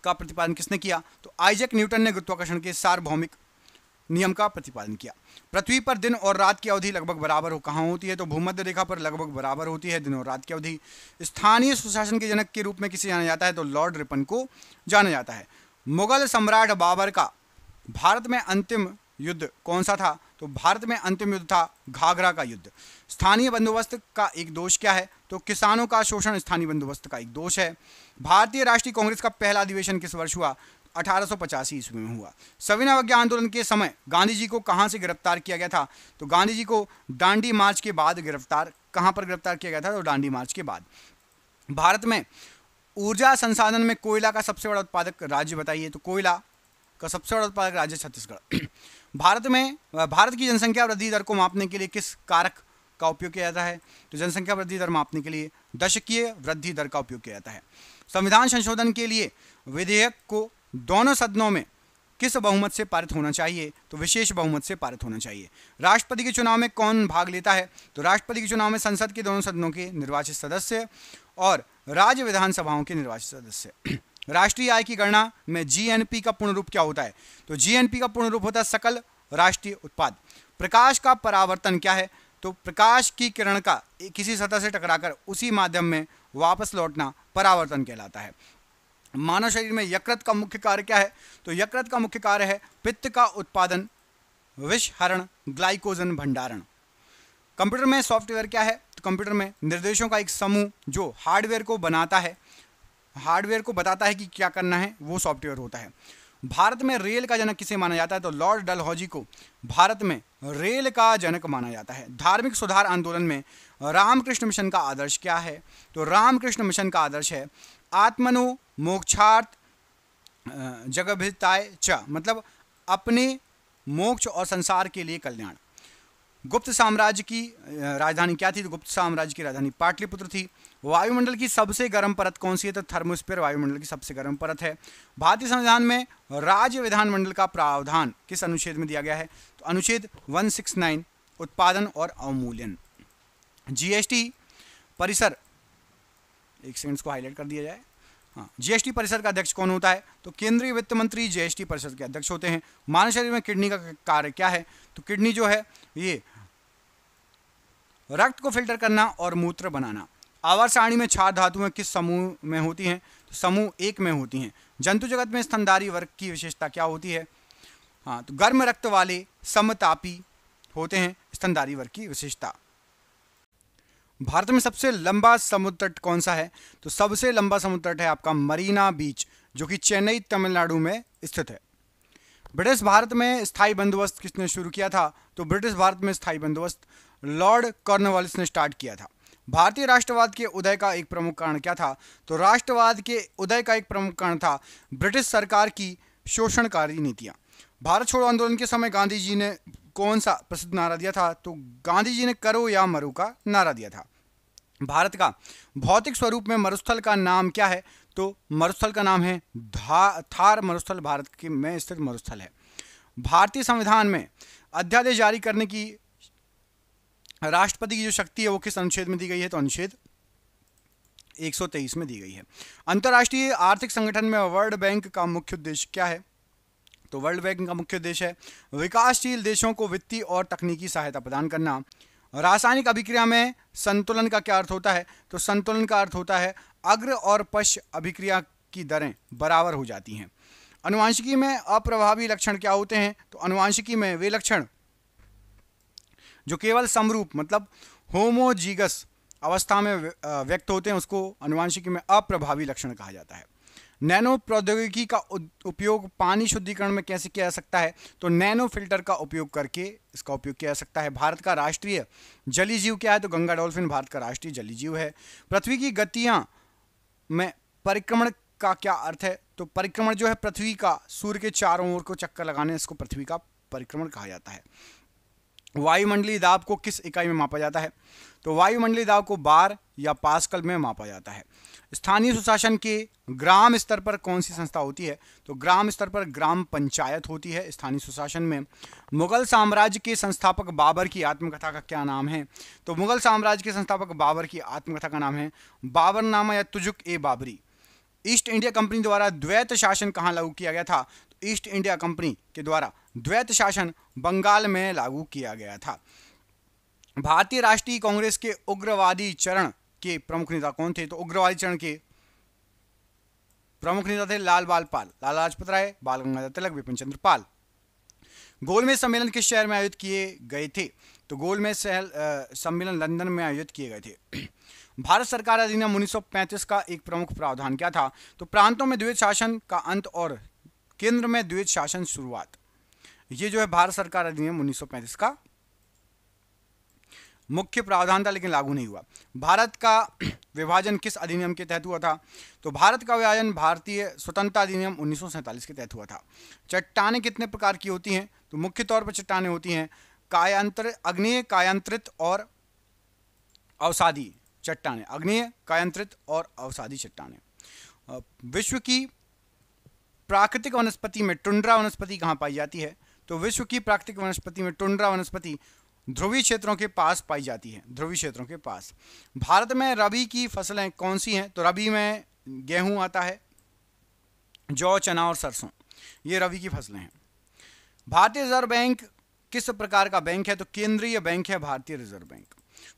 का प्रतिपादन किसने किया? तो आइजैक न्यूटन ने गुरुत्वाकर्षण के सार्वभौमिक नियम का प्रतिपादन किया। पृथ्वी पर दिन और रात की अवधि लगभग बराबर कहाँ होती है? तो भूमध्य रेखा पर लगभग बराबर होती है दिन और रात की अवधि। स्थानीय सुशासन के जनक के रूप में किसे जाना जाता है? तो लॉर्ड रिपन को जाना जाता है। मुगल सम्राट बाबर का भारत में अंतिम युद्ध कौन सा था? तो भारत में अंतिम युद्ध था घाघरा का युद्ध। स्थानीय बंदोबस्त का एक दोष क्या है? तो किसानों का शोषण स्थानीय बंदोबस्त का एक दोष है। भारतीय राष्ट्रीय कांग्रेस का पहला अधिवेशन किस वर्ष हुआ? 1885 ईस्वी में हुआ। सविनय अवज्ञा आंदोलन के समय गांधी जी को कहां से गिरफ्तार किया गया था? तो गांधी जी को दांडी मार्च के बाद कहां पर गिरफ्तार किया गया था? तो दांडी मार्च के बाद। भारत में ऊर्जा संसाधन में कोयला का सबसे बड़ा उत्पादक राज्य बताइए? तो कोयला का सबसे बड़ा उत्पादक राज्य छत्तीसगढ़। भारत की जनसंख्या वृद्धि दर को मापने के लिए किस कारक का उपयोग किया जाता है? तो जनसंख्या वृद्धि दर मापने के लिए दशकीय वृद्धि दर का उपयोग किया जाता है। संविधान संशोधन के लिए विधेयक को दोनों सदनों में किस बहुमत से पारित होना चाहिए? तो विशेष बहुमत से पारित होना चाहिए। राष्ट्रपति के चुनाव में कौन भाग लेता है? तो राष्ट्रपति के चुनाव में संसद के दोनों सदनों के निर्वाचित सदस्य और राज्य विधानसभाओं के निर्वाचित सदस्य। राष्ट्रीय आय की गणना में जीएनपी का पूर्ण रूप क्या होता है? तो जीएनपी का पूर्ण रूप होता है सकल राष्ट्रीय उत्पाद। प्रकाश का परावर्तन क्या है? तो प्रकाश की किरण का किसी सतह से टकराकर उसी माध्यम में वापस लौटना परावर्तन कहलाता है। मानव शरीर में यकृत का मुख्य कार्य क्या है? तो यकृत का मुख्य कार्य है पित्त का उत्पादन, विषहरण, ग्लाइकोजन भंडारण। कंप्यूटर में सॉफ्टवेयर क्या है? तो कंप्यूटर में निर्देशों का एक समूह जो हार्डवेयर को बताता है कि क्या करना है, वो सॉफ्टवेयर होता है। भारत में रेल का जनक किसे माना जाता है? तो लॉर्ड डलहौजी को भारत में रेल का जनक माना जाता है। धार्मिक सुधार आंदोलन में रामकृष्ण मिशन का आदर्श क्या है? तो रामकृष्ण मिशन का आदर्श है आत्मनो मोक्षार्थ जगभिताय च, मतलब अपने मोक्ष और संसार के लिए कल्याण। गुप्त साम्राज्य की राजधानी क्या थी? तो गुप्त साम्राज्य की राजधानी पाटलिपुत्र थी। वायुमंडल की सबसे गर्म परत कौन सी है? तो थर्मोस्फीयर वायुमंडल की सबसे गर्म परत है। भारतीय संविधान में राज्य विधानमंडल का प्रावधान किस अनुच्छेद में दिया गया है? तो अनुच्छेद 169 उत्पादन और अवमूल्यन। जीएसटी परिसर, एक सेकंड को हाईलाइट कर दिया जाए। हाँ, जीएसटी परिषद का अध्यक्ष कौन होता है? तो केंद्रीय वित्त मंत्री जीएसटी परिषद के अध्यक्ष होते हैं। मानव शरीर में किडनी का कार्य क्या है? तो किडनी जो है ये रक्त को फिल्टर करना और मूत्र बनाना। आवर्त सारणी में क्षार धातुएं किस समूह में होती हैं? तो समूह 1 में होती हैं। जंतु जगत में स्तनधारी वर्ग की विशेषता क्या होती है? हाँ, तो गर्म रक्त वाले समतापी होते हैं स्तनधारी वर्ग की विशेषता। भारत में सबसे लंबा समुद्र तट कौन सा है? तो सबसे लंबा समुद्र तट है आपका मरीना बीच, जो कि चेन्नई तमिलनाडु में स्थित है। ब्रिटिश भारत में स्थायी बंदोबस्त किसने शुरू किया था? तो ब्रिटिश भारत में स्थायी बंदोबस्त लॉर्ड कॉर्नवालिस ने स्टार्ट किया था। भारतीय राष्ट्रवाद के उदय का एक प्रमुख कारण क्या था? तो राष्ट्रवाद के उदय का एक प्रमुख कारण था ब्रिटिश सरकार की शोषणकारी नीतियां। भारत छोड़ो आंदोलन के समय गांधी जी ने कौन सा प्रसिद्ध नारा दिया था? तो गांधी जी ने करो या मरो का नारा दिया था। भारत का भौतिक स्वरूप में मरुस्थल का नाम क्या है? तो मरुस्थल का नाम है थार मरुस्थल, भारत के में स्थित मरुस्थल है। भारतीय संविधान में अध्यादेश जारी करने की राष्ट्रपति की जो शक्ति है वो किस अनुच्छेद में दी गई है? तो अनुच्छेद 123 में दी गई है। अंतर्राष्ट्रीय आर्थिक संगठन में वर्ल्ड बैंक का मुख्य उद्देश्य क्या है? तो वर्ल्ड बैंक का मुख्य उद्देश्य है विकासशील देशों को वित्तीय और तकनीकी सहायता प्रदान करना। रासायनिक अभिक्रिया में संतुलन का क्या अर्थ होता है? तो संतुलन का अर्थ होता है अग्र और पश्च अभिक्रिया की दरें बराबर हो जाती हैं। अनुवांशिकी में अप्रभावी लक्षण क्या होते हैं? तो अनुवांशिकी में वे लक्षण जो केवल समरूप मतलब होमोजीगस अवस्था में व्यक्त होते हैं उसको अनुवांशिकी में अप्रभावी लक्षण कहा जाता है। नैनो प्रौद्योगिकी का उपयोग पानी शुद्धिकरण में कैसे किया जा सकता है? तो नैनो फिल्टर का उपयोग करके इसका उपयोग किया जा सकता है। भारत का राष्ट्रीय जलीय जीव क्या है? तो गंगा डॉल्फिन भारत का राष्ट्रीय जलीय जीव है। पृथ्वी की गतियां में परिक्रमण का क्या अर्थ है? तो परिक्रमण जो है पृथ्वी का सूर्य के चारों ओर को चक्कर लगाने, इसको पृथ्वी का परिक्रमण कहा जाता है। वायुमंडलीय दाब को किस इकाई में मापा जाता है? तो वायुमंडलीय दाब को बार या पास्कल में मापा जाता है। स्थानीय सुशासन के ग्राम स्तर पर कौन सी संस्था होती है? तो ग्राम स्तर पर ग्राम पंचायत होती है स्थानीय सुशासन में। मुगल साम्राज्य के संस्थापक बाबर की आत्मकथा का क्या नाम है? तो मुगल साम्राज्य के संस्थापक बाबर की आत्मकथा का नाम है बाबरनामा या तुजुक ए बाबरी। ईस्ट इंडिया कंपनी द्वारा द्वैत शासन कहाँ लागू किया गया था? तो ईस्ट इंडिया कंपनी के द्वारा द्वैत शासन बंगाल में लागू किया गया था। भारतीय राष्ट्रीय कांग्रेस के उग्रवादी चरण के प्रमुख नेता कौन थे? तो उग्रवादी चरण के प्रमुख नेता थे लाल लाजपत राय, बाल गंगाधर तिलक, विपिन चंद्र पाल। गोलमेज सम्मेलन किस शहर में आयोजित किए गए थे? तो गोलमेज सम्मेलन लंदन में आयोजित किए गए थे। भारत सरकार अधिनियम 1935 का एक प्रमुख प्रावधान क्या था? तो प्रांतों में द्वैध शासन का अंत और केंद्र में द्वैध शासन शुरुआत। ये जो है भारत सरकार अधिनियम 1935 का मुख्य प्रावधान था, लेकिन लागू नहीं हुआ। भारत का विभाजन किस अधिनियम के तहत हुआ था? तो भारत का विभाजन भारतीय स्वतंत्रता अधिनियम 1947 के तहत हुआ था। चट्टानें कितने प्रकार की होती हैं? तो मुख्य तौर पर चट्टानें होती हैं कायांतरित, अग्नेय, कायांतरित और अवसादी चट्टानें। अग्नेय, कायांतरित और अवसादी चट्टानें। विश्व की प्राकृतिक वनस्पति में टुंड्रा वनस्पति कहाँ पाई जाती है? तो विश्व की प्राकृतिक वनस्पति में टुंड्रा वनस्पति ध्रुवीय क्षेत्रों के पास पाई जाती है, ध्रुवीय क्षेत्रों के पास। भारत में रबी की फसलें कौन सी हैं? तो रबी में गेहूं आता है, जौ, चना और सरसों, ये रबी की फसलें हैं। भारतीय रिजर्व बैंक किस प्रकार का बैंक है? तो केंद्रीय बैंक है भारतीय रिजर्व बैंक।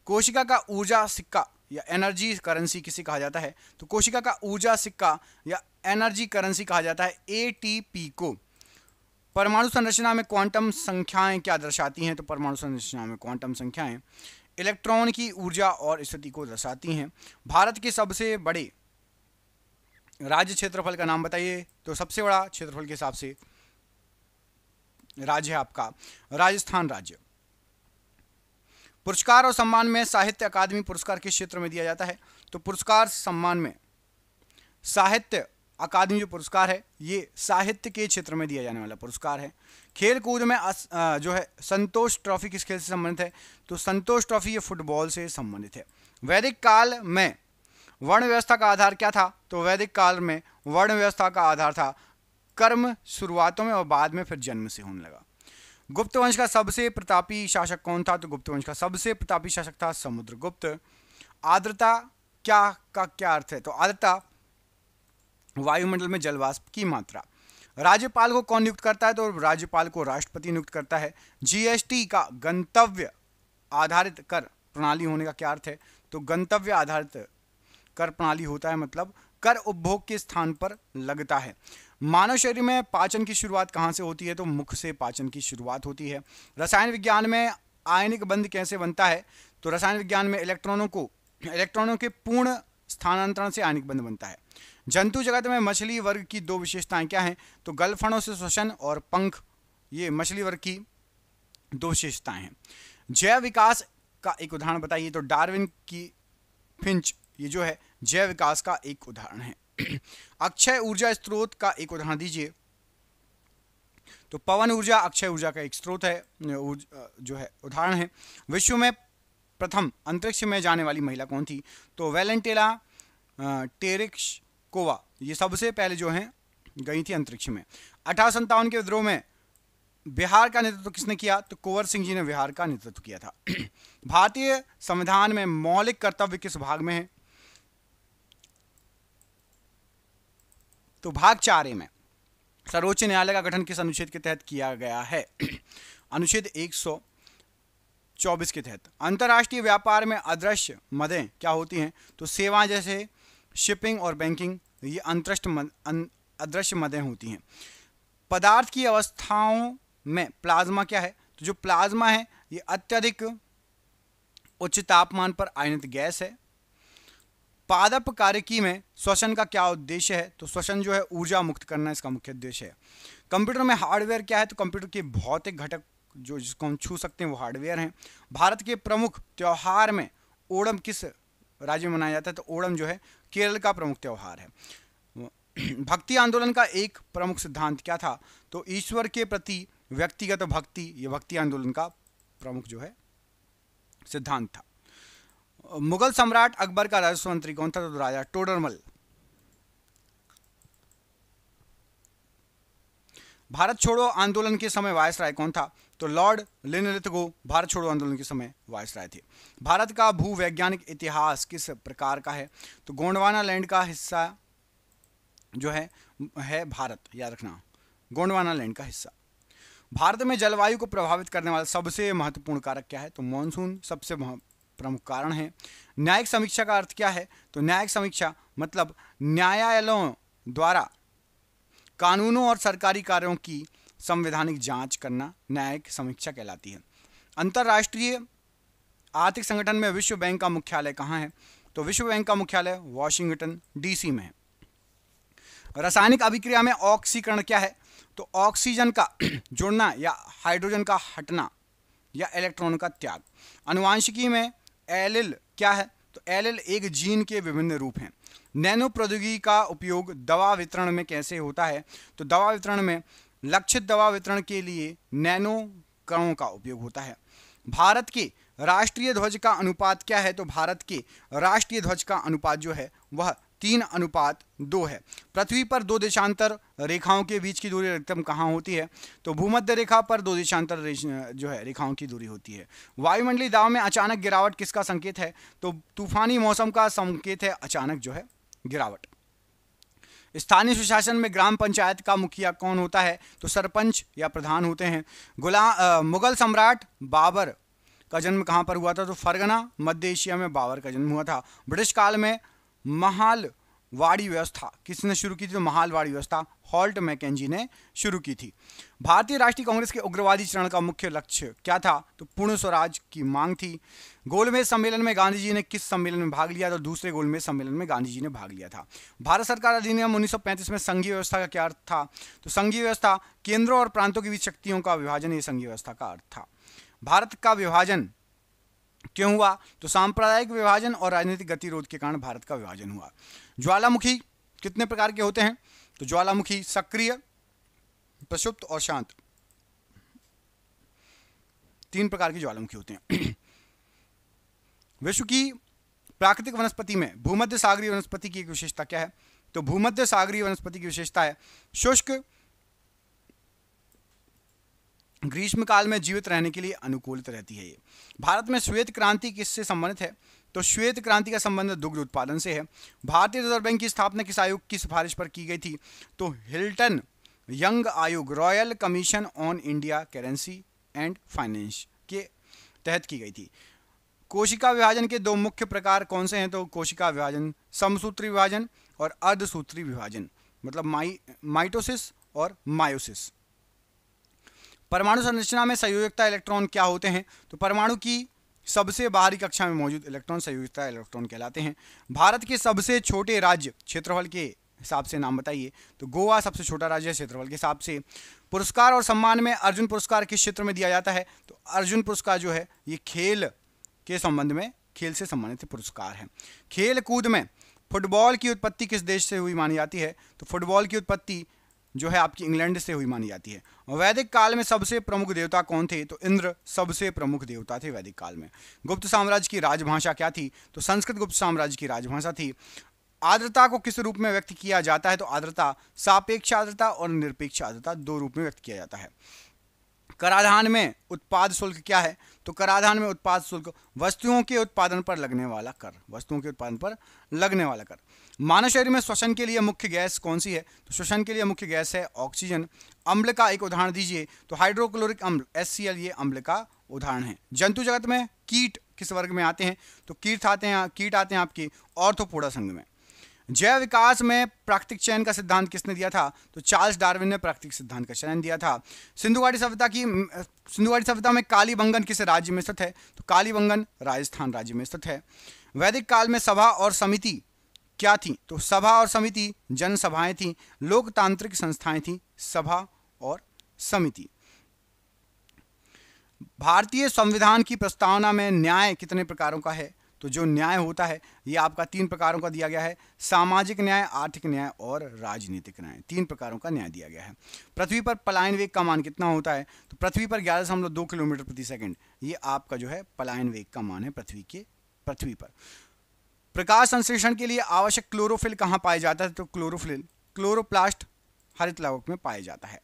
कोशिका का ऊर्जा सिक्का या एनर्जी करेंसी किसे कहा जाता है? तो कोशिका का ऊर्जा सिक्का या एनर्जी करेंसी कहा जाता है एटीपी को। परमाणु संरचना में क्वांटम संख्याएं क्या दर्शाती हैं? तो परमाणु संरचना में क्वांटम संख्याएं इलेक्ट्रॉन की ऊर्जा और स्थिति को दर्शाती हैं। भारत के सबसे बड़े राज्य क्षेत्रफल का नाम बताइए। तो सबसे बड़ा क्षेत्रफल के हिसाब से राज्य है आपका राजस्थान राज्य। पुरस्कार और सम्मान में साहित्य अकादमी पुरस्कार किस क्षेत्र में दिया जाता है? तो पुरस्कार सम्मान में साहित्य अकादमी जो पुरस्कार है ये साहित्य के क्षेत्र में दिया जाने वाला पुरस्कार है। खेल कूद में जो है संतोष ट्रॉफी किस खेल से संबंधित है? तो संतोष ट्रॉफी ये फुटबॉल से संबंधित है। वैदिक काल में वर्ण व्यवस्था का आधार क्या था? तो वैदिक काल में वर्ण व्यवस्था का आधार था कर्म, शुरुआतों में और बाद में फिर जन्म से होने लगा। गुप्त वंश का सबसे प्रतापी शासक कौन था? तो गुप्त वंश का सबसे प्रतापी शासक था समुद्रगुप्त। आर्द्रता का क्या अर्थ है? तो आर्द्रता वायुमंडल में जलवाष्प की मात्रा। राज्यपाल को कौन नियुक्त करता है? तो राज्यपाल को राष्ट्रपति नियुक्त करता है। जीएसटी का गंतव्य आधारित कर प्रणाली होने का क्या अर्थ है? तो गंतव्य आधारित कर प्रणाली होता है मतलब कर उपभोग के स्थान पर लगता है। मानव शरीर में पाचन की शुरुआत कहाँ से होती है? तो मुख से पाचन की शुरुआत होती है। रसायन विज्ञान में आयनिक बंध कैसे बनता है? तो रसायन विज्ञान में इलेक्ट्रॉनों के पूर्ण स्थानांतरण से आयनिक बंध बनता है। जंतु जगत में मछली वर्ग की दो विशेषताएं क्या हैं? तो गलफड़ों से श्वसन और पंख, ये मछली वर्ग की दो विशेषताएं हैं। जैव विकास का एक उदाहरण बताइए। तो डार्विन की फिंच ये जो है जैव विकास का एक उदाहरण है। अक्षय ऊर्जा स्रोत का एक उदाहरण दीजिए। तो पवन ऊर्जा अक्षय ऊर्जा का एक स्रोत है, जो है उदाहरण है। विश्व में प्रथम अंतरिक्ष में जाने वाली महिला कौन थी? तो वेलेंटिना टेरेस्कोवा, ये सबसे पहले जो है गई थी अंतरिक्ष में। 1857 के विद्रोह में बिहार का नेतृत्व किसने किया? तो कुंवर सिंह जी ने बिहार का नेतृत्व किया था। भारतीय संविधान में मौलिक कर्तव्य किस भाग में है? तो भाग 4A में। सर्वोच्च न्यायालय का गठन किस अनुच्छेद के तहत किया गया है? अनुच्छेद 124 के तहत। अंतर्राष्ट्रीय व्यापार में अदृश्य मदें क्या होती हैं? तो सेवाएं जैसे शिपिंग और बैंकिंग, ये अदृश्य मदें होती हैं। पदार्थ की अवस्थाओं में प्लाज्मा क्या है? तो जो प्लाज्मा है ये अत्यधिक उच्च तापमान पर आयनित गैस है। पादप कार्यकी में श्वसन का क्या उद्देश्य है? तो श्वसन जो है ऊर्जा मुक्त करना इसका मुख्य उद्देश्य है। कंप्यूटर में हार्डवेयर क्या है? तो कंप्यूटर के भौतिक घटक जो जिसको हम छू सकते हैं वो हार्डवेयर हैं। भारत के प्रमुख त्योहार में ओणम किस राज्य में मनाया जाता है? तो ओणम जो है केरल का प्रमुख त्योहार है। भक्ति आंदोलन का एक प्रमुख सिद्धांत क्या था? तो ईश्वर के प्रति व्यक्तिगत भक्ति, ये भक्ति आंदोलन का प्रमुख जो है सिद्धांत था। मुगल सम्राट अकबर का राजस्व मंत्री कौन था? तो राजा टोडरमल। भारत छोड़ो आंदोलन के समय वायसराय कौन था? तो लॉर्ड लिनलिथगो भारत छोड़ो आंदोलन के समय वायसराय थे। भारत का भूवैज्ञानिक इतिहास किस प्रकार का है? तो गोंडवाना लैंड का हिस्सा जो है भारत, याद रखना, गोंडवाना लैंड का हिस्सा। भारत में जलवायु को प्रभावित करने वाला सबसे महत्वपूर्ण कारक क्या है? तो मॉनसून सबसे प्रमुख कारण है। न्यायिक समीक्षा का अर्थ क्या है? तो न्यायिक समीक्षा मतलब न्यायालयों द्वारा कानूनों और सरकारी कार्यों की संवैधानिक जांच करना न्यायिक समीक्षा कहलाती है। अंतर्राष्ट्रीय आर्थिक संगठन में विश्व बैंक का मुख्यालय कहाँ है? तो विश्व बैंक का मुख्यालय वॉशिंगटन डीसी में है। रासायनिक अभिक्रिया में ऑक्सीकरण क्या है? तो ऑक्सीजन का जुड़ना या हाइड्रोजन का हटना या इलेक्ट्रॉन का त्याग। आनुवांशिकी में एलिल क्या है? तो एलिल एक जीन के विभिन्न रूप हैं। नैनो प्रौद्योगिकी का उपयोग दवा वितरण में कैसे होता है? तो दवा वितरण में लक्षित दवा वितरण के लिए नैनो कणों का उपयोग होता है। भारत के राष्ट्रीय ध्वज का अनुपात क्या है? तो भारत के राष्ट्रीय ध्वज का अनुपात जो है वह 3:2 है। पृथ्वी पर दो देशांतर रेखाओं के बीच की दूरी अधिकतम कहाँ होती है? तो भूमध्य रेखा पर दो देशांतर जो है रेखाओं की दूरी होती है। वायुमंडलीय दाब में अचानक गिरावट किसका संकेत है? तो तूफानी मौसम का संकेत है अचानक जो है गिरावट। स्थानीय सुशासन में ग्राम पंचायत का मुखिया कौन होता है? तो सरपंच या प्रधान होते हैं। मुगल सम्राट बाबर का जन्म कहाँ पर हुआ था? तो फरगना मध्य एशिया में बाबर का जन्म हुआ था। ब्रिटिश काल में महालवाड़ी व्यवस्था किसने शुरू की थी? तो महालवाड़ी व्यवस्था हॉल्ट मैकेंजी ने शुरू की थी। भारतीय राष्ट्रीय कांग्रेस के उग्रवादी चरण का मुख्य लक्ष्य क्या था? तो पूर्ण स्वराज की मांग थी। गोलमेज सम्मेलन में गांधी जी ने किस सम्मेलन में भाग लिया? तो दूसरे गोलमेज सम्मेलन में गांधी जी ने भाग लिया था। भारत सरकार अधिनियम 1935 में संघीय व्यवस्था का क्या अर्थ था? तो संघीय व्यवस्था केंद्रों और प्रांतों के बीच शक्तियों का विभाजन, ये संघीय व्यवस्था का अर्थ था। भारत का विभाजन क्यों हुआ? तो सांप्रदायिक विभाजन और राजनीतिक गतिरोध के कारण भारत का विभाजन हुआ। ज्वालामुखी कितने प्रकार के होते हैं? तो ज्वालामुखी सक्रिय, प्रक्षुब्ध और शांत, 3 प्रकार के ज्वालामुखी होते हैं। विश्व की प्राकृतिक वनस्पति में भूमध्य सागरीय वनस्पति की एक विशेषता क्या है? तो भूमध्य सागरीय वनस्पति की विशेषता है शुष्क ग्रीष्म काल में जीवित रहने के लिए अनुकूलित रहती है। ये भारत में श्वेत क्रांति किससे संबंधित है? तो श्वेत क्रांति का संबंध दुग्ध उत्पादन से है। भारतीय रिजर्व बैंक की स्थापना किस आयोग की सिफारिश पर की गई थी? तो हिल्टन यंग आयोग, royal commission on India currency and finance के तहत की गई थी। कोशिका विभाजन के 2 मुख्य प्रकार कौन से हैं? तो कोशिका विभाजन समसूत्री विभाजन और अर्धसूत्री विभाजन, मतलब माइटोसिस और मायोसिस। परमाणु संरचना में संयोजकता इलेक्ट्रॉन क्या होते हैं? तो परमाणु की सबसे बाहरी कक्षा में मौजूद इलेक्ट्रॉन संयोजकता इलेक्ट्रॉन कहलाते हैं। भारत के सबसे छोटे राज्य क्षेत्रफल के हिसाब से नाम बताइए? तो गोवा सबसे छोटा राज्य है क्षेत्रफल के हिसाब से। पुरस्कार और सम्मान में अर्जुन पुरस्कार किस क्षेत्र में दिया जाता है? तो अर्जुन पुरस्कार जो है ये खेल के संबंध में, खेल से संबंधित पुरस्कार है। खेल कूद में फुटबॉल की उत्पत्ति किस देश से हुई मानी जाती है? तो फुटबॉल की उत्पत्ति जो है आपकी इंग्लैंड से हुई मानी जाती है। वैदिक काल में सबसे प्रमुख देवता कौन थे? तो इंद्र सबसे प्रमुख देवता थे वैदिक काल में। गुप्त साम्राज्य की राजभाषा क्या थी? तो संस्कृत गुप्त साम्राज्य की राजभाषा थी। आर्द्रता को किस रूप में व्यक्त किया जाता है? तो आर्द्रता सापेक्ष आर्द्रता और निरपेक्ष आर्द्रता 2 रूप में व्यक्त किया जाता है। कराधान में उत्पाद शुल्क क्या है? तो कराधान में उत्पाद शुल्क वस्तुओं के उत्पादन पर लगने वाला कर, वस्तुओं के उत्पादन पर लगने वाला कर। मानव शरीर में श्वसन के लिए मुख्य गैस कौन सी है? तो श्वसन के लिए मुख्य गैस है ऑक्सीजन। अम्ल का एक उदाहरण दीजिए? तो हाइड्रोक्लोरिक अम्ल HCl ये अम्ल का उदाहरण है। जंतु जगत में कीट किस वर्ग में आते हैं? तो कीट आते हैं आपके ऑर्थोपोडा संघ में। जैव विकास में प्राकृतिक चयन का सिद्धांत किसने दिया था? तो चार्ल्स डार्विन ने प्राकृतिक सिद्धांत का चयन दिया था। सिंधु घाटी सभ्यता में कालीबंगन किस राज्य में स्थित है? तो कालीबंगन राजस्थान राज्य में स्थित है। वैदिक काल में सभा और समिति क्या थी? तो सभा और समिति जनसभाएं थी, लोकतांत्रिक संस्थाएं थी सभा और समिति। भारतीय संविधान की प्रस्तावना में न्याय कितने प्रकारों का है? तो जो न्याय होता है ये आपका 3 प्रकारों का दिया गया है। सामाजिक न्याय, आर्थिक न्याय और राजनीतिक न्याय, 3 प्रकारों का न्याय दिया गया है। पृथ्वी पर पलायन वेग का मान कितना होता है? तो पृथ्वी पर 11.2 किलोमीटर प्रति सेकंड, ये आपका जो है पलायन वेग का मान है पृथ्वी पर। प्रकाश संश्लेषण के लिए आवश्यक क्लोरोफिल कहाँ पाया जाता है? तो क्लोरोफिल क्लोरोप्लास्ट हरित लवक में पाया जाता है।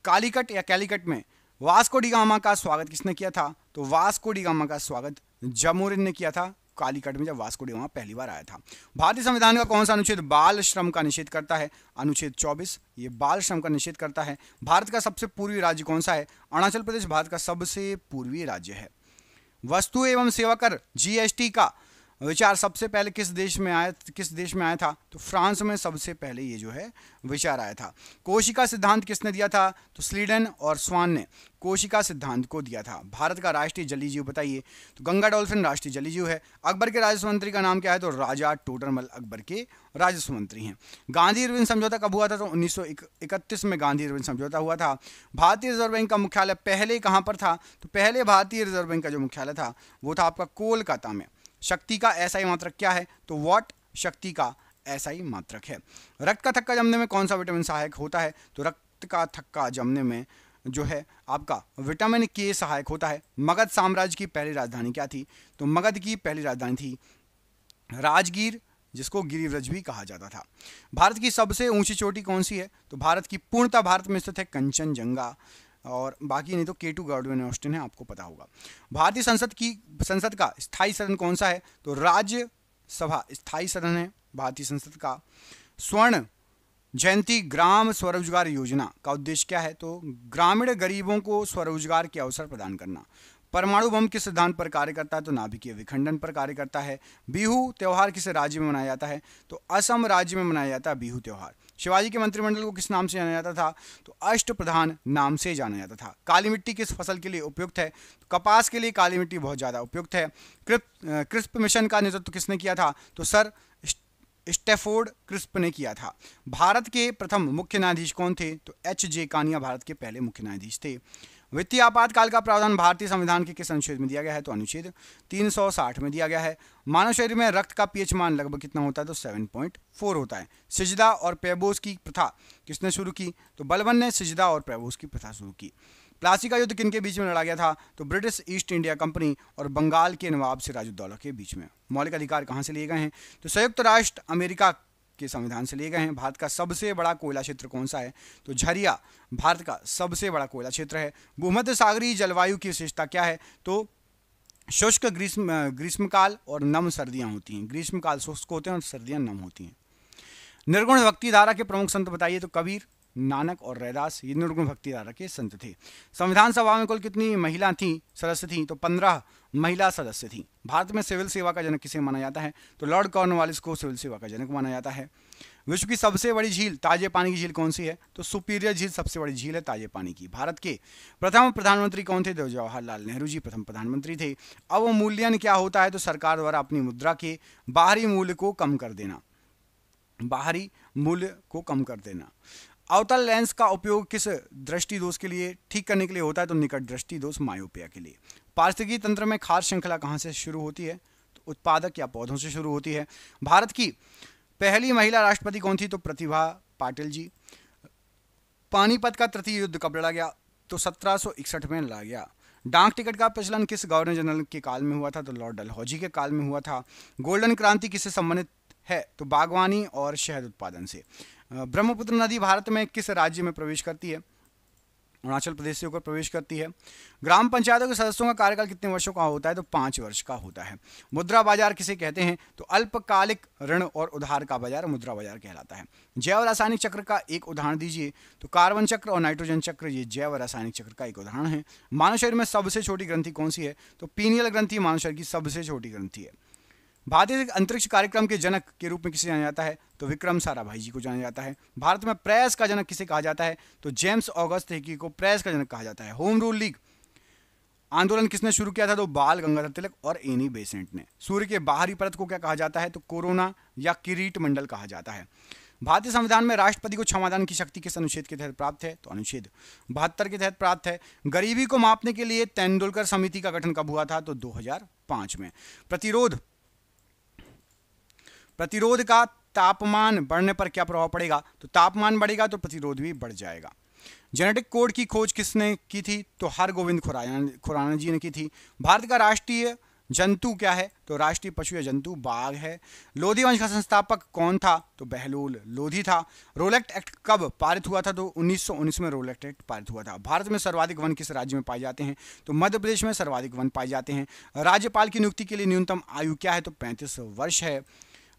कालीकट या कैलीकट में वास्को डी गामा का स्वागत किसने किया था? तो वास्को डी गामा का स्वागत जमोरिन ने किया था कालीकट में, जब वास्को डी गामा पहली बार आया था। भारतीय संविधान का कौन सा अनुच्छेद बाल श्रम का निषेध करता है? अनुच्छेद 24 ये बाल श्रम का निषेध करता है। भारत का सबसे पूर्वी राज्य कौन सा है? अरुणाचल प्रदेश भारत का सबसे पूर्वी राज्य है। वस्तु एवं सेवा कर GST का विचार सबसे पहले किस देश में आया था? तो फ्रांस में सबसे पहले ये जो है विचार आया था। कोशिका सिद्धांत किसने दिया था? तो स्वीडन और स्वान ने कोशिका सिद्धांत को दिया था। भारत का राष्ट्रीय जलीय जीव बताइए? तो गंगा डॉल्फिन राष्ट्रीय जलीय जीव है। अकबर के राजस्व मंत्री का नाम क्या है? तो राजा टोडरमल अकबर के राजस्व मंत्री हैं। गांधी इरविन समझौता कब हुआ था? तो 1931 में गांधी इरविन समझौता हुआ था। भारतीय रिजर्व बैंक का मुख्यालय पहले कहां पर था? तो पहले भारतीय रिजर्व बैंक का जो मुख्यालय था वो था आपका कोलकाता में। शक्ति का एसआई मात्रक क्या है? तो वॉट शक्ति का एसआई मात्रक है। रक्त का थक्का जमने में कौन सा विटामिन सहायक होता है? तो रक्त का थक्का जमने में जो है आपका विटामिन के सहायक होता है। मगध साम्राज्य की पहली राजधानी क्या थी? तो मगध की पहली राजधानी थी राजगीर, जिसको गिरिव्रज भी कहा जाता था। भारत की सबसे ऊंची चोटी कौन सी है? तो भारत की पूर्णतः भारत में स्थित है कंचनजंगा, और बाकी नहीं तो K2 गॉडविन ऑस्टिन है, आपको पता होगा। भारतीय संसद का स्थायी सदन कौन सा है? तो राज्यसभा स्थायी सदन है भारतीय संसद का। स्वर्ण जयंती ग्राम स्वरोजगार योजना का उद्देश्य क्या है? तो ग्रामीण गरीबों को स्वरोजगार के अवसर प्रदान करना। परमाणु बम किस सिद्धांत पर कार्य करता है? तो नाभिकीय विखंडन पर कार्य करता है। बिहू त्योहार किस राज्य में मनाया जाता है? तो असम राज्य में मनाया जाता है बिहू त्योहार। शिवाजी के मंत्रिमंडल को किस नाम से जाना जाता था? तो अष्टप्रधान नाम से जाना जाता था। काली मिट्टी किस फसल के लिए उपयुक्त है? तो कपास के लिए काली मिट्टी बहुत ज़्यादा उपयुक्त है। क्रिस्प मिशन का नेतृत्व किसने किया था? तो सर स्टैफोर्ड क्रिस्प ने किया था। भारत के प्रथम मुख्य न्यायाधीश कौन थे? तो H.J. कानिया भारत के पहले मुख्य न्यायाधीश थे। वित्तीय आपातकाल का प्रावधान भारतीय संविधान के किस अनुच्छेद में दिया गया है? तो अनुच्छेद 360 में दिया गया है। मानव शरीर में रक्त का पीएच मान लगभग कितना होता है? तो 7.4 होता है। सिजदा और पैबोस की प्रथा किसने शुरू की? तो बलबन ने सिजदा और पैबोस की प्रथा शुरू की। प्लासी का युद्ध किन के बीच में लड़ा गया था? तो ब्रिटिश ईस्ट इंडिया कंपनी और बंगाल के नवाब सिराजुद्दौला के बीच में। मौलिक अधिकार कहाँ से लिए गए हैं? तो संयुक्त राष्ट्र अमेरिका के संविधान से लिए गए हैं। भारत का सबसे बड़ा कोयला क्षेत्र कौन सा है? तो झरिया भारत का सबसे बड़ा कोयला क्षेत्र है। भूमध्य सागरीय जलवायु की विशेषता क्या है? तो शुष्क ग्रीष्मकाल और नम सर्दियां होती हैं। ग्रीष्मकाल शुष्क होते हैं और सर्दियां नम होती हैं। निर्गुण भक्ति धारा के प्रमुख संत बताइए? तो कबीर, नानक और रैदास ये निर्गुण भक्ति धारा के संत थे। संविधान सभा में कुल कितनी महिला थी सदस्य थी? तो 15 महिला सदस्य थी। भारत में सिविल सेवा का जनक किसे माना जाता है? तो लॉर्ड कॉर्नवालिस को सिविल सेवा का जनक माना जाता है। विश्व की सबसे बड़ी झील ताजे पानी की झील कौन सी है? तो सुपीरियर झील सबसे बड़ी झील है ताजे पानी की। भारत के प्रथम प्रधानमंत्री कौन थे? तो जवाहरलाल नेहरू जी प्रथम प्रधानमंत्री थे। अवमूल्यन क्या होता है? तो सरकार द्वारा अपनी मुद्रा के बाहरी मूल्य को कम कर देना। बाहरी मूल्य को कम कर देना। अवतल लेंस का उपयोग किस दृष्टि दोष के लिए ठीक करने के लिए होता है? तो निकट दृष्टि दोष मायोपिया के लिए। पारिस्थितिकी तंत्र में खाद्य श्रृंखला कहाँ से शुरू होती है? तो उत्पादक या पौधों से शुरू होती है। भारत की पहली महिला राष्ट्रपति कौन थी? तो प्रतिभा पाटिल जी। पानीपत का तृतीय युद्ध कब लड़ा गया? तो 1761 में लड़ा गया। डाक टिकट का प्रचलन किस गवर्नर जनरल के काल में हुआ था? तो लॉर्ड डलहौजी के काल में हुआ था। गोल्डन क्रांति किससे संबंधित है? तो बागवानी और शहद उत्पादन से। ब्रह्मपुत्र नदी भारत में किस राज्य में प्रवेश करती है? अरुणाचल प्रदेश से होकर प्रवेश करती है। ग्राम पंचायतों के सदस्यों का कार्यकाल कितने वर्षों का होता है? तो 5 वर्ष का होता है। मुद्रा बाजार किसे कहते हैं? तो अल्पकालिक ऋण और उधार का बाजार मुद्रा बाजार कहलाता है। जैव रासायनिक चक्र का एक उदाहरण दीजिए? तो कार्बन चक्र और नाइट्रोजन चक्र ये जैव रासायनिक चक्र का एक उदाहरण है। मानव शरीर में सबसे छोटी ग्रंथि कौन सी है? तो पीनियल ग्रंथि मानव शरीर की सबसे छोटी ग्रंथि है। भारतीय अंतरिक्ष कार्यक्रम के जनक के रूप में किसे जाना जाता है? तो विक्रम साराभाई जी को जाना जाता है। भारत में प्रेस का जनक किसे कहा जाता है? तो जेम्स ऑगस्ट हिकी को प्रेस का जनक कहा जाता है। होम रूल लीग आंदोलन किसने शुरू किया था? तो बाल गंगाधर तिलक और एनी बेसेंट ने। सूर्य के बाहरी परत को क्या कहा जाता है? तो कोरोना या किरीट मंडल कहा जाता है। भारतीय संविधान में राष्ट्रपति को क्षमादान की शक्ति किस अनुच्छेद के तहत प्राप्त है? तो अनुच्छेद 72 के तहत प्राप्त है। गरीबी को मापने के लिए तेंदुलकर समिति का गठन कब हुआ था? तो 2005 में। प्रतिरोध का तापमान बढ़ने पर क्या प्रभाव पड़ेगा? तो तापमान बढ़ेगा तो प्रतिरोध भी बढ़ जाएगा। जेनेटिक कोड की खोज किसने की थी? तो हरगोविंद खुराना जी ने की थी। भारत का राष्ट्रीय जंतु क्या है? तो राष्ट्रीय पशु या जंतु बाघ है। लोधी वंश का संस्थापक कौन था? तो बहलोल लोधी था। रोलेक्ट एक्ट कब पारित हुआ था? तो 1919 में रोलेक्ट एक्ट पारित हुआ था। भारत में सर्वाधिक वन किस राज्य में पाए जाते हैं? तो मध्य प्रदेश में सर्वाधिक वन पाए जाते हैं। राज्यपाल की नियुक्ति के लिए न्यूनतम आयु क्या है? तो 35 वर्ष है।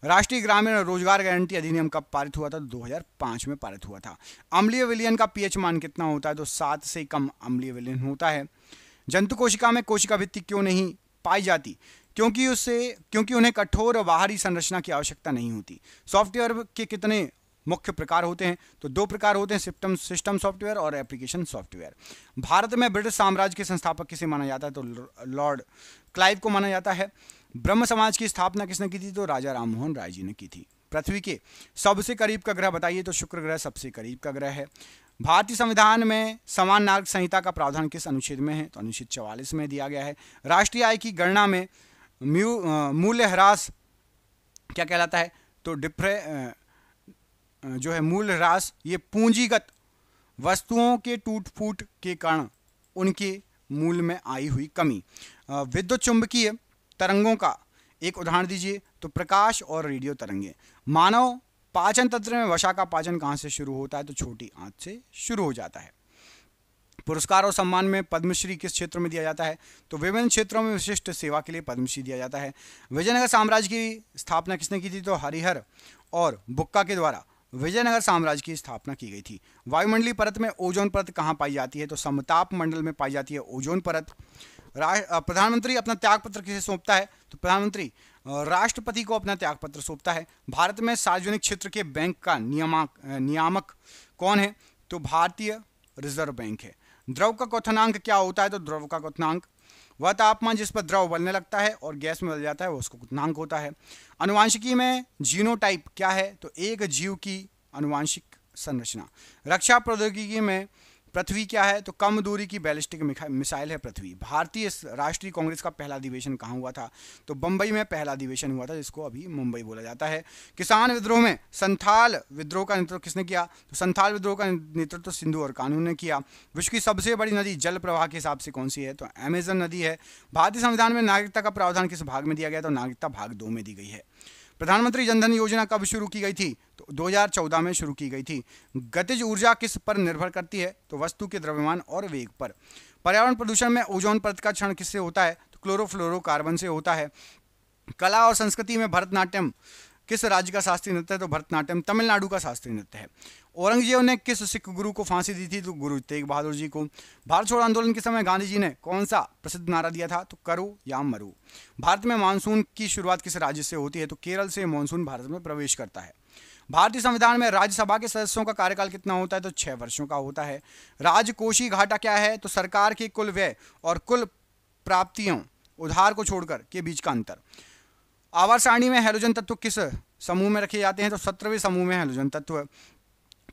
राष्ट्रीय ग्रामीण रोजगार गारंटी अधिनियम कब पारित हुआ था? 2005 में पारित हुआ था। अम्लीय विलयन का पीएच मान कितना होता है? तो 7 से कम अम्लीय विलयन होता है। जंतु कोशिका में कोशिका भित्ति क्यों नहीं पाई जाती? क्योंकि उन्हें कठोर बाहरी संरचना की आवश्यकता नहीं होती। सॉफ्टवेयर के कितने मुख्य प्रकार होते हैं? तो दो प्रकार होते हैं, सिस्टम सॉफ्टवेयर और एप्लीकेशन सॉफ्टवेयर। भारत में ब्रिटिश साम्राज्य के संस्थापक किसे माना जाता है? तो लॉर्ड क्लाइव को माना जाता है। ब्रह्म समाज की स्थापना किसने की थी? तो राजा राममोहन राय जी ने की थी। पृथ्वी के सबसे करीब का ग्रह बताइए? तो शुक्र ग्रह सबसे करीब का ग्रह है। भारतीय संविधान में समान नागरिक संहिता का प्रावधान किस अनुच्छेद में है? तो अनुच्छेद 44 में दिया गया है। राष्ट्रीय आय की गणना में मूल्य ह्रास क्या कहलाता है? तो जो है मूल्य ह्रास, ये पूंजीगत वस्तुओं के टूट फूट के कारण उनके मूल्य में आई हुई कमी। विद्युत चुंबकीय तरंगों का एक उदाहरण दीजिए? तो प्रकाश और रेडियो तरंगे। मानव पाचन तंत्र में वसा का पाचन कहाँ से शुरू होता है? तो छोटी आंत से शुरू हो जाता है। पुरस्कार और सम्मान में पद्मश्री किस क्षेत्र में दिया जाता है? तो विभिन्न क्षेत्रों में विशिष्ट सेवा के लिए पद्मश्री दिया जाता है। विजयनगर साम्राज्य की स्थापना किसने की थी? तो हरिहर और बुक्का के द्वारा विजयनगर साम्राज्य की स्थापना की गई थी। वायुमंडलीय परत में ओजोन परत कहाँ पाई जाती है? तो समताप मंडल में पाई जाती है ओजोन परत। प्रधानमंत्री अपना त्यागपत्र किसे सौंपता है? तो प्रधानमंत्री राष्ट्रपति को अपना त्यागपत्र सौंपता है। भारत में सार्वजनिक क्षेत्र के बैंक का नियामक कौन है? तो भारतीय रिजर्व बैंक है। द्रव का क्वथनांक क्या होता है? तो द्रव का क्वथनांक वह तापमान जिस पर द्रव उबलने लगता है और गैस में बदल जाता है, वो उसका क्वथनांक होता है। अनुवांशिकी में जीनोटाइप क्या है? तो एक जीव की अनुवांशिक संरचना। रक्षा प्रौद्योगिकी में पृथ्वी क्या है? तो कम दूरी की बैलिस्टिक मिसाइल है पृथ्वी। भारतीय राष्ट्रीय कांग्रेस का पहला अधिवेशन कहाँ हुआ था? तो बंबई में पहला अधिवेशन हुआ था, जिसको अभी मुंबई बोला जाता है। किसान विद्रोह में संथाल विद्रोह का नेतृत्व किसने किया? तो संथाल विद्रोह का नेतृत्व सिंधु और कानून ने किया। विश्व की सबसे बड़ी नदी जल प्रवाह के हिसाब से कौन सी है? तो अमेजन नदी है। भारतीय संविधान में नागरिकता का प्रावधान किस भाग में दिया गया? तो नागरिकता भाग 2 में दी गई है। प्रधानमंत्री जनधन योजना कब शुरू की गई थी? तो 2014 में शुरू की गई थी। गतिज ऊर्जा किस पर निर्भर करती है? तो वस्तु के द्रव्यमान और वेग पर। पर्यावरण प्रदूषण में ओजोन परत का क्षरण किससे होता है? तो क्लोरोफ्लोरोकार्बन से होता है। कला और संस्कृति में भरतनाट्यम किस राज्य का शास्त्रीय नृत्य है? तो भरतनाट्यम तमिलनाडु का शास्त्रीय नृत्य है। औरंगजेब ने किस सिख गुरु को फांसी दी थी? तो गुरु तेग बहादुर जी को। भारत छोड़ो आंदोलन के समय गांधी जी ने कौन सा प्रसिद्ध नारा दिया था? तो करो या मरो। भारत में मानसून की शुरुआत किस राज्य से होती है? तो केरल से मानसून भारत में प्रवेश करता है। भारतीय संविधान में राज्यसभा के सदस्यों का कार्यकाल कितना होता है? तो 6 वर्षों का होता है। राजकोषीय घाटा क्या है? तो सरकार के कुल व्यय और कुल प्राप्तियों उधार को छोड़कर के बीच का अंतर। आवर्त सारणी में हैलोजन तत्व किस समूह में रखे जाते हैं? तो 17वें समूह में हैलोजन तत्व।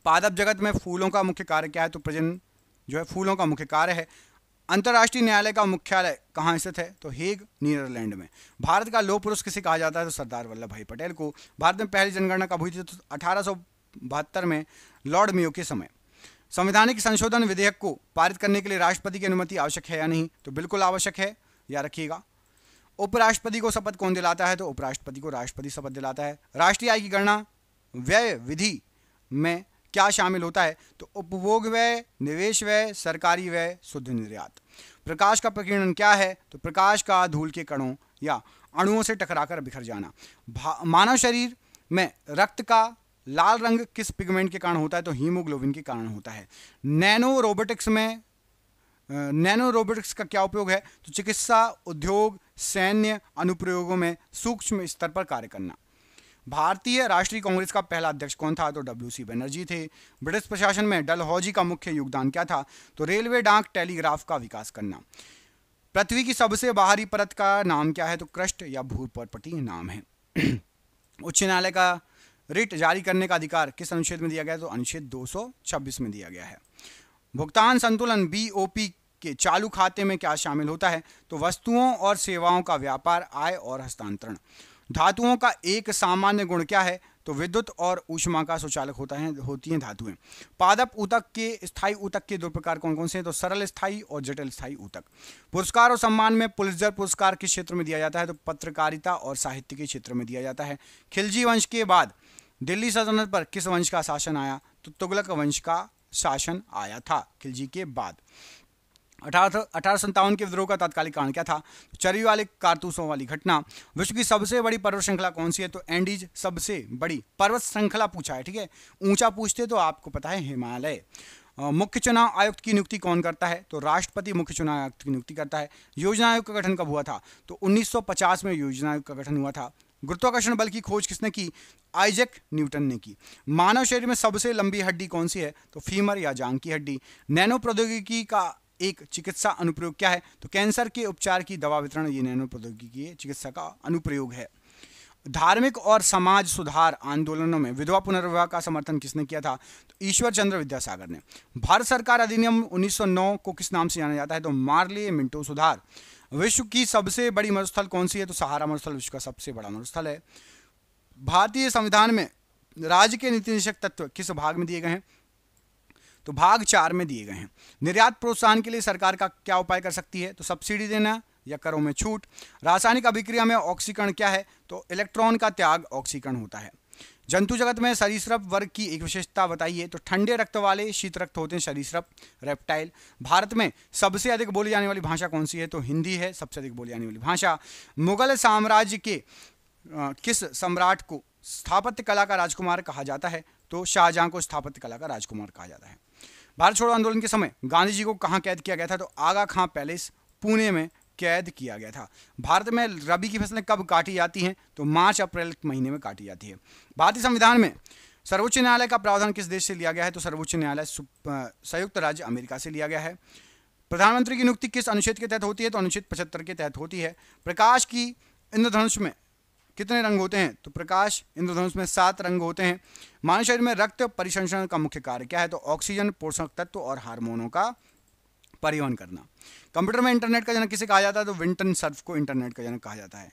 पादप जगत में फूलों का मुख्य कार्य क्या है? तो प्रजनन जो है फूलों का मुख्य कार्य है। अंतर्राष्ट्रीय न्यायालय का मुख्यालय कहाँ स्थित है? तो हेग नीदरलैंड में। भारत का लौह पुरुष किसे कहा जाता है? तो सरदार वल्लभ भाई पटेल को। भारत में पहली जनगणना कब हुई थी? तो 1872 में लॉर्ड मेयो के समय। संवैधानिक संशोधन विधेयक को पारित करने के लिए राष्ट्रपति की अनुमति आवश्यक है या नहीं? तो बिल्कुल आवश्यक है, याद रखिएगा। उपराष्ट्रपति को शपथ कौन दिलाता है? तो उपराष्ट्रपति को राष्ट्रपति शपथ दिलाता है। राष्ट्रीय आय की गणना व्यय विधि में क्या शामिल होता है? तो उपभोग व्यय, निवेश व्यय, सरकारी व्यय, शुद्ध निर्यात। प्रकाश का प्रकीर्णन क्या है? तो प्रकाश का धूल के कणों या अणुओं से टकराकर बिखर जाना। मानव शरीर में रक्त का लाल रंग किस पिगमेंट के कारण होता है? तो हीमोग्लोबिन के कारण होता है। नैनो रोबोटिक्स का क्या उपयोग है? तो चिकित्सा, उद्योग, सैन्य अनुप्रयोगों में सूक्ष्म स्तर पर कार्य करना। भारतीय राष्ट्रीय कांग्रेस का पहला अध्यक्ष कौन था? तो WC बनर्जी थे। ब्रिटिश प्रशासन में डलहौजी का मुख्य योगदान क्या था? तो रेलवे, डाक, टेलीग्राफ का विकास करना। पृथ्वी की सबसे बाहरी परत का नाम क्या है? तो क्रस्ट या भूपर्पटी नाम है। उच्च न्यायालय का रिट जारी करने का अधिकार किस अनुच्छेद में दिया गया? तो अनुच्छेद 226 में दिया गया है। भुगतान संतुलन BOP के चालू खाते में क्या शामिल होता है? तो वस्तुओं और सेवाओं का व्यापार, आय और हस्तांतरण। धातुओं का एक सामान्य गुण क्या है? तो विद्युत और ऊष्मा का सुचालक होती हैं धातुएं। पादप ऊतक के स्थायी ऊतक के 2 प्रकार कौन कौन से हैं? तो सरल स्थायी और जटिल स्थायी ऊतक। पुरस्कार और सम्मान में पुलित्जर पुरस्कार किस क्षेत्र में दिया जाता है? तो पत्रकारिता और साहित्य के क्षेत्र में दिया जाता है। खिलजी वंश के बाद दिल्ली सल्तनत पर किस वंश का शासन आया? तो तुगलक वंश का शासन आया था खिलजी के बाद। 1857 के विद्रोह का तात्कालिक कारण क्या था? तो चर्बी वाले कारतूसों वाली घटना। विश्व की सबसे बड़ी पर्वत श्रृंखला कौन सी है? तो एंडीज सबसे बड़ी पर्वत श्रृंखला पूछा है, ठीक है। ऊंचा पूछते तो आपको पता है हिमालय। मुख्य चुनाव आयुक्त की नियुक्ति कौन करता है? तो राष्ट्रपति मुख्य चुनाव आयुक्त की नियुक्ति करता है। योजना आयोग का गठन कब हुआ था? तो 1950 में योजना आयोग का गठन हुआ था। गुरुत्वाकर्षण बल की खोज किसने की? आइजैक न्यूटन ने की। मानव शरीर में सबसे लंबी हड्डी कौन सी है? तो फीमर या जांग की हड्डी। नैनो प्रौद्योगिकी का एक चिकित्सा अनुप्रयोग क्या है? तो कैंसर के उपचार की दवा वितरण, ये नैनो प्रौद्योगिकी चिकित्सा का अनुप्रयोग है। धार्मिक और समाज सुधार आंदोलनों में विधवा पुनर्विवाह का समर्थन किसने किया था? तो ईश्वर चंद्र विद्यासागर ने। भारत सरकार अधिनियम 1909 को किस नाम से जाना जाता है? तो मार्ले मिंटो सुधार। विश्व की सबसे बड़ी मरुस्थल कौन सी है? तो सहारा मरुस्थल विश्व का सबसे बड़ा मरुस्थल है। भारतीय संविधान में राज्य के नीति निषेधक तत्व किस भाग में दिए गए हैं? तो भाग 4 में दिए गए हैं। निर्यात प्रोत्साहन के लिए सरकार का क्या उपाय कर सकती है? तो सब्सिडी देना या करों में छूट। रासायनिक अभिक्रिया में ऑक्सीकरण क्या है? तो इलेक्ट्रॉन का त्याग ऑक्सीकरण होता है। जंतु जगत में सरीसृप वर्ग की एक विशेषता बताइए। तो ठंडे रक्त वाले शीत रक्त होते हैं सरीसृप, रेप्टाइल। भारत में सबसे अधिक बोली जाने वाली भाषा कौन सी है? तो हिंदी है सबसे अधिक बोली जाने वाली भाषा। मुगल साम्राज्य के किस सम्राट को स्थापत्य कला का राजकुमार कहा जाता है? तो शाहजहां को स्थापत्य कला का राजकुमार कहा जाता है। भारत छोड़ो आंदोलन के समय गांधी जी को कहां कैद किया गया था? तो आगा खां पैलेस, पुणे में कैद किया गया था। भारत में रबी की फसलें कब काटी जाती हैं? तो मार्च अप्रैल महीने में काटी जाती है। भारतीय संविधान में सर्वोच्च न्यायालय का प्रावधान किस देश से लिया गया है? तो सर्वोच्च न्यायालय संयुक्त राज्य अमेरिका से लिया गया है। प्रधानमंत्री की नियुक्ति किस अनुच्छेद के तहत होती है? तो अनुच्छेद 75 के तहत होती है। प्रकाश की इंद्रधनुष में कितने रंग होते हैं? तो प्रकाश इंद्रधनुष में 7 रंग होते हैं। मानव शरीर में रक्त परिसंचरण का मुख्य कार्य क्या है? तो ऑक्सीजन, पोषक तत्व और हार्मोनों का परिवहन करना। कंप्यूटर में इंटरनेट का जनक किसे कहा जाता है? तो विंटन सर्फ को इंटरनेट का जनक कहा जाता है।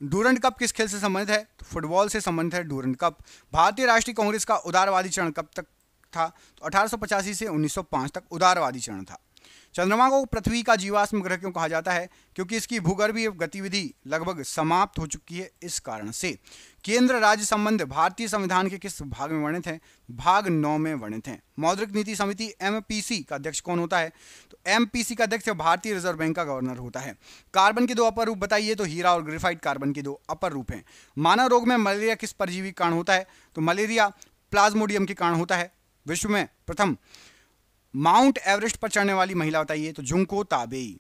डूरंड कप किस खेल से संबंधित है? तो फुटबॉल से संबंधित है डूरंड कप। भारतीय राष्ट्रीय कांग्रेस का उदारवादी चरण कब तक था? तो 1885 से 1905 तक उदारवादी चरण था। चंद्रमा को पृथ्वी का जीवाश्म ग्रह क्यों कहा जाता है? क्योंकि इसकी भूगर्भीय गतिविधि लगभग समाप्त हो चुकी है। इस कारण से केंद्र राज्य संबंध भारतीय संविधान के किस भाग में वर्णित है? भाग 9 में वर्णित है। मौद्रिक नीति समिति एमपीसी का अध्यक्ष कौन होता है? तो एमपीसी का अध्यक्ष भारतीय रिजर्व बैंक का गवर्नर होता है। कार्बन के 2 अपर रूप बताइए। तो हीरा और ग्रेफाइट कार्बन के 2 अपर रूप हैं। मानव रोग में मलेरिया किस परजीवी के कारण होता है? तो मलेरिया प्लाज्मोडियम के कारण होता है। विश्व में प्रथम माउंट एवरेस्ट पर चढ़ने वाली महिला बताइए। तो जुंको ताबेई।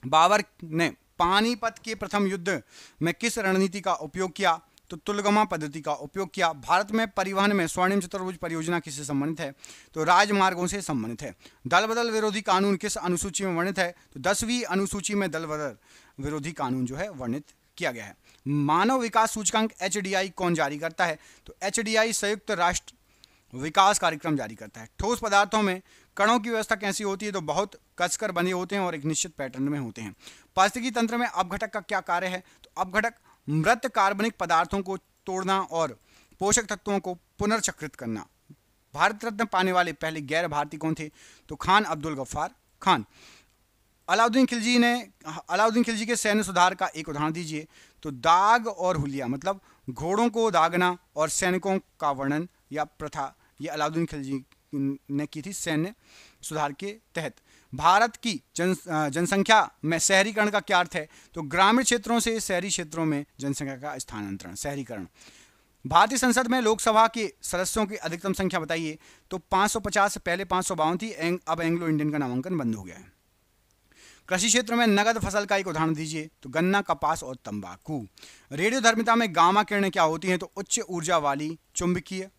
बाबर ने पानीपत के प्रथम युद्ध में किस रणनीति का उपयोग किया? तो तुलगमा पद्धति का उपयोग किया। भारत में परिवहन में स्वर्णिम चतुर्भुज परियोजना किससे संबंधित है? तो राजमार्गों से संबंधित है। दल बदल विरोधी कानून किस अनुसूची में वर्णित है? तो 10वीं अनुसूची में दल बदल विरोधी कानून जो है वर्णित किया गया है। मानव विकास सूचकांक HDI कौन जारी करता है? तो HDI संयुक्त राष्ट्र विकास कार्यक्रम जारी करता है। ठोस पदार्थों में कणों की व्यवस्था कैसी होती है? तो बहुत कसकर बंधे होते हैं और एक निश्चित पैटर्न में होते हैं। पारिस्थितिकी तंत्र में अपघटक का क्या कार्य है? तो अपघटक मृत कार्बनिक पदार्थों को तोड़ना और पोषक तत्वों को पुनर्चक्रित करना। भारत रत्न पाने वाले पहले गैर भारतीय कौन थे? तो खान अब्दुल गफ्फार खान। अलाउद्दीन खिलजी के सैन्य सुधार का एक उदाहरण दीजिए। तो दाग और हुलिया, मतलब घोड़ों को दागना और सैनिकों का वर्णन या प्रथा, ये अलाउद्दीन खिलजी ने की थी सैन्य सुधार के तहत। भारत की जनसंख्या में शहरीकरण का क्या अर्थ है? तो ग्रामीण क्षेत्रों से शहरी क्षेत्रों में जनसंख्या का स्थानांतरण, शहरीकरण। भारतीय संसद में लोकसभा के सदस्यों की अधिकतम संख्या बताइए। तो 550, पहले 552 थी, अब एंग्लो इंडियन का नामांकन बंद हो गया है। कृषि क्षेत्र में नगद फसल का एक उदाहरण दीजिए। तो गन्ना, कपास और तंबाकू। रेडियोधर्मिता में गामा किरणें क्या होती हैं? तो उच्च ऊर्जा वाली चुंबकीय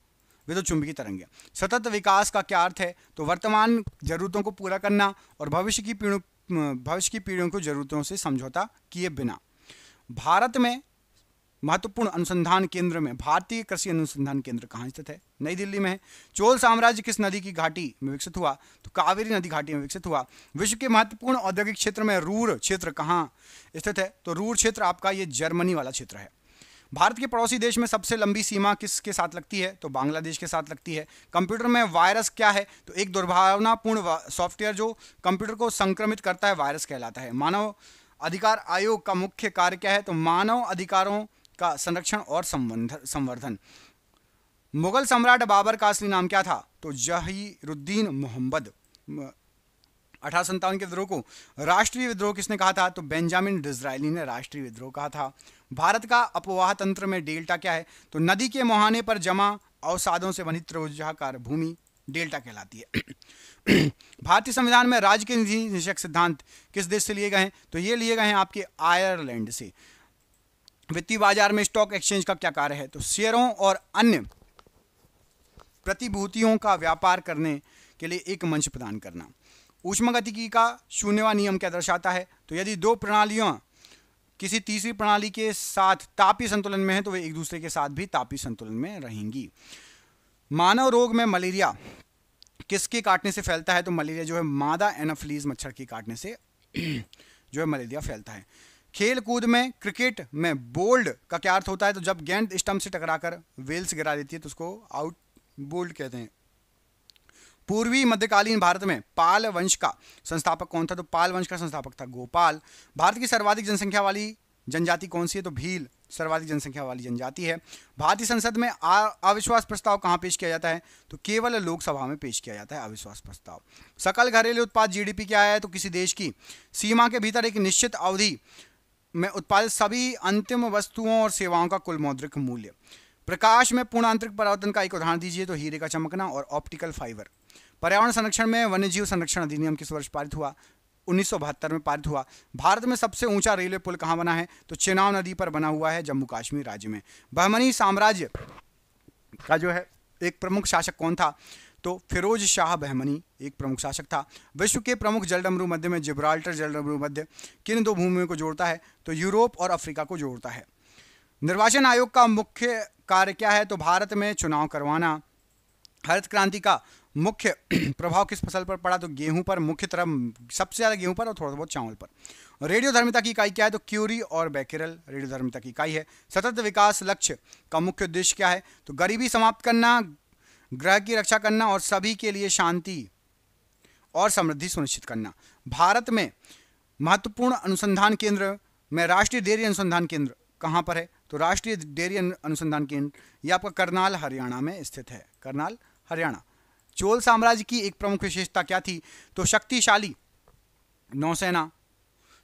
विद्युत चुंबकीय तरंगें। सतत विकास का क्या अर्थ है? तो वर्तमान जरूरतों को पूरा करना और भविष्य की पीढ़ियों को जरूरतों से समझौता किए बिना। भारत में महत्वपूर्ण अनुसंधान केंद्र में भारतीय कृषि अनुसंधान केंद्र कहाँ स्थित है? नई दिल्ली में है। चोल साम्राज्य किस नदी की घाटी में विकसित हुआ? तो कावेरी नदी घाटी में विकसित हुआ। विश्व के महत्वपूर्ण औद्योगिक क्षेत्र में रूर क्षेत्र कहाँ स्थित है? तो रूर क्षेत्र आपका ये जर्मनी वाला क्षेत्र है। भारत के पड़ोसी देश में सबसे लंबी सीमा किसके साथ लगती है? तो बांग्लादेश के साथ लगती है। कंप्यूटर में वायरस क्या है? तो एक दुर्भावनापूर्ण सॉफ्टवेयर जो कंप्यूटर को संक्रमित करता है वायरस कहलाता है। मानव अधिकार आयोग का मुख्य कार्य क्या है? तो मानव अधिकारों का संरक्षण और संवर्धन। मुगल सम्राट बाबर का असली नाम क्या था? तो जहीरुद्दीन मोहम्मद। 1857 के विद्रोह को राष्ट्रीय विद्रोह किसने कहा था? तो बेंजामिन डिज़रायली ने राष्ट्रीय विद्रोह कहा था। भारत का अपवाह तंत्र में डेल्टा क्या है? तो नदी के मुहाने पर जमा अवसादों से बनी त्रिभुजाकार भूमि डेल्टा कहलाती है। भारतीय संविधान में राज्य के निधि निषेक सिद्धांत किस देश से लिए गए हैं? तो ये लिए गए हैं आपके आयरलैंड से। वित्तीय बाजार में स्टॉक एक्सचेंज का क्या कार्य है? तो शेयरों और अन्य प्रतिभूतियों का व्यापार करने के लिए एक मंच प्रदान करना। ऊष्मागतिकी का शून्यवां नियम क्या दर्शाता है? तो यदि दो प्रणालियां किसी तीसरी प्रणाली के साथ तापीय संतुलन में है तो वे एक दूसरे के साथ भी तापीय संतुलन में रहेंगी। मानव रोग में मलेरिया किसके काटने से फैलता है? तो मलेरिया जो है मादा एनाफिलीज मच्छर के काटने से जो है मलेरिया फैलता है। खेल कूद में क्रिकेट में बोल्ड का क्या अर्थ होता है? तो जब गेंद स्टंप से टकराकर वेल्स गिरा देती है तो उसको आउट बोल्ड कहते हैं। पूर्वी मध्यकालीन भारत में पाल वंश का संस्थापक कौन था? तो पाल वंश का संस्थापक था गोपाल। भारत की सर्वाधिक जनसंख्या वाली जनजाति कौन सी है? तो भील सर्वाधिक जनसंख्या वाली जनजाति है। भारतीय संसद में अविश्वास प्रस्ताव कहां पेश किया जाता है? तो केवल लोकसभा में पेश किया जाता है अविश्वास प्रस्ताव। सकल घरेलू उत्पाद जीडीपी क्या है? तो किसी देश की सीमा के भीतर एक निश्चित अवधि में उत्पादित सभी अंतिम वस्तुओं और सेवाओं का कुल मौद्रिक मूल्य। प्रकाश में पूर्ण आंतरिक परावर्तन का एक उदाहरण दीजिए? तो हीरे का चमकना और ऑप्टिकल फाइबर। पर्यावरण संरक्षण में वन्यजीव संरक्षण अधिनियम किस वर्ष पारित हुआ? 1972 में पारित हुआ। भारत में सबसे ऊंचा रेलवे पुल कहां बना है? तो चेनाब नदी पर बना हुआ है जम्मू कश्मीर राज्य में। बहमनी साम्राज्य का जो है एक प्रमुख शासक कौन था? तो फिरोज शाह बहमनी एक प्रमुख शासक था। विश्व के प्रमुख जलडमरू मध्य में जिब्राल्टर जलडमरू मध्य किन दो भूमियों को जोड़ता है? तो यूरोप और अफ्रीका को जोड़ता है। निर्वाचन आयोग का मुख्य कार्य क्या है? तो भारत में चुनाव करवाना। हरित क्रांति का मुख्य प्रभाव किस फसल पर पड़ा? तो गेहूं पर, मुख्य तरह सबसे ज्यादा गेहूं पर और थोड़ा बहुत चावल पर। रेडियोधर्मिता की इकाई क्या है? तो क्यूरी और बैकेरल रेडियोधर्मिता की इकाई है। सतत विकास लक्ष्य का मुख्य उद्देश्य क्या है? तो गरीबी समाप्त करना, ग्रह की रक्षा करना और सभी के लिए शांति और समृद्धि सुनिश्चित करना। भारत में महत्वपूर्ण अनुसंधान केंद्र में राष्ट्रीय डेयरी अनुसंधान केंद्र कहां पर है? तो राष्ट्रीय डेयरी अनुसंधान केंद्र ये आपका करनाल हरियाणा में स्थित है। करनाल हरियाणा। चोल साम्राज्य की एक प्रमुख विशेषता क्या थी? तो शक्तिशाली नौसेना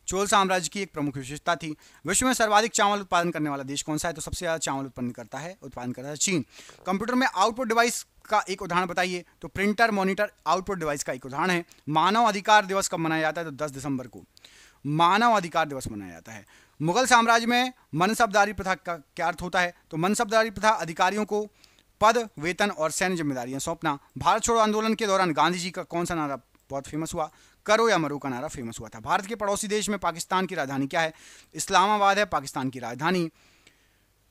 चोल साम्राज्य की एक प्रमुख विशेषता थी। विश्व में सर्वाधिक चावल उत्पादन करने वाला देश कौन सा है? तो सबसे ज्यादा चावल उत्पादन करता है चीन। कंप्यूटर में आउटपुट डिवाइस का एक उदाहरण बताइए? तो प्रिंटर, मॉनिटर आउटपुट डिवाइस का एक उदाहरण है। मानव अधिकार दिवस कब मनाया जाता है? तो 10 दिसंबर को मानव अधिकार दिवस मनाया जाता है। मुगल साम्राज्य में मनसबदारी प्रथा का क्या अर्थ होता है? तो मनसबदारी प्रथा अधिकारियों को पद, वेतन और सैन्य जिम्मेदारियां सौंपना। भारत छोड़ो आंदोलन के दौरान गांधी जी का कौन सा नारा बहुत फेमस हुआ? करो या मरो का नारा फेमस हुआ था। भारत के पड़ोसी देश में पाकिस्तान की राजधानी क्या है? इस्लामाबाद है पाकिस्तान की राजधानी।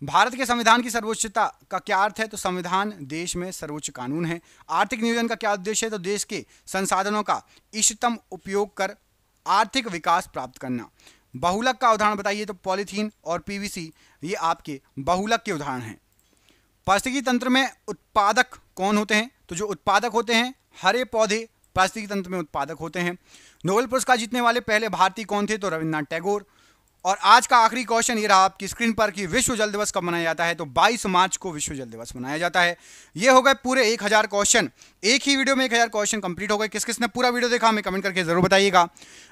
भारत के संविधान की सर्वोच्चता का क्या अर्थ है? तो संविधान देश में सर्वोच्च कानून है। आर्थिक नियोजन का क्या उद्देश्य है? तो देश के संसाधनों का इष्टतम उपयोग कर आर्थिक विकास प्राप्त करना। बहुलक का उदाहरण बताइए? तो पॉलीथीन और पीवीसी ये आपके बहुलक के उदाहरण हैं। पारिस्थितिकी तंत्र में उत्पादक कौन होते हैं? तो जो उत्पादक होते हैं हरे पौधे पारिस्थितिकी तंत्र में उत्पादक होते हैं। नोबेल पुरस्कार जीतने वाले पहले भारतीय कौन थे? तो रविन्द्रनाथ टैगोर। और आज का आखिरी क्वेश्चन ये रहा आपकी स्क्रीन पर कि विश्व जल दिवस कब मनाया जाता है? तो 22 मार्च को विश्व जल दिवस मनाया जाता है। ये हो गए पूरे 1000 क्वेश्चन। एक ही वीडियो में 1000 क्वेश्चन कंप्लीट हो गए। किस किसने पूरा वीडियो देखा हमें कमेंट करके जरूर बताइएगा।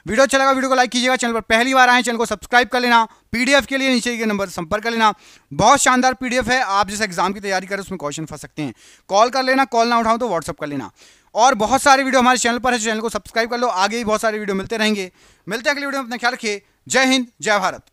वीडियो अच्छा लगा वीडियो को लाइक कीजिएगा। चैनल पर पहली बार आए चैनल को सब्सक्राइब कर लेना। पीडीएफ के लिए नीचे के नंबर पर संपर्क कर लेना। बहुत शानदार पीडीएफ है। आप जिस एग्जाम की तैयारी करें उसमें क्वेश्चन फंस सकते हैं। कॉल कर लेना, कॉल ना उठाओ तो व्हाट्सअप कर लेना। और बहुत सारे वीडियो हमारे चैनल पर है, चैनल को सब्सक्राइब कर लो। आगे भी बहुत सारे वीडियो मिलते रहेंगे। मिलते हैं अगली वीडियो में। अपना ख्याल रखिए। जय हिंद, जय भारत।